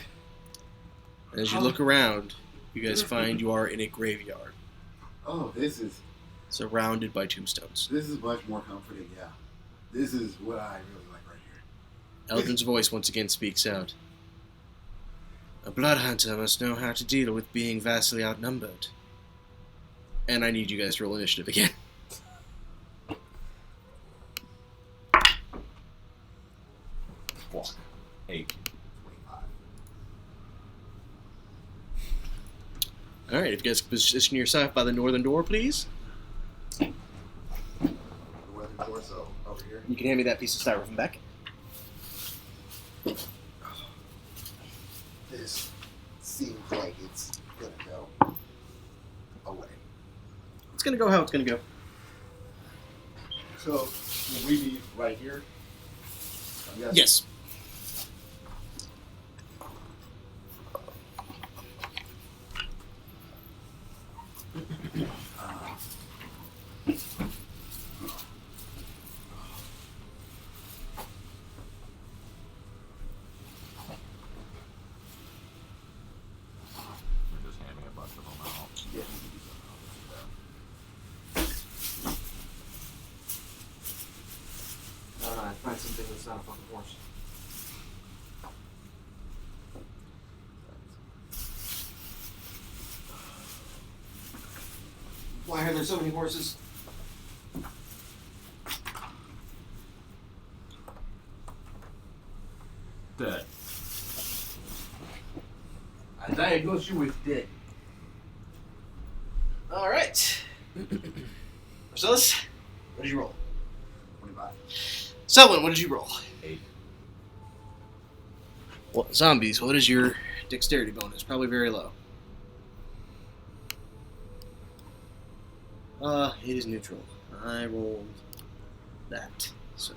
As you look around, you guys find you are in a graveyard, Oh, this is surrounded by tombstones. much more comforting. Yeah, this is what I really like right here. Eldrin's voice once again speaks out. A blood hunter must know how to deal with being vastly outnumbered. And I need you guys to roll initiative again. Fuck. 8. 25. Alright, if you guys could position yourself by the northern door, please. The weather torso over here. You can hand me that piece of styrofoam back. This seems like it's gonna go away. It's gonna go how it's gonna go. So, will we be right here? Yes. We're just handing a bunch of them out. Yeah. Find something that's not a fucking horse. Why are there so many horses? Dead. I diagnose you with dead. Alright. Marcellus, what did you roll? 25. Selwyn, what did you roll? 8. Well, zombies, what is your dexterity bonus? Probably very low. It is neutral. I rolled that. So,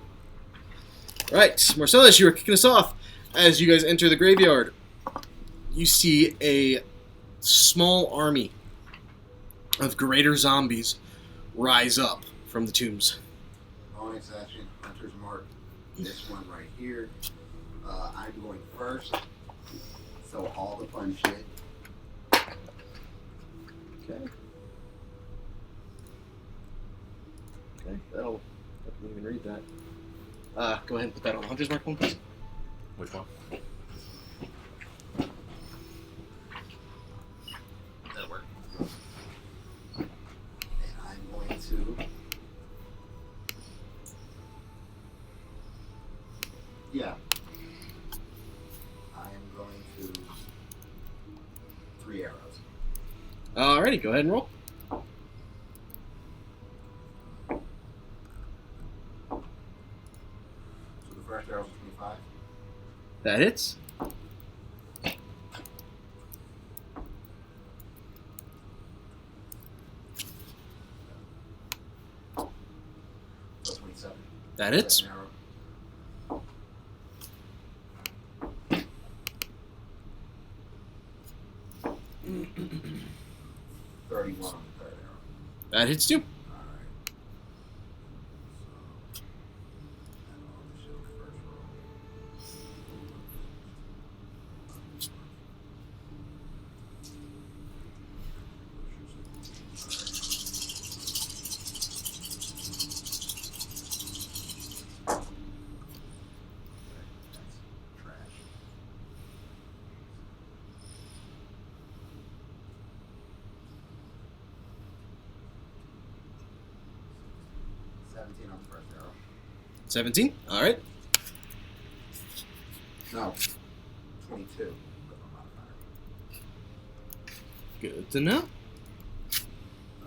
right, Marcellus, you are kicking us off. As you guys enter the graveyard, you see a small army of greater zombies rise up from the tombs. Bonus action, Hunter's Mark. This one right here. I'm going first. So all the fun shit. Okay. Okay, that'll. I can even read that. Go ahead and put that on Hunter's Mark one, please. Which one? That'll work. And I'm going to. Yeah. I am going to. 3 arrows. Alrighty, go ahead and roll. So the first arrow is 25. That hits. So 27. That hits. Second arrow. $31 on the third arrow. That hits too. Alright. So, add all the shit on the first roll. That's trash. $17 on the first arrow. 17. Alright. No, 22 with my modifier. Good to know.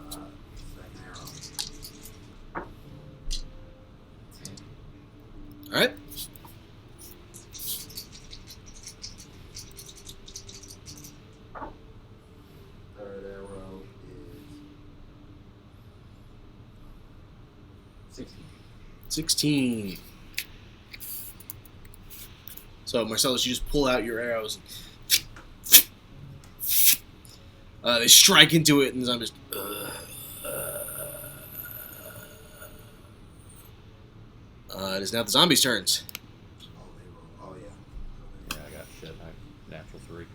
Second arrow. 10. Alright. Third arrow is 16. 16. So, Marcellus, you just pull out your arrows. They strike into it, and the zombies. It is now the zombies' turns. Oh, they roll. Oh, yeah. Yeah, I got shit. Natural 3.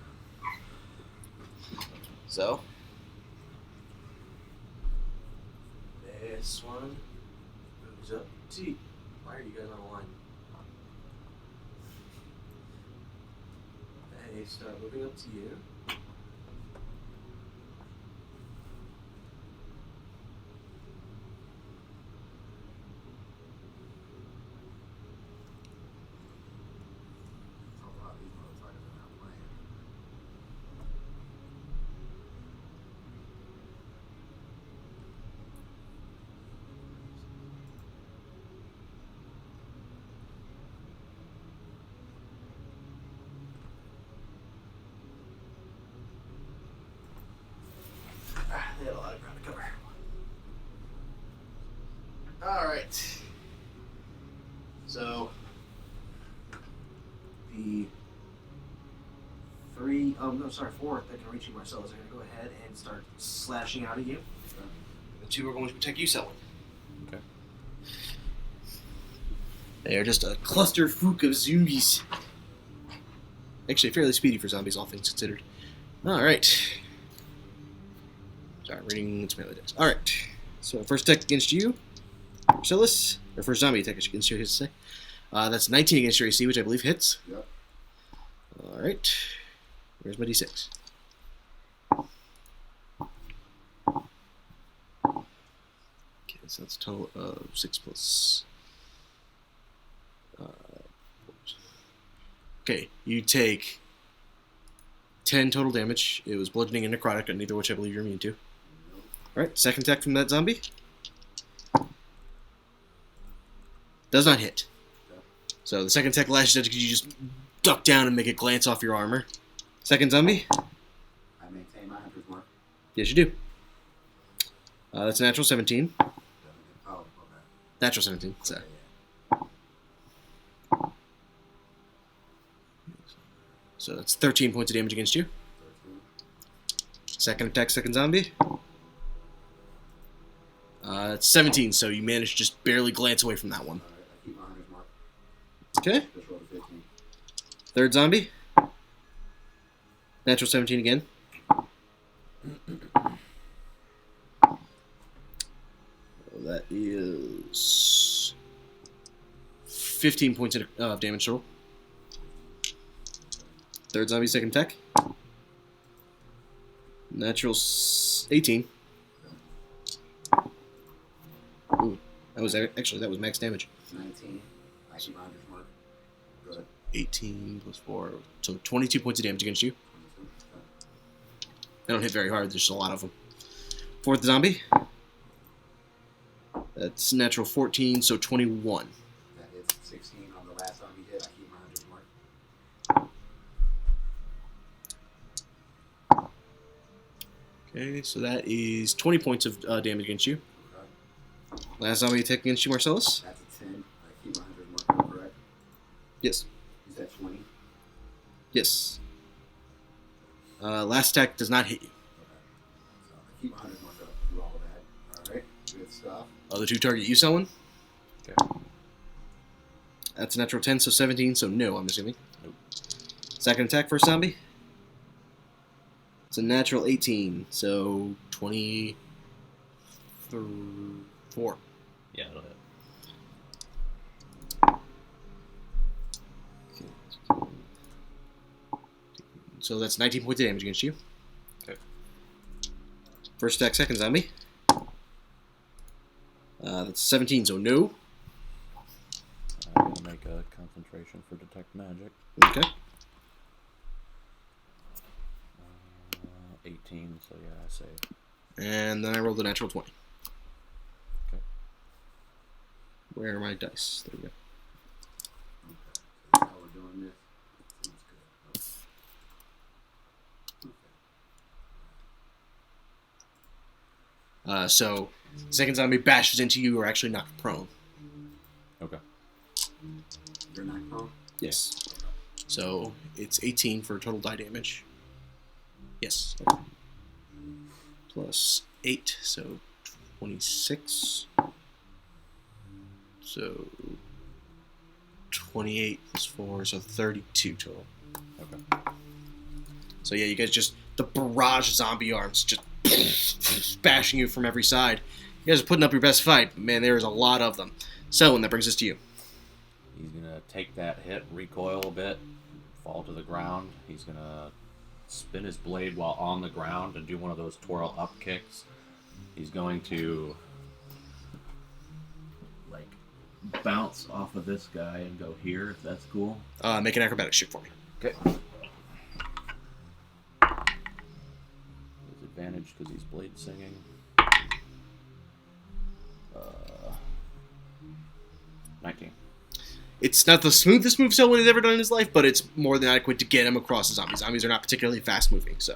So, this one moves up to you. Why are you guys on the line? They start moving up to you. A lot of these motherfuckers are not playing. They had a lot of ground to cover. Alright. So, the four that can reach you, Marcellus, are going to go ahead and start slashing out at you. The two are going to protect you, Selwyn. Okay. They are just a clusterfuck of zombies. Actually, fairly speedy for zombies, all things considered. Alright. Sorry, reading its melee dice. Alright. So, first attack against you, Marcellus. Or first zombie attack against you, I should say. That's 19 against your AC, which I believe hits. Yep. Alright. Where's my d6? Okay, so that's a total of 6 plus. Okay, you take 10 total damage. It was bludgeoning and necrotic, and neither of which I believe you're immune to. Alright, second attack from that zombie. Does not hit. So the second attack lashes out because you just duck down and make it glance off your armor. Second zombie. I maintain my hunter's mark. Yes, you do. That's a natural 17. Oh, okay. Natural 17. So. Okay, So that's 13 points of damage against you. 13. Second attack, second zombie. It's 17, so you manage to just barely glance away from that one. Alright, I keep my hunter's mark. Okay. Just rolled a 15. Third zombie. Natural 17 again. That is 15 points of damage total. Third zombie, second attack. Natural 18. Ooh, that was max damage. 19. I keep my hunter's mark. Good. 18 plus 4, so 22 points of damage against you. 22. Okay. They don't hit very hard. There's just a lot of them. Fourth zombie. That's natural 14, so 21. That hits 16 on the last zombie hit. I keep my hunter's mark. Okay, so that is 20 points of damage against you. Okay. Last zombie attack against you, Marcellus. That's a 10. I keep my hunter's mark, correct? Yes. Is that 20? Yes. Last attack does not hit you. Okay. So I keep my hunter's mark up through all of that. Alright. Good stuff. Other two target you, Selwyn. Okay. That's a natural 10, so 17, so no, I'm assuming. Nope. Second attack, first zombie. It's a natural 18, so 24. Yeah, it'll hit. So that's 19 points of damage against you. Okay. First attack, second zombie. That's 17, so no. I'm gonna make a concentration for detect magic. Okay. 18, so yeah, I save. And then I rolled a natural 20. Okay. Where are my dice? There we go. Okay. So that's how we're doing this. Seems good. Okay. So, second zombie bashes into you, or actually knocked prone. Okay. You're not prone? Yes. So, it's 18 for total die damage. Yes. Plus 8, so 26. So, 28 plus 4, so 32 total. Okay. So, yeah, you guys just the barrage of zombie arms just bashing you from every side. You guys are putting up your best fight. Man, there is a lot of them. Selwyn, that brings us to you. He's gonna take that hit, recoil a bit, fall to the ground. He's gonna spin his blade while on the ground and do one of those twirl up kicks. He's going to like bounce off of this guy and go here, if that's cool. Make an acrobatics check for me. Okay. His advantage because he's blade singing. 19. It's not the smoothest move Selwyn has ever done in his life, but it's more than adequate to get him across the zombies. Zombies are not particularly fast moving, so.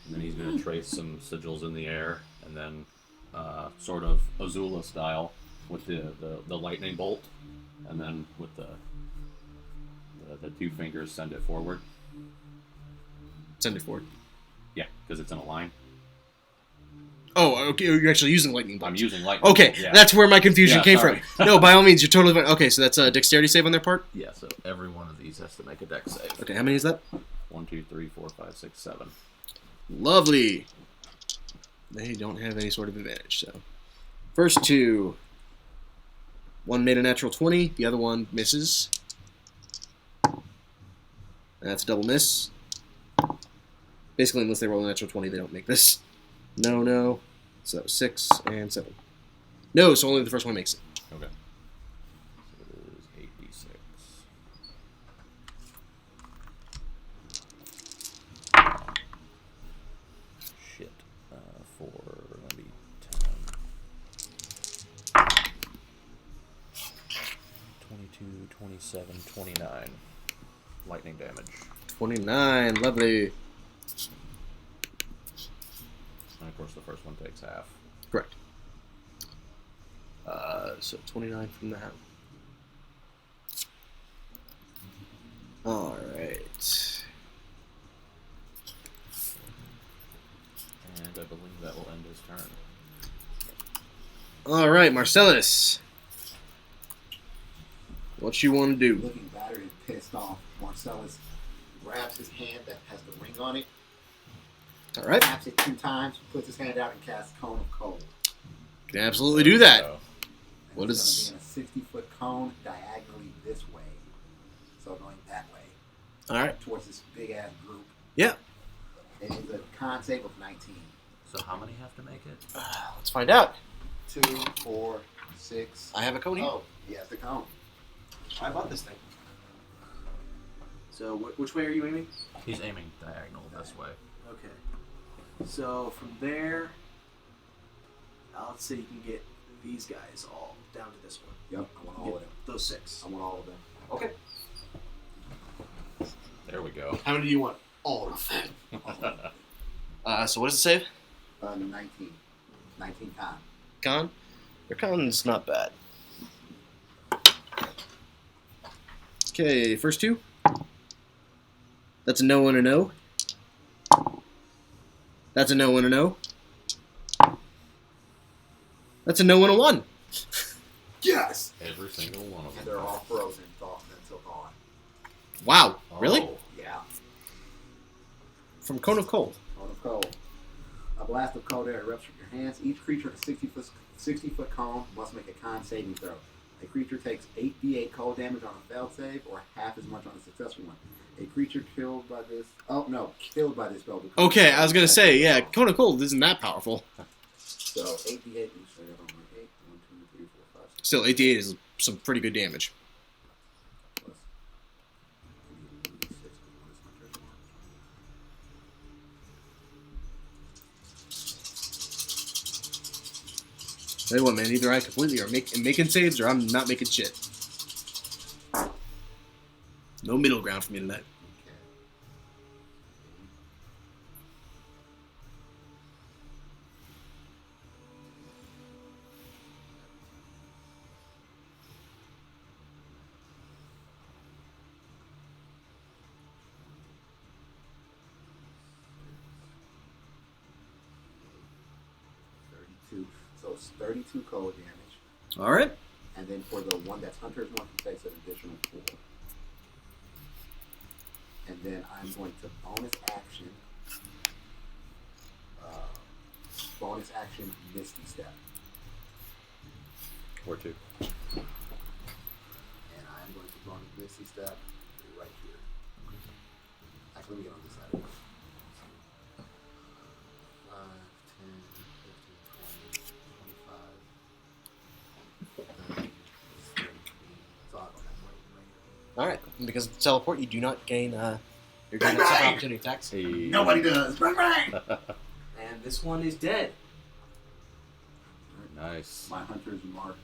And then he's going to trace some sigils in the air, and then sort of Azula style with the lightning bolt, and then with the two fingers send it forward. Send it forward. Yeah, because it's in a line. Oh, okay. You're actually using lightning bolt. I'm using lightning. Okay, bolt, yeah. that's where my confusion came sorry. from. No, by all means, you're totally fine. Okay, so that's a dexterity save on their part? Yeah, so every one of these has to make a dex save. Okay, how many is that? 1, 2, 3, 4, 5, 6, 7. Lovely. They don't have any sort of advantage, so. First two. One made a natural 20, the other one misses. That's a double miss. Basically, unless they roll a natural 20, they don't make this. No. So 6 and 7. No, so only the first one makes it. Okay. So it is 8d6. Shit. 4, that'd be 10. 22, 27, 29. Lightning damage. 29, lovely. And of course, the first one takes half. Correct. So 29 from the hound. All right. And I believe that will end his turn. All right, Marcelus. What you want to do? Looking battered and pissed off, Marcellus grabs his hand that has the ring on it, All right. taps it 2 times, puts his hand out, and casts Cone of Cold. Can absolutely do that. So, And What it's is- going to be in a 60-foot cone diagonally this way. So going that way, All right. towards this big-ass group. Yeah. It is a con save of 19. so how many have to make it? Let's find out. 2, 4, 6. I have a cone here. Oh, he has the cone. I bought this thing. So which way are you aiming? He's aiming diagonal this way. Okay. So from there, let's say you can get these guys all down to this one. Yep, I want all of them. Those 6. I want all of them. Okay. There we go. How many do you want? All of them. So what does it save? 19. 19 con. Con? Your con's not bad. Okay, first two. That's a no and a no. That's a no and a no. That's a no and a 1. Yes! Every single one of And them. they're all frozen until dawn. Wow. Really? Oh, Yeah. From Cone of Cold. Cone of Cold. A blast of cold air erupts from your hands. Each creature in a 60-foot cone must make a con saving throw. A creature takes 8d8 cold damage on a failed save, or half as much on a successful one. A creature killed by this... Oh, no. Killed by this spell. becomes Okay, I was gonna say, yeah, cone. Cone of Cold isn't that powerful. So, 8d8... Sorry, I don't know. 8, 1, 2, 3, 4, 5, 6. Still, 88 is some pretty good damage. Plus. I need 6, because one is my treasure mark. Tell you what, man, either I completely are making saves or I'm not making shit. No middle ground for me tonight. Okay. So it's 32 cold damage. All right. And then for the one that's Hunter's Mark, he takes an additional 4. And then I'm going to bonus action bonus action Misty Step. Or 2. And I am going to bonus Misty Step right here. Actually, let me get on this side of it. 5, 10, 15, 20, 25, 30, 30. So I'll go that way right here. All right. Because of the teleport, you do not gain you're getting a second opportunity attacks. Hey. Nobody does. Bang, bang! And this one is dead. Nice. My hunter's mark.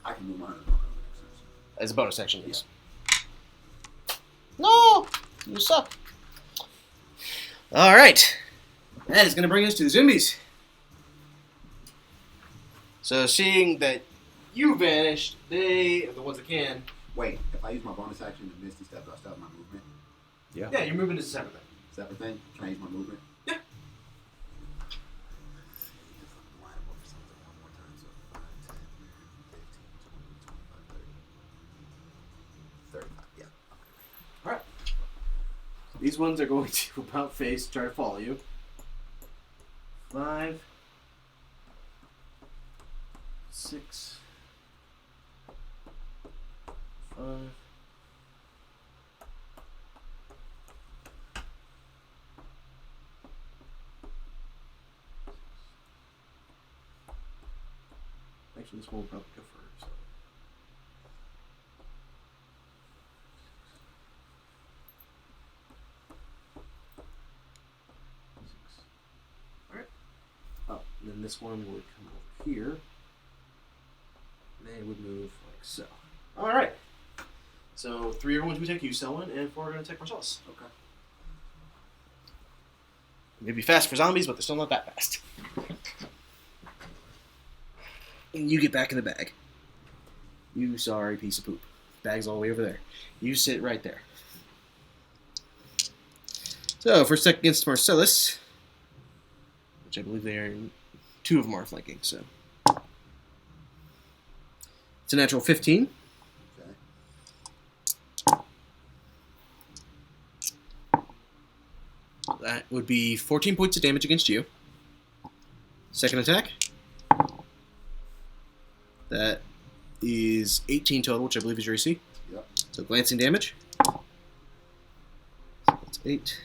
I can move my hunter's mark on the next session. As a bonus action, yes. No! You suck. All right. That is going to bring us to the zombies. So seeing that you vanished, they are the ones that can. Wait, if I use my bonus action to Misty Step, do I still have my movement? Yeah. Yeah, your movement is a separate thing. Separate thing? Can I use my movement? Yeah. Line them up for something one more time. So 5, 10, 15, 20, 25, 30. 35. Yeah. All right. These ones are going to about face, try to follow you. 5, 6, 5. Actually, this one will probably go first. So. Alright. Oh, and then this one would come over here. And they would move like so. Alright. So 3 are going to attack you, Selwyn, and 4 are going to attack Marcelus. Okay. They'd be fast for zombies, but they're still not that fast. And you get back in the bag. You sorry piece of poop. Bag's all the way over there. You sit right there. So, first attack against Marcelus, which I believe they are 2 of them are flanking, so. It's a natural 15. Okay. That would be 14 points of damage against you. Second attack. That is 18 total, which I believe is your AC. Yep. So glancing damage. So that's 8.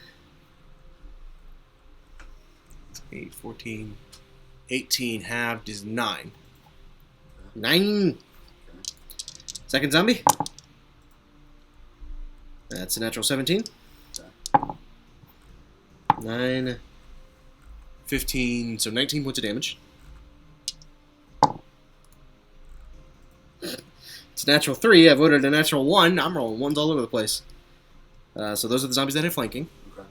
8, 14. 18 halved is 9. 9! Okay. Second zombie. That's a natural 17. Okay. 9. 15, so 19 points of damage. It's a natural 3. I voted a natural 1. I'm rolling 1s all over the place. So those are the zombies that have flanking. Okay.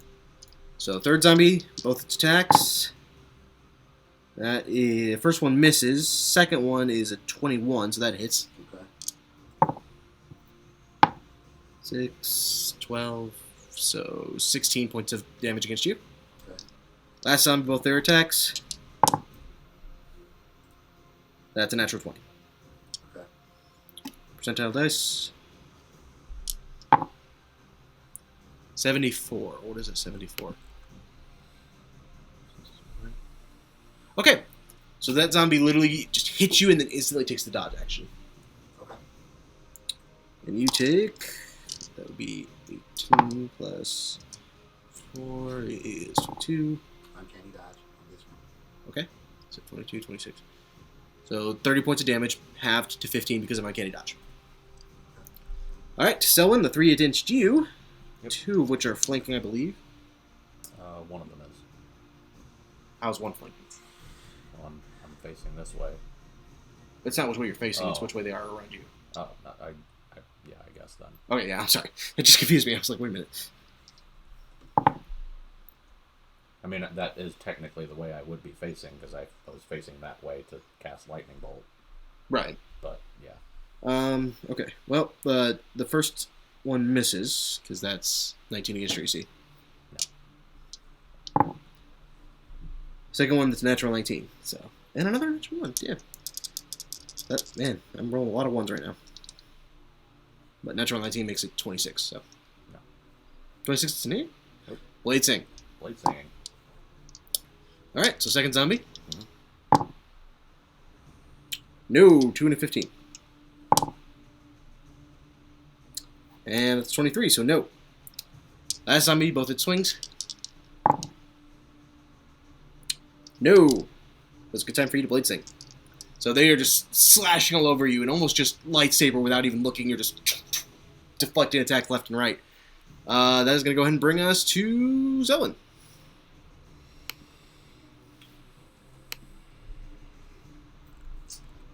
So third zombie, both its attacks. That is, first one misses. Second one is a 21, so that hits. Okay. 6, 12, so 16 points of damage against you. Okay. Last zombie, both their attacks. That's a natural 20. Okay. Percentile dice. 74. What is it, 74? Okay. So that zombie literally just hits you and then instantly takes the dodge action. Okay. And you take... That would be 18 plus 4 is 22. Uncanny dodge on this one. Okay. So 22, 26. So 30 points of damage, halved to 15 because of my uncanny dodge. Alright, Selwyn, the 3 against you. Yep. 2 of which are flanking, I believe. One of them is. How's one flanking? Well, I'm facing this way. It's not which way you're facing, it's Oh. which way they are around you. Oh, yeah, I guess then. Okay, yeah, I'm sorry. It just confused me. I was like, wait a minute. I mean, that is technically the way I would be facing, because I was facing that way to cast Lightning Bolt. Right. But, yeah. Okay. Well, the first one misses, because that's 19 against your AC. No. Second one, that's natural 19. So, and another natural 1, yeah. That, man, I'm rolling a lot of 1s right now. But natural 19 makes it 26, so. No. 26 is an 8? Nope. Blade Sing. Blade Singing. Alright, so second zombie. No, 2 and a 15. And it's 23, so no. Last zombie, both its swings. No. It's a good time for you to blade sing. So they are just slashing all over you and almost just lightsaber without even looking. You're just deflecting attacks left and right. That is going to go ahead and bring us to Selwyn.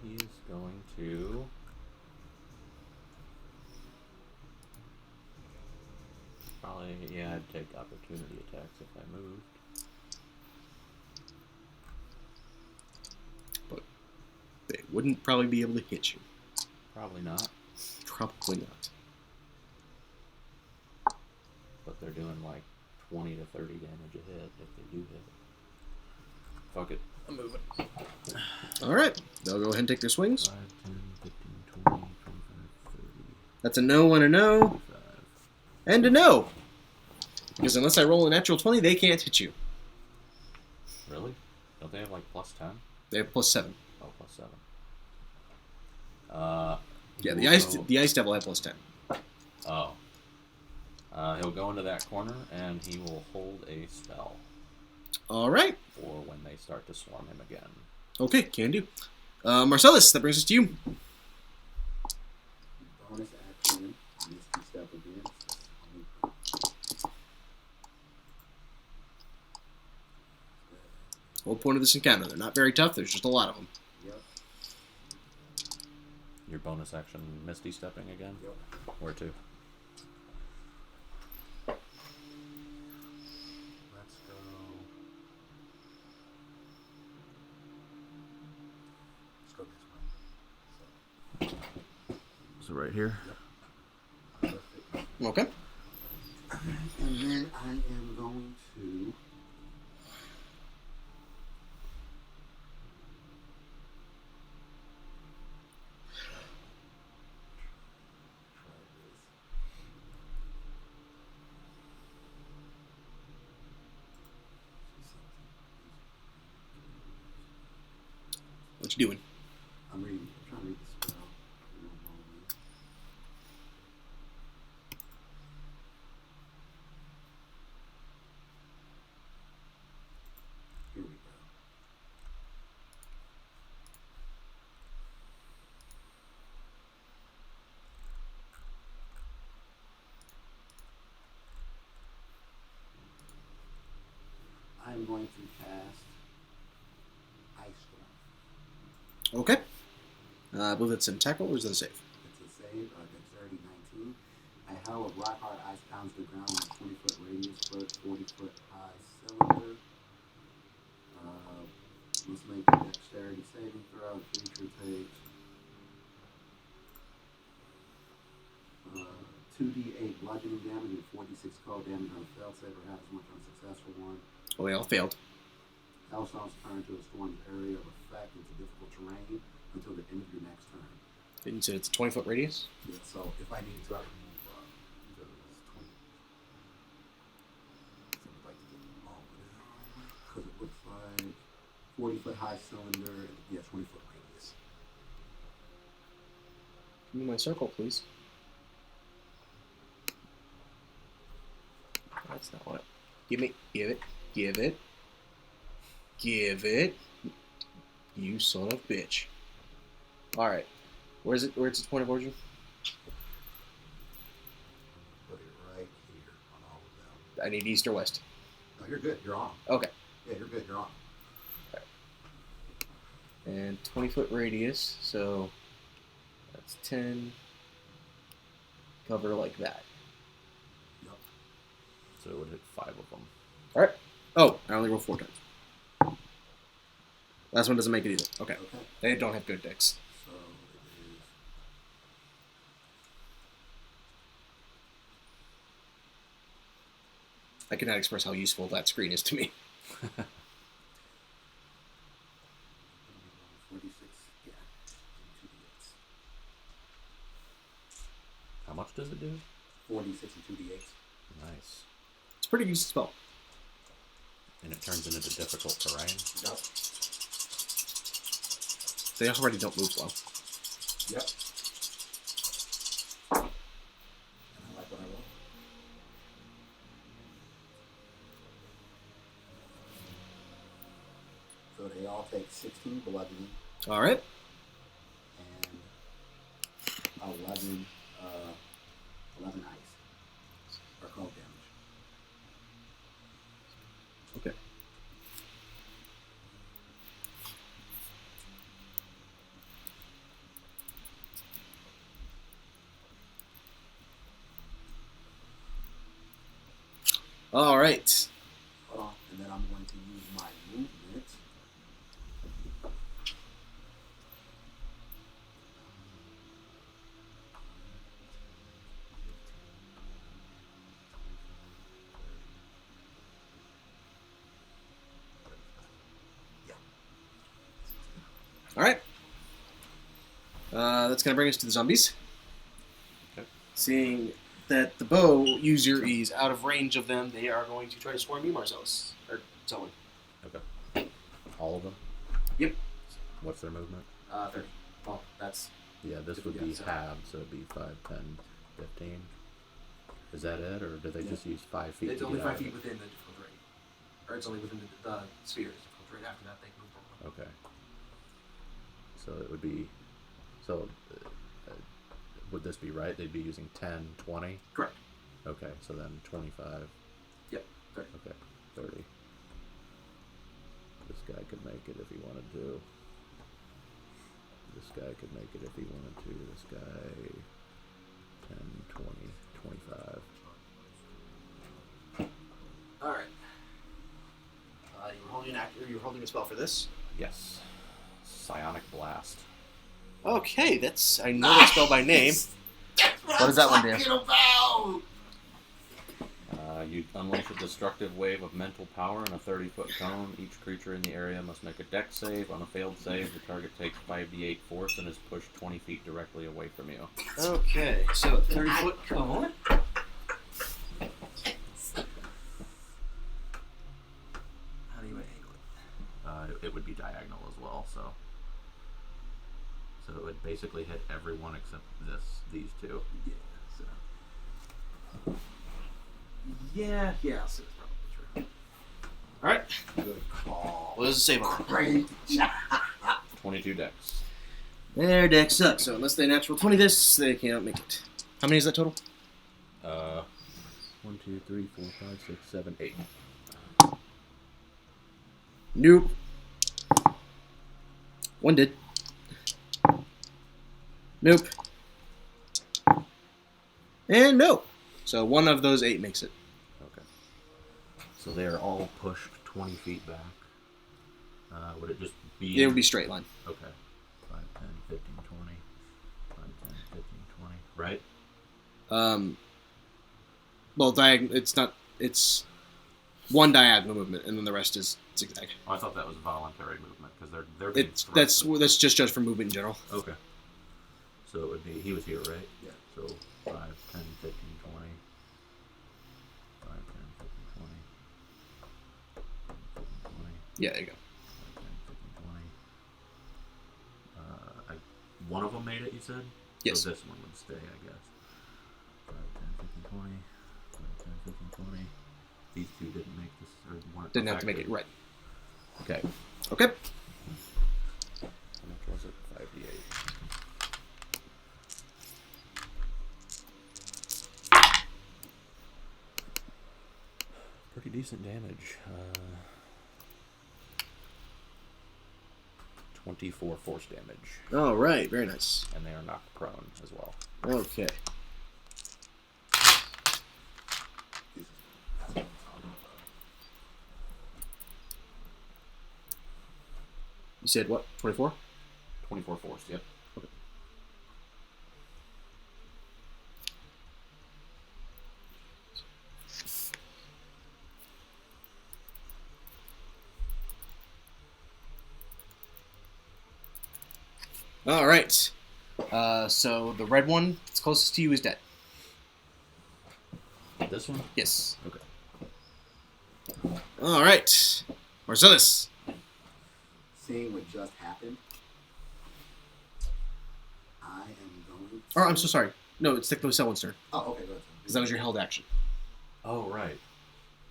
He is going to... Probably, yeah, I'd take opportunity attacks if I moved. But they wouldn't probably be able to hit you. Probably not. Probably not. But they're doing like 20 to 30 damage a hit if they do hit. Fuck it. I'm moving. Alright. They'll go ahead and take their swings. 5, 10, 15, 20, 25, 30, That's a no and a no. 35. And a no. Because unless I roll a natural 20, they can't hit you. Really? Don't they have like plus 10? They have plus 7. Oh, plus 7. Yeah, he'll the ice devil had plus 10. Oh. He'll go into that corner and he will hold a spell Alright. for when they start to swarm him again. Okay, can do. Marcelus, that brings us to you. Bonus action. Misty step again. Whole point of this encounter. They're not very tough. There's just a lot of them. Yep. Your bonus action, Misty stepping again? Yep. Where to? Let's go. Let's go this way. So right here? Yep. Perfect. Okay. And then I am going to. What you doing? I'm trying to read the spell. Here we go. I'm going to cast Ice Storm. Okay. I believe it's an tackle or is it a save? It's a save, dexterity 19. I howl of rock hard ice pounds the ground on a 20-foot radius, 40-foot high cylinder. Must make a dexterity saving throw. The creature takes 2d8 bludgeoning damage and 4d6 cold damage on a failed save or half as much on a successful one. Oh, they all failed. Hellstones turn to a storm's area of effect into difficult terrain until the end of your next turn. Didn't you say it's a 20-foot radius? Yeah, so if I need to, I can move up. Because it's 20. So I'd like to get them all down. Because it looks like 40-foot high cylinder, yeah, 20-foot radius. Give me my circle, please. That's not what. Give it. You son of a bitch. Alright. Where's it point of origin? Put it right here on all of them. I need east or west. No, you're good. You're on. Okay. Yeah, you're good. You're on. And 20-foot radius, so that's 10. Cover like that. Yep. So it would hit 5 of them. Alright. Oh, I only roll 4 times. Last one doesn't make it either. Okay. Okay. They don't have good decks. So it is. I cannot express how useful that screen is to me. 46. Yeah. 2d8s. How much does it do? 46 and 2d8s. Nice. It's a pretty good spell. And it turns into difficult terrain. Yep. they already don't move well. Yep. And I like what I roll. So they all take 16 bludgeoning All right. and 11 ice. Or cold damage. Okay. All right. Hold on. And then I'm going to use my movement. All right. That's going to bring us to the zombies. Okay. Seeing that the bow user is out of range of them, they are going to try to swarm you, Marcelus. Or Selwyn. Okay. All of them? Yep. What's their movement? 30. Well, that's... Yeah, this would Yeah, be so- halved, so it'd be 5, 10, 15. Is that it, or do they just use 5 feet? It's to only get 5 out of feet it? within the difficult range. Or it's only within the sphere's difficult range. After that, they can move forward. Okay. So it would be. So would this be right? They'd be using 10, 20? Correct. Okay, so then 25. Yep, 30. Okay, 30. This guy could make it if he wanted to. This guy could make it if he wanted to. This guy 10, 20, 25. All right. You're holding a spell for this. Yes. Psionic Blast. Okay, that's I know that spell by name. What does that one do? About? You unleash a destructive wave of mental power in a 30-foot cone. Each creature in the area must make a dex save. On a failed save, the target takes 5d8 force and is pushed 20 feet directly away from you. Okay, so 30-foot cone. How do you angle it? It would be diagonal as well, so it would basically hit everyone except these two. Yeah, so it's probably true. All right, Good call. what does it save on? Great job. 22 dex. Their deck sucks, so unless they natural 20 this, they cannot make it. How many is that total? 1, 2, 3, 4, 5, 6, 7, 8. Nope. One did. Nope. And no. So one of those 8 makes it. Okay. So they are all pushed 20 feet back. Would it just be? It would be straight line. Okay. 5, 10, 15, 20. 5, 10, 15, 20. Right? Well, it's not. It's one diagonal movement, and then the rest is zigzag. Oh, I thought that was voluntary movement because they're being That's thrusted. just judged for movement in general. Okay. So it would be, he was here, right? Yeah. So 5, 10, 15, 20. 5, 10, 15, 20. 20. Yeah, there you go. 5, 10, 15, 20. One of them made it, you said? Yes. So this one would stay, I guess. 5, 10, 15, 20. 5, 10, 15, 20. These two didn't make this, or weren't Didn't have to make it affected. right. Okay. Okay. How much was it? 5d8. Pretty decent damage. 24 force damage. All right. Very nice. And they are knocked prone as well. Okay. You said what? 24? 24 force, yep. All right. So the red one that's closest to you is dead. This one? Yes. Okay. All right. Marcellus. Seeing what just happened, Or I'm so sorry. No, it's technically Selwyn's turn Oh, okay, good. because that was your held action. Oh, right.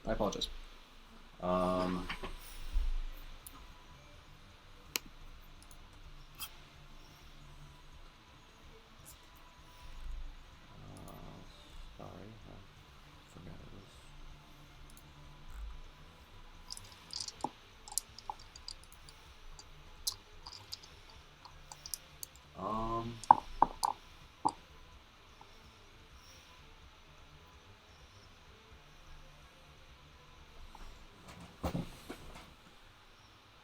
I apologize. Um. Sorry, I forgot it was. Um.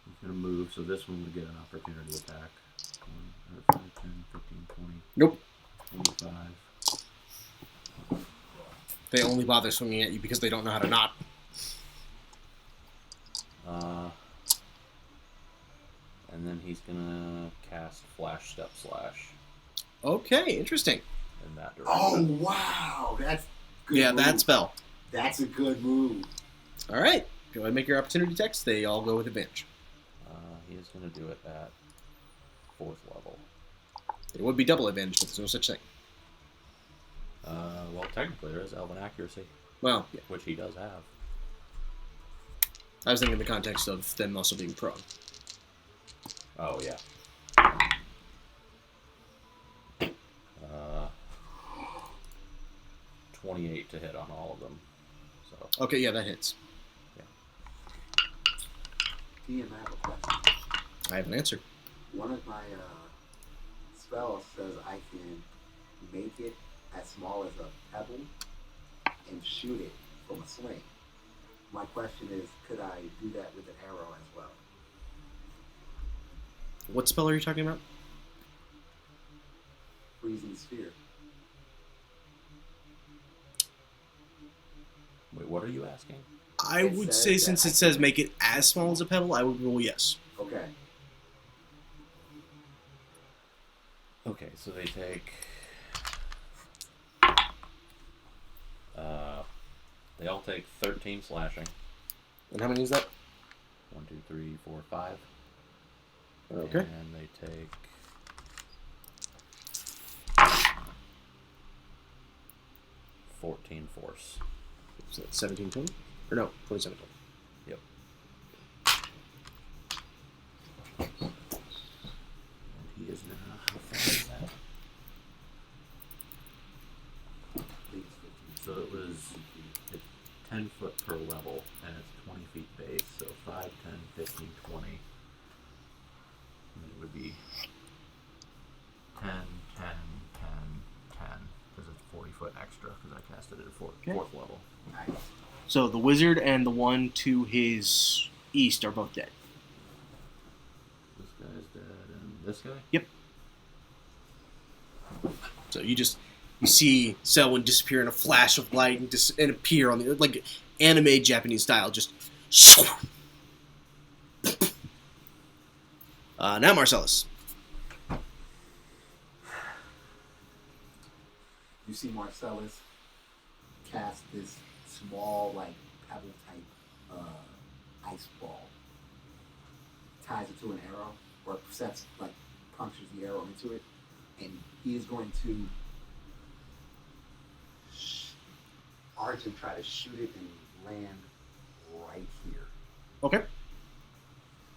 He's gonna move, so this one would get an opportunity attack. 5, 10, 15, 20, Nope. 25. They only bother swinging at you because they don't know how to not. And then he's gonna cast Flash Step Slash Okay, interesting. in that Oh direction. wow, that's good. Yeah, move. that spell. That's a good move. All right. Go ahead and make your opportunity text. They all go with advantage. He is gonna do it at 4th level. It would be double advantage, but there's no such thing. Well, technically there is Elven Accuracy, Well, yeah. which he does have. I was thinking in the context of them also being prone. Oh yeah. 28 to hit on all of them. So Okay, yeah, that hits. DM, I have a question. I have an answer. One of my spells says I can make it as small as a pebble and shoot it from a sling. My question is, could I do that with an arrow as well? What spell are you talking about? Freezing sphere. wait, what are you asking? I It would says say that since I it says can- make it as small as a pebble, I would rule yes. Okay. Okay, so they take. They all take 13 slashing. And how many is that? 1, 2, 3, 4, 5. Okay. And they take. $14 force. So that's 17, 20? Or no, 27, 20. Yep. And he is now. How far is that? I think it's 15. So it was it's 10 foot per level, and it's 20 feet base, so 5, 10, 15, 20. And it would be 10, 10, 10, 10, because it's 40 foot extra, because I casted it at fourth level. Nice. So the wizard and the one to his east are both dead. This guy's dead, and this guy? Yep. So you see Selwyn disappear in a flash of light and appear on the like anime Japanese style. Just now Marcellus. You see Marcellus cast this small, like, pebble type ice ball. Ties it to an arrow, or sets, like, punctures the arrow into it, and he is going to arch and try to shoot it and land right here. Okay. Do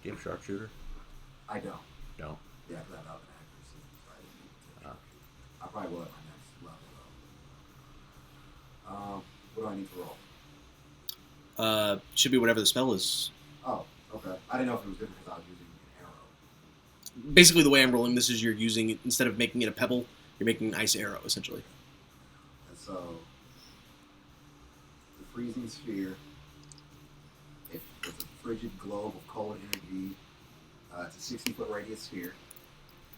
you have sharpshooter? I don't. No. Yeah, because I have an accuracy. So I didn't need to Ah. I probably will at my next level, though. What do I need to roll? Should be whatever the spell is. Oh, okay. I didn't know if it was different because I was using an arrow. Basically, the way I'm rolling this is you're using it instead of making it a pebble, you're making an ice arrow essentially. And so, the freezing sphere, if it's a frigid globe of cold energy, it's a 60-foot radius sphere.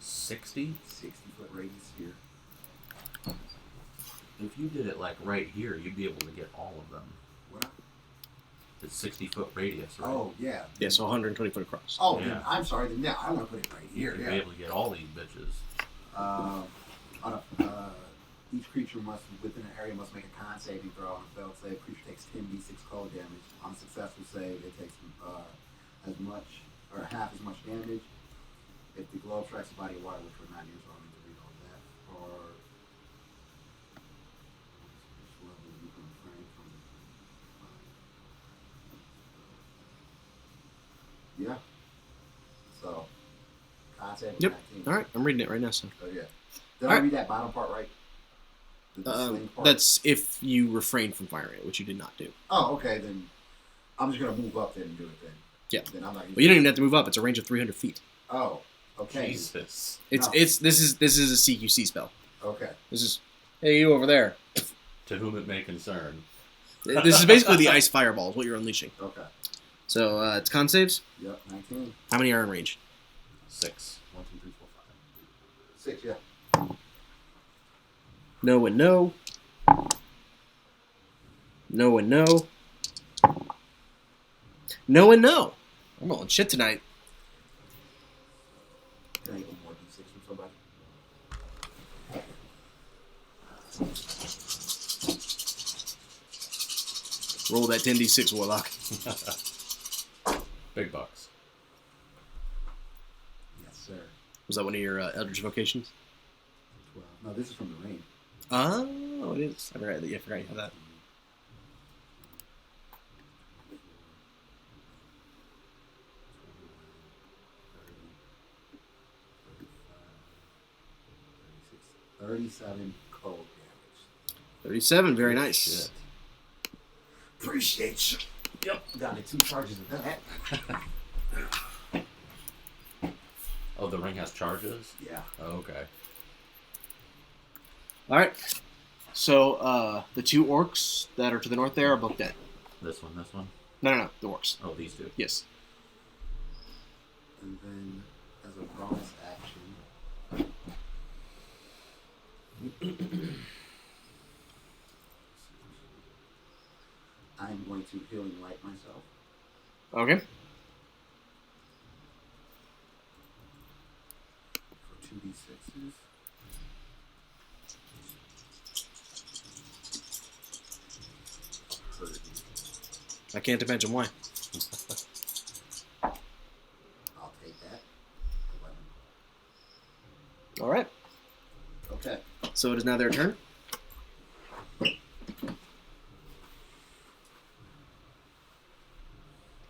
60? 60-foot radius sphere. If you did it like right here, you'd be able to get all of them. What? It's 60-foot radius, right? Oh, yeah. Yeah, so 120 foot across. Oh, Yeah. then, I'm sorry. Then, yeah, I want to put it right here. You'd Yeah. be able to get all these bitches. Each creature within an area must make a con saving throw. On a failed save, creature takes 10d6 cold damage. On a successful save, it takes as much or half as much damage. If the globe strikes a body of water, which we're not used, so I don't need to read all that. Or Yeah. So, concept. Yep. 19. All right, I'm reading it right now. So Oh yeah. Did All I right. read that bottom part right? The sling part? that's if you refrain from firing it, which you did not do. Oh, okay. Then I'm just gonna move up then and do it then. Yeah. Then I'm not. Well, you don't even have to move up. It's a range of 300 feet. Oh. Okay. Jesus. It's No. it's this is a CQC spell. Okay. This is hey you over there. To whom it may concern. This is basically the ice fireball. Is what you're unleashing. Okay. So it's con saves. Yep. 19. How many are in range? 6. 1, 2, 3, 4, 5. 6. Yeah. No and no. No and no. No and no. I'm rolling shit tonight. Can I get one more D6 from somebody? Roll that 10d6 warlock. Big bucks. Yes, sir. Was that one of your Eldritch vocations? 12. No, this is from the rain. Oh, it is. I forgot you have that. $37 cold damage. 37. Very nice. Shit. Appreciate you. Yep. Got it. 2 charges of that. Oh, the ring has charges? Yeah. Oh, okay. All right. So the 2 orcs that are to the north there are both dead. This one, this one. No, the orcs. Oh, these two. Yes. And then, as a bonus action, I'm going to healing light myself. Okay. For 2d6s. Hurting. I can't imagine why. I'll take that. 11. All right. Okay. So it is now their turn.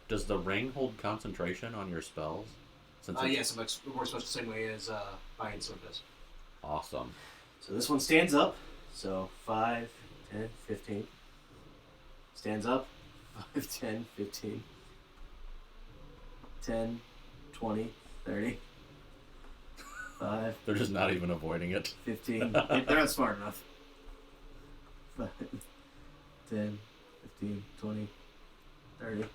Does the ring hold concentration on your spells? Since it's Yes, it works much the same way as Buying Sword does. awesome. So this one stands up. So 5, 10, 15. Stands up. 5, 10, 15. 10, 20, 30. 5, They're just not even avoiding it. 15. They're not smart enough. 5, 10, 15, 20, 30.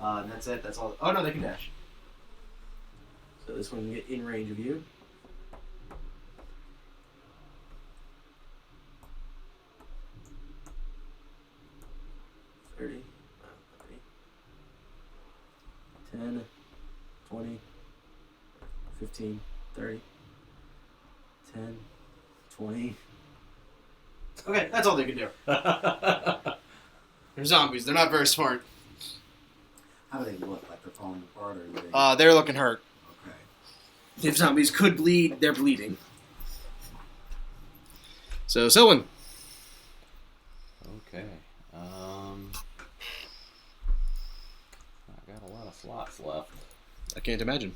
And that's it. That's all. Oh, no, they can dash. So this one can get in range of you. $30, 10, 20, 15, 30, 10, 20. Okay, that's all they can do. They're zombies. They're not very smart. How do they look? Like they're falling apart, or are they? They're looking hurt. Okay. If zombies could bleed, they're bleeding. So, Selwyn. Okay. I got a lot of slots left. I can't imagine.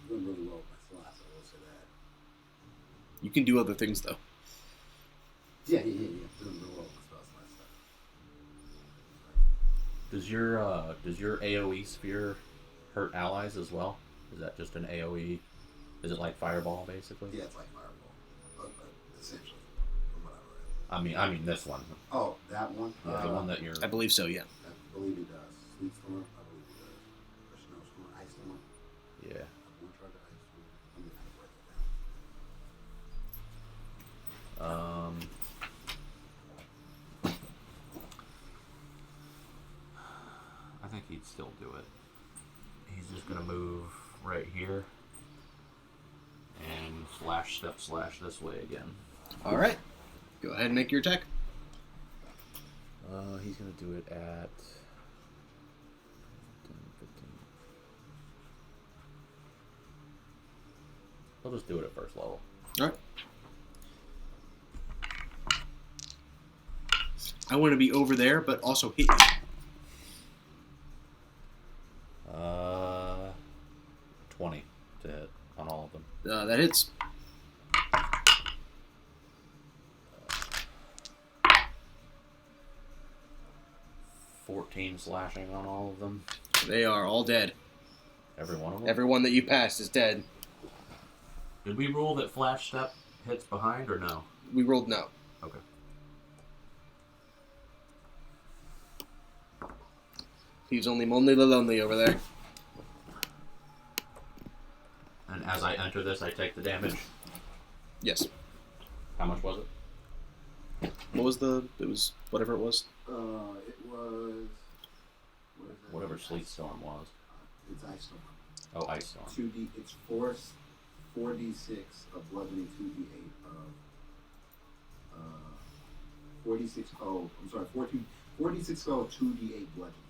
Doing really well with my slots, I will say that. You can do other things, though. Yeah. Doing really well with my slots last time. Does your AOE sphere hurt allies as well? Is that just an AOE? Is it like fireball basically? Yeah, it's like fireball, essentially, from what I read. I mean this one. Oh, that one? The one that you're. I believe so, yeah. I believe it does. Sleet storm, I believe it does. Or snowstorm, ice storm. Yeah. I'm going to try the ice storm. I'm going to have to write that I think he'd still do it. He's just gonna move right here and slash this way again. All right. Go ahead and make your attack. He's gonna do it at 10, 15. I'll just do it at first level. All right. I want to be over there, but also hit you. 20 to hit on all of them. That hits. Uh, 14 slashing on all of them. They are all dead. Every one of them? Everyone that you passed is dead. Did we rule that flash step hits behind or no? We rolled no. Okay. He's only lonely over there. And as I enter this, I take the damage. Yes. How much was it? What was the... It was whatever it was. It was... What is that? Whatever Sleet Storm was. It's Ice Storm. Oh, Ice Storm. 2D... It's 4d6 of bludgeoning, 2d8 of... 46... Oh, I'm sorry. 4d6 of 2d8 bludgeoning.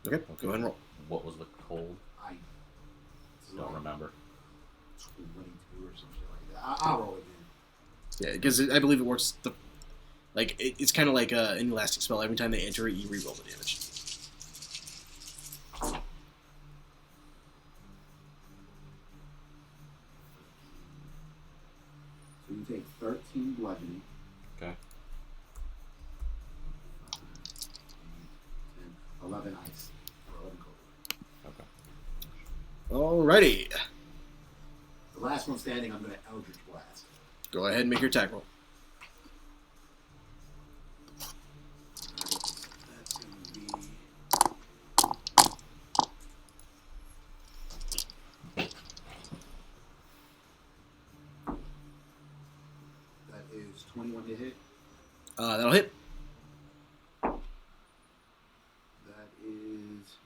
Okay, go ahead and roll. What was the cold? I Don't remember. 22 or something like that. I'll roll again. Yeah, because I believe it works... It's kind of like an elastic spell. Every time they enter it, you reroll the damage. So you take 13 bludgeoning. Okay. 10, 11 ice. Or 11 cold. Okay. Alrighty. The last one standing, I'm going to Eldritch Blast. Go ahead and make your attack roll. That's going to be... That is 21 to hit. That'll hit. That is...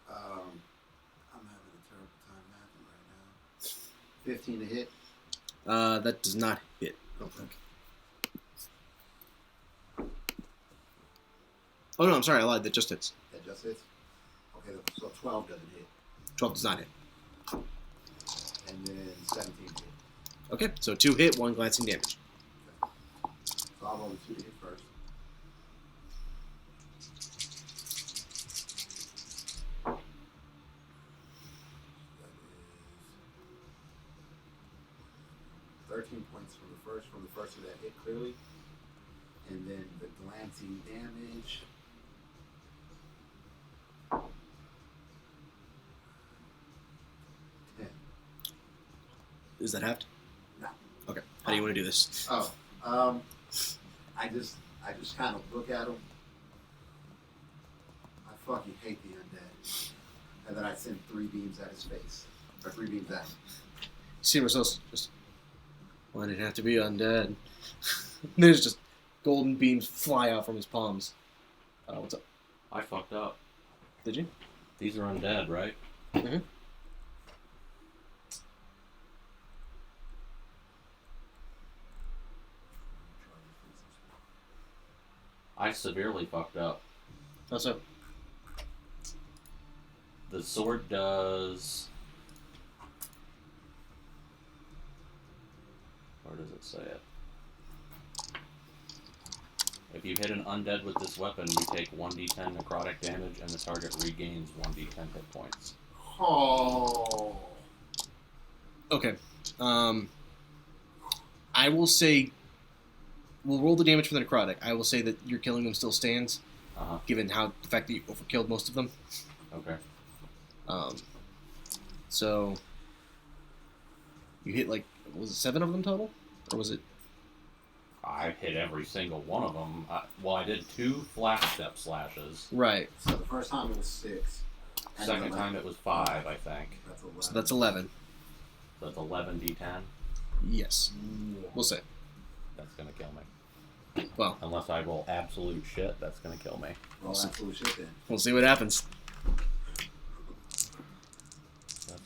I'm having a terrible time mathing right now. 15 to hit. That does not hit, I don't think. Oh no, I'm sorry, I lied. That just hits. That just hits? Okay, so 12 doesn't hit. 12 does not hit. And then 17 hit. Okay, so 2 hit, 1 glancing damage. So I'll roll the 2 to hit first. That is 13 points from the first of that hit clearly. And then the glancing damage. Is that halved? No. Okay. How do you want to do this? Oh, I just kind of look at him. I fucking hate the undead. And then I send 3 beams at his face. Or 3 beams at him. See Marcelus just... Why did it have to be undead? There's just golden beams fly out from his palms. What's up? I fucked up. Did you? These are undead, right? Mm-hmm. I severely fucked up. What's up? The sword does... Where does it say it? If you hit an undead with this weapon, you take 1d10 necrotic damage and the target regains 1d10 hit points. Oh. Okay. I will say... We'll roll the damage for the necrotic. I will say that your killing them still stands, given how the fact that you overkilled most of them. Okay. So... You hit, like, was it 7 of them total? Or was it... I hit every single one of them. I did 2 flash step slashes. Right. So the first time it was 6. And Second then time it was 5, I think. That's 11. So that's 11. So that's 11 d10. Yes. We'll say. That's gonna kill me. Well, Unless I roll absolute shit, that's gonna kill me. Roll absolute shit then. we'll see what happens. That's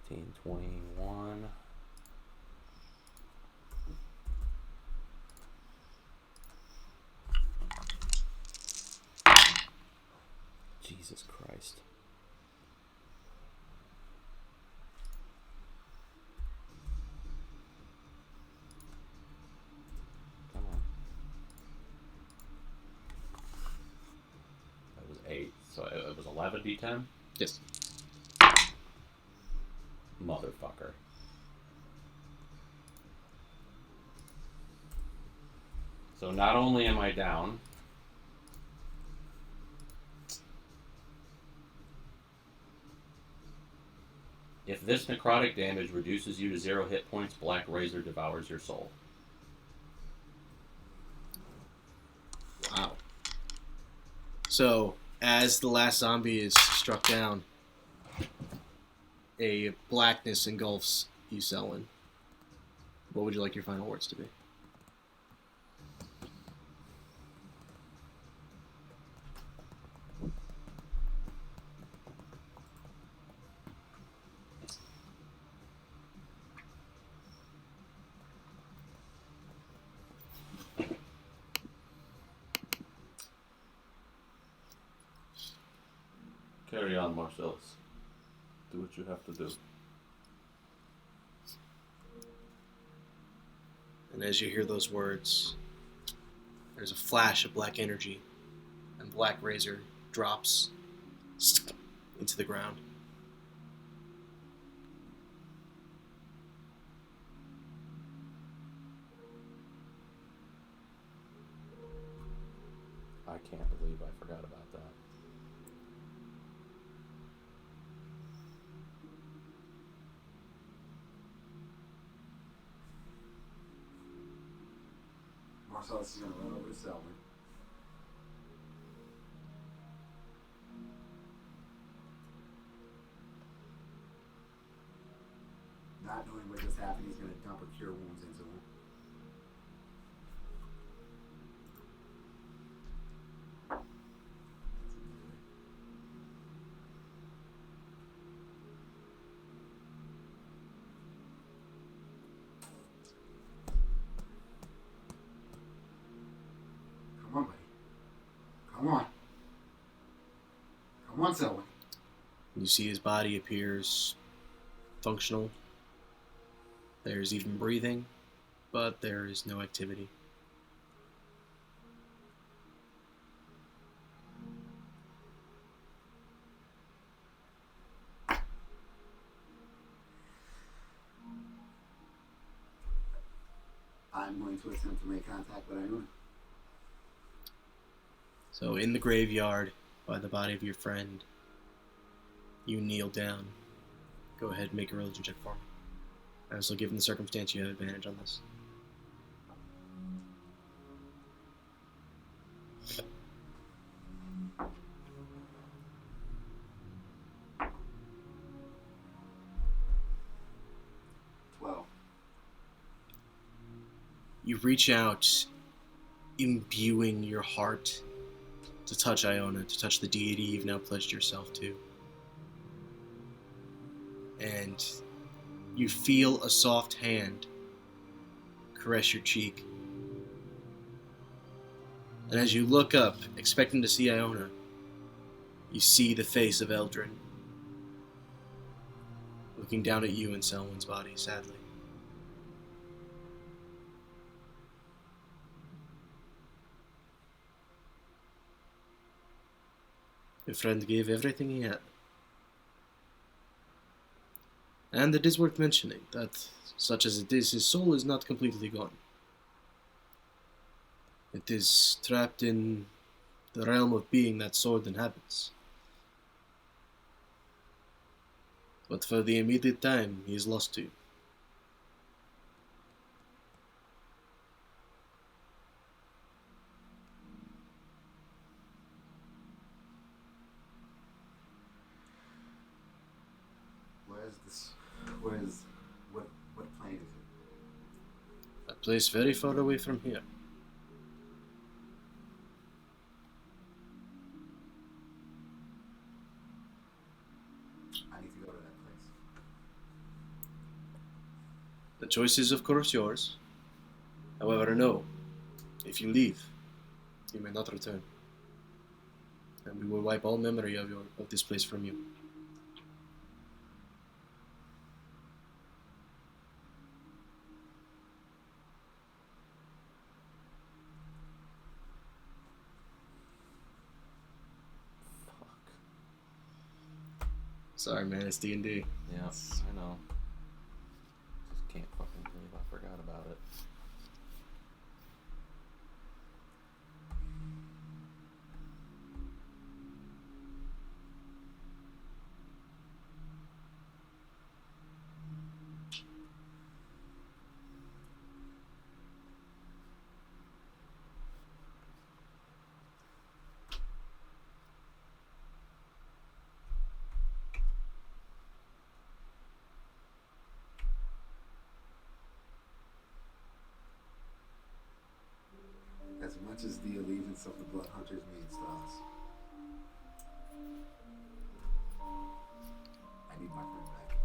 18, 21. Jesus Christ. it was 11 d10? Yes. Motherfucker. So not only am I down, if this necrotic damage reduces you to 0 hit points, Black Razor devours your soul. Wow. So, as the last zombie is struck down, a blackness engulfs you, Selwyn. What would you like your final words to be? Carry on, Marcelus. Do what you have to do. And as you hear those words, there's a flash of black energy, and Black Razor drops into the ground. I can't believe I forgot about that. Marcelus is going to run over to Selwyn. Not knowing what just happened, he's going to dump a cure wounds into him. Come on, buddy. Come on. Come on, Selwyn. You see his body appears functional. There's even breathing, but there is no activity. I'm going to attempt to make contact with Iona. So in the graveyard, by the body of your friend, you kneel down. Go ahead and make a religion check for me. Also, given the circumstance, you have advantage on this. You reach out, imbuing your heart to touch Iona, to touch the deity you've now pledged yourself to. And you feel a soft hand caress your cheek. And as you look up, expecting to see Iona, you see the face of Eldrin looking down at you in Selwyn's body, sadly. Your friend gave everything he had. And it is worth mentioning that, such as it is, his soul is not completely gone. It is trapped in the realm of being that sword inhabits. But for the immediate time, he is lost to you. What plane is it? A place very far away from here. I need to go to that place. The choice is, of course, yours. However, no. If you leave, you may not return. And we will wipe all memory of this place from you. Fuck. Sorry, man. It's D&D. Yeah, I know. Just can't fucking believe I forgot about it. As much as the allegiance of the Blood Hunters means to us, I need my friend back.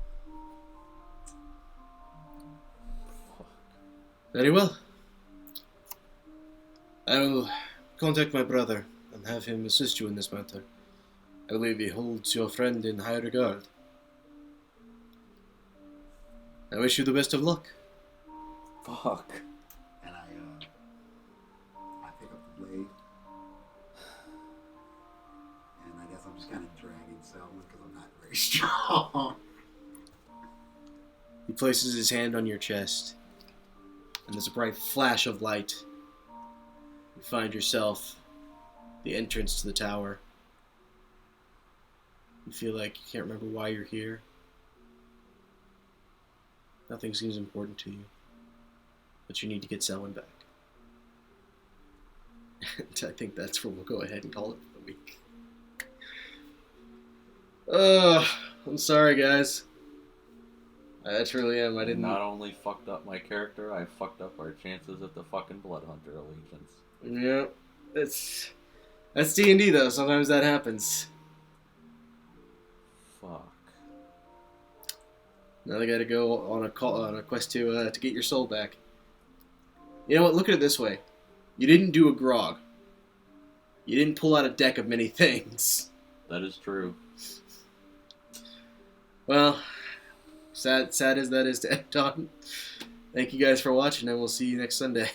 Very well. I will contact my brother and have him assist you in this matter. I believe he holds your friend in high regard. I wish you the best of luck. Fuck. And I pick up the blade, and I guess I'm just kind of dragging Selwyn because I'm not very strong. He places his hand on your chest, and there's a bright flash of light. You find yourself at the entrance to the tower. You feel like you can't remember why you're here. Nothing seems important to you, but you need to get Selwyn back. And I think that's where we'll go ahead and call it for the week. I'm sorry, guys. I truly am. I didn't. Not only fucked up my character, I fucked up our chances at the fucking Blood Hunter allegiance. Yeah, that's D&D though. Sometimes that happens. Fuck. Now they got to go on a quest to get your soul back. You know what? Look at it this way: you didn't do a grog. You didn't pull out a deck of many things. That is true. Well, sad as that is to end on. Thank you guys for watching, and we'll see you next Sunday.